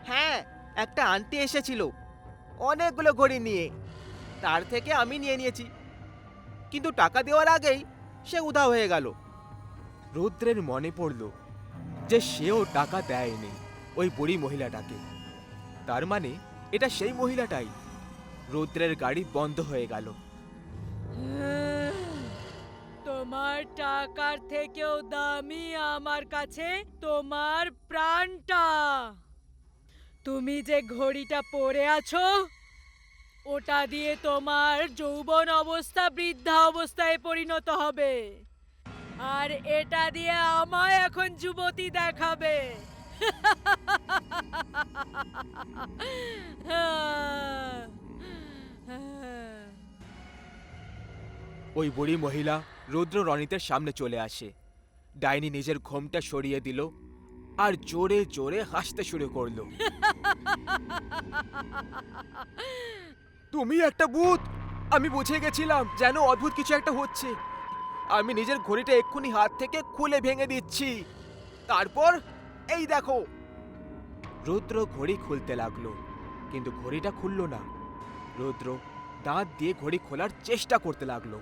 হ্যাঁ, একটা আন্টি এসেছিল অনেকগুলো ঘড়ি নিয়ে, তার থেকে আমি নিয়ে নিয়েছি, কিন্তু টাকা দেওয়ার আগেই সে উধাও হয়ে গেল। রুদ্রের মনে পড়ল যে সেও টাকা দেয়নি ওই বুড়ি মহিলাটাকে। তার মানে এটা সেই মহিলাটাই। রুদ্রের গাড়ি বন্ধ হয়ে গেল। তোমার টাকার থেকেও দামি আমার কাছে তোমার প্রাণটা। তুমি যে ঘড়িটা পরে আছো, ওটা দিয়ে তোমার যৌবন অবস্থা বৃদ্ধা অবস্থায় পরিণত হবে, আর এটা দিয়ে আমায় এখন যুবতী দেখাবে। ওই বুড়ি মহিলা রুদ্র রনিতের সামনে চলে আসে। ডাইনি নিজের ঘোমটা সরিয়ে দিল আর জোরে জোরে হাসতে শুরু করলো। তুমি একটা ভূত! আমি বুঝে গেছিলাম যেন অদ্ভুত কিছু একটা হচ্ছে। আমি নিজের ঘড়িটা এক্ষুনি হাত থেকে খুলে ভেঙে দিচ্ছি, তারপর এই দেখো। রুদ্র ঘড়ি খুলতে লাগলো, কিন্তু ঘড়িটা খুলল না। রুদ্র দাঁত দিয়ে ঘড়ি খোলার চেষ্টা করতে লাগলো,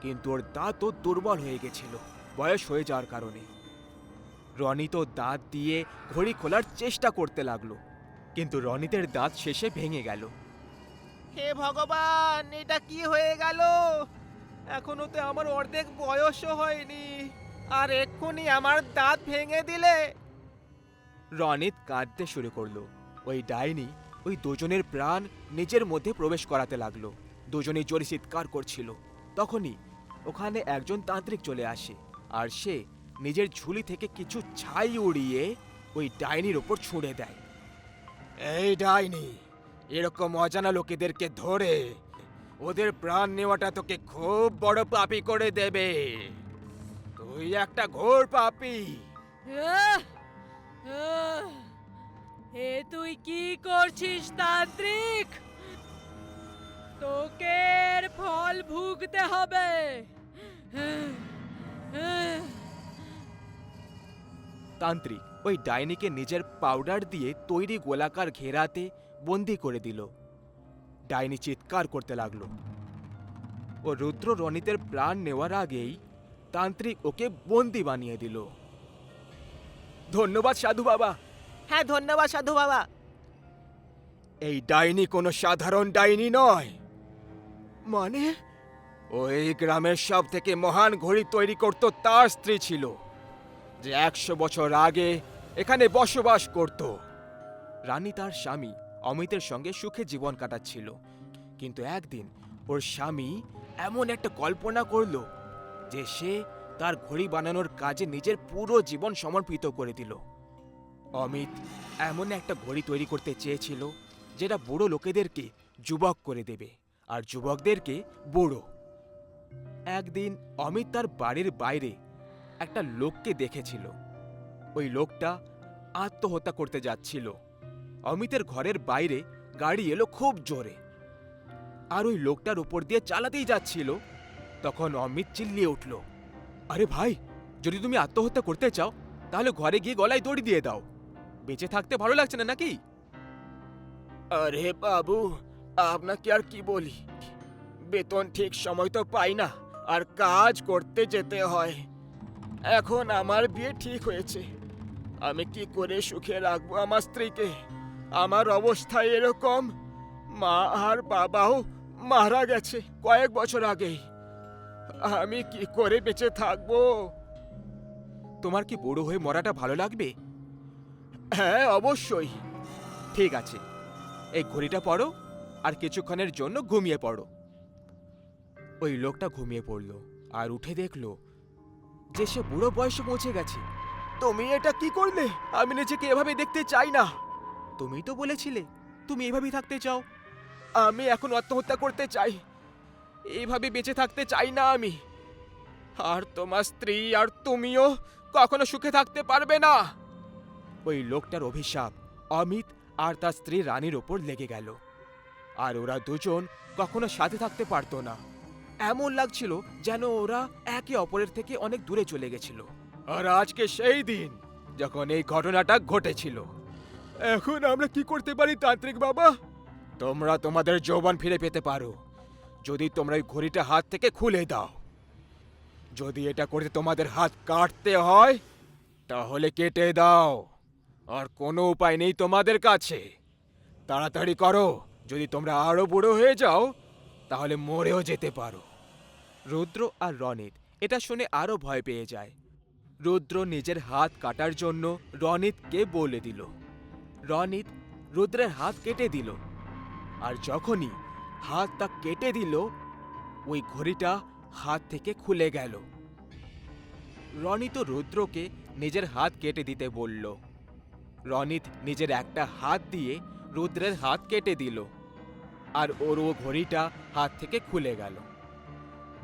কিন্তু ওর দাঁতও দুর্বল হয়ে গেছিল বয়স হয়ে যাওয়ার কারণে। রনি তো দাঁত দিয়ে ঘড়ি খোলার চেষ্টা করতে লাগলো, কিন্তু রনিতের দাঁত শেষে ভেঙে গেল। হে ভগবান, এটা কি হয়ে গেল? এখনো তো আমার অর্ধেক বয়সও হয়নি, আর এক্ষুনি আমার দাঁত ভেঙে দিলে। রনিত কাঁদতে শুরু করলো। ওই ডাইনি ওই দুজনের প্রাণ নিজের মধ্যে প্রবেশ করাতে লাগলো। দুজনেই জোরে চিৎকার করছিল। তখনই ওখানে একজন তান্ত্রিক চলে আসে, আর সে নিজের ঝুলি থেকে কিছু ছাই উড়িয়ে ওই ডাইনির ওপর ছুঁড়ে দেয়। এই ডাইনি, এরকম অজানা লোকেদেরকে ধরে ওদের প্রাণ নেওয়াটা তোকে খুব বড় পাপী করে দেবে। তুই একটা ঘোর পাপী। এ তুই কি করছিস তান্ত্রিক? তোকে এর ফল ভুগতে হবে। তান্ত্রিক ওই ডাইনিকে নিজের পাউডার দিয়ে তৈরি গোলাকার ঘেরাতে বন্দি করে দিল। ডাইনি চিৎকার করতে লাগলো। ও রুদ্র রনিতের প্রাণ নেওয়ার আগেই তান্ত্রিক ওকে বন্দি বানিয়ে দিল। ধন্যবাদ সাধু বাবা। হ্যাঁ, ধন্যবাদ সাধু বাবা। এই ডাইনি কোনো সাধারণ ডাইনি নয়। মানে ওই গ্রামের সব থেকে মহান ঘড়ি তৈরি করত তার স্ত্রী ছিল, যে 100 বছর আগে এখানে বসবাস করত। রানী তার স্বামী অমিতের সঙ্গে সুখে জীবন কাটাচ্ছিল, কিন্তু একদিন ওর স্বামী এমন একটা কল্পনা করল যে সে তার ঘড়ি বানানোর কাজে নিজের পুরো জীবন সমর্পিত করে দিল। অমিত এমন একটা ঘড়ি তৈরি করতে চেয়েছিল যেটা বুড়ো লোকেদেরকে যুবক করে দেবে আর যুবকদেরকে বুড়ো। একদিন অমিত তার বাড়ির বাইরে একটা লোককে দেখেছিল। ওই লোকটা আত্মহত্যা করতে যাচ্ছিল। অমিতের ঘরের বাইরে গাড়ি এলো খুব জোরে, আর ওই লোকটার উপর দিয়ে চালাতেই যাচ্ছিল। তখন অমিত চিল্লিয়ে উঠল, আরে ভাই, যদি তুমি আত্মহত্যা করতে চাও তাহলে ঘরে গিয়ে গলায় দড়ি দিয়ে দাও। বেঁচে থাকতে ভালো লাগছে না নাকি? আরে বাবু, আপনাকে আর কি বলি, বেতন ঠিক সময় তো পাই না, আর কাজ করতে যেতে হয়। এখন আমার বিয়ে ঠিক হয়েছে, আমি কি করে সুখে রাখবো আমার স্ত্রীকে? আমার অবস্থা এরকম, মা আর বাবাও মারা গেছে কয়েক বছর আগেই। আমি কি করে বেঁচে থাকবো? তোমার কি বুড়ো হয়ে মরাটা ভালো লাগবে? হ্যাঁ, অবশ্যই। ঠিক আছে, এই ঘড়িটা পড়ো আর কিছুক্ষণের জন্য ঘুমিয়ে পড়ো। ওই লোকটা ঘুমিয়ে পড়ল আর উঠে দেখল যে সে বুড়ো বয়সে পৌঁছে গেছে। তুমি এটা কি করলে? আমি নিজেকে এভাবে দেখতে চাই না। তুমি তো বলেছিলে তুমি এভাবেই থাকতে চাও। আমি এখন আত্মহত্যা করতে চাই, এইভাবে বেঁচে থাকতে চাই না আমি। আর তোমার স্ত্রী আর তুমিও কখনো সুখে থাকতে পারবে না। ওই লোকটার অভিশাপ অমিত আর তার স্ত্রী রানীর ওপর লেগে গেল, আর ওরা দুজন কখনো সাথে থাকতে পারতো না। এমন লাগছিল যেন ওরা একে অপরের থেকে অনেক দূরে চলে গেছিল। আর আজকে সেই দিন যখন এই ঘটনাটা ঘটেছিল। এখন আমরা কি করতে পারি তান্ত্রিক বাবা? তোমরা তোমাদের যৌবন ফিরে পেতে পারো যদি তোমরা এই ঘড়িটা হাত থেকে খুলে দাও। যদি এটা করতে তোমাদের হাত কাটতে হয় তাহলে কেটে দাও, আর কোনো উপায় নেই তোমাদের কাছে। তাড়াতাড়ি করো, যদি তোমরা আরো বুড়ো হয়ে যাও তাহলে মরেও যেতে পারো। রুদ্র আর রনিত এটা শুনে আরো ভয় পেয়ে যায়। রুদ্র নিজের হাত কাটার জন্য রনিতকে বলে দিল। রনিত রুদ্রের হাত কেটে দিল, আর যখনই হাতটা কেটে দিল, ওই ঘড়িটা হাত থেকে খুলে গেল। রনি তো রুদ্রকে নিজের হাত কেটে দিতে বলল। রনিত নিজের একটা হাত দিয়ে রুদ্রের হাত কেটে দিল, আর ওর ও ঘড়িটা হাত থেকে খুলে গেল।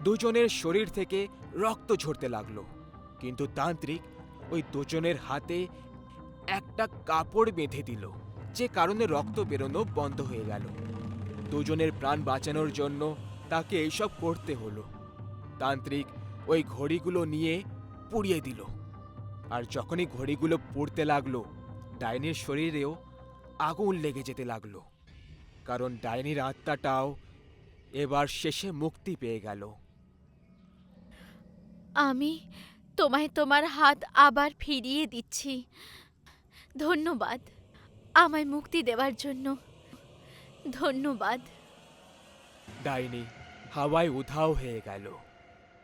দুজনের শরীর থেকে রক্ত ঝরতে লাগলো, কিন্তু তান্ত্রিক ওই দুজনের হাতে একটা কাপড় বেঁধে দিল, যে কারণে রক্ত বেরোনো বন্ধ হয়ে গেল। দুজনের প্রাণ বাঁচানোর জন্য তাকে এইসব করতে হলো। তান্ত্রিক ওই ঘড়িগুলো নিয়ে পুড়িয়ে দিল, আর যখনই ঘড়িগুলো পুড়তে লাগলো, ডাইনির শরীরেও আগুন লেগে যেতে লাগলো, কারণ ডাইনির আত্মাটাও এবার শেষে মুক্তি পেয়ে গেল। আমি তোমায় তোমার হাত আবার ফিরিয়ে দিচ্ছি। ধন্যবাদ আমায় মুক্তি দেওয়ার জন্য। ধন্যবাদ। ডাইনি হাওয়ায় উধাও হয়ে গেল।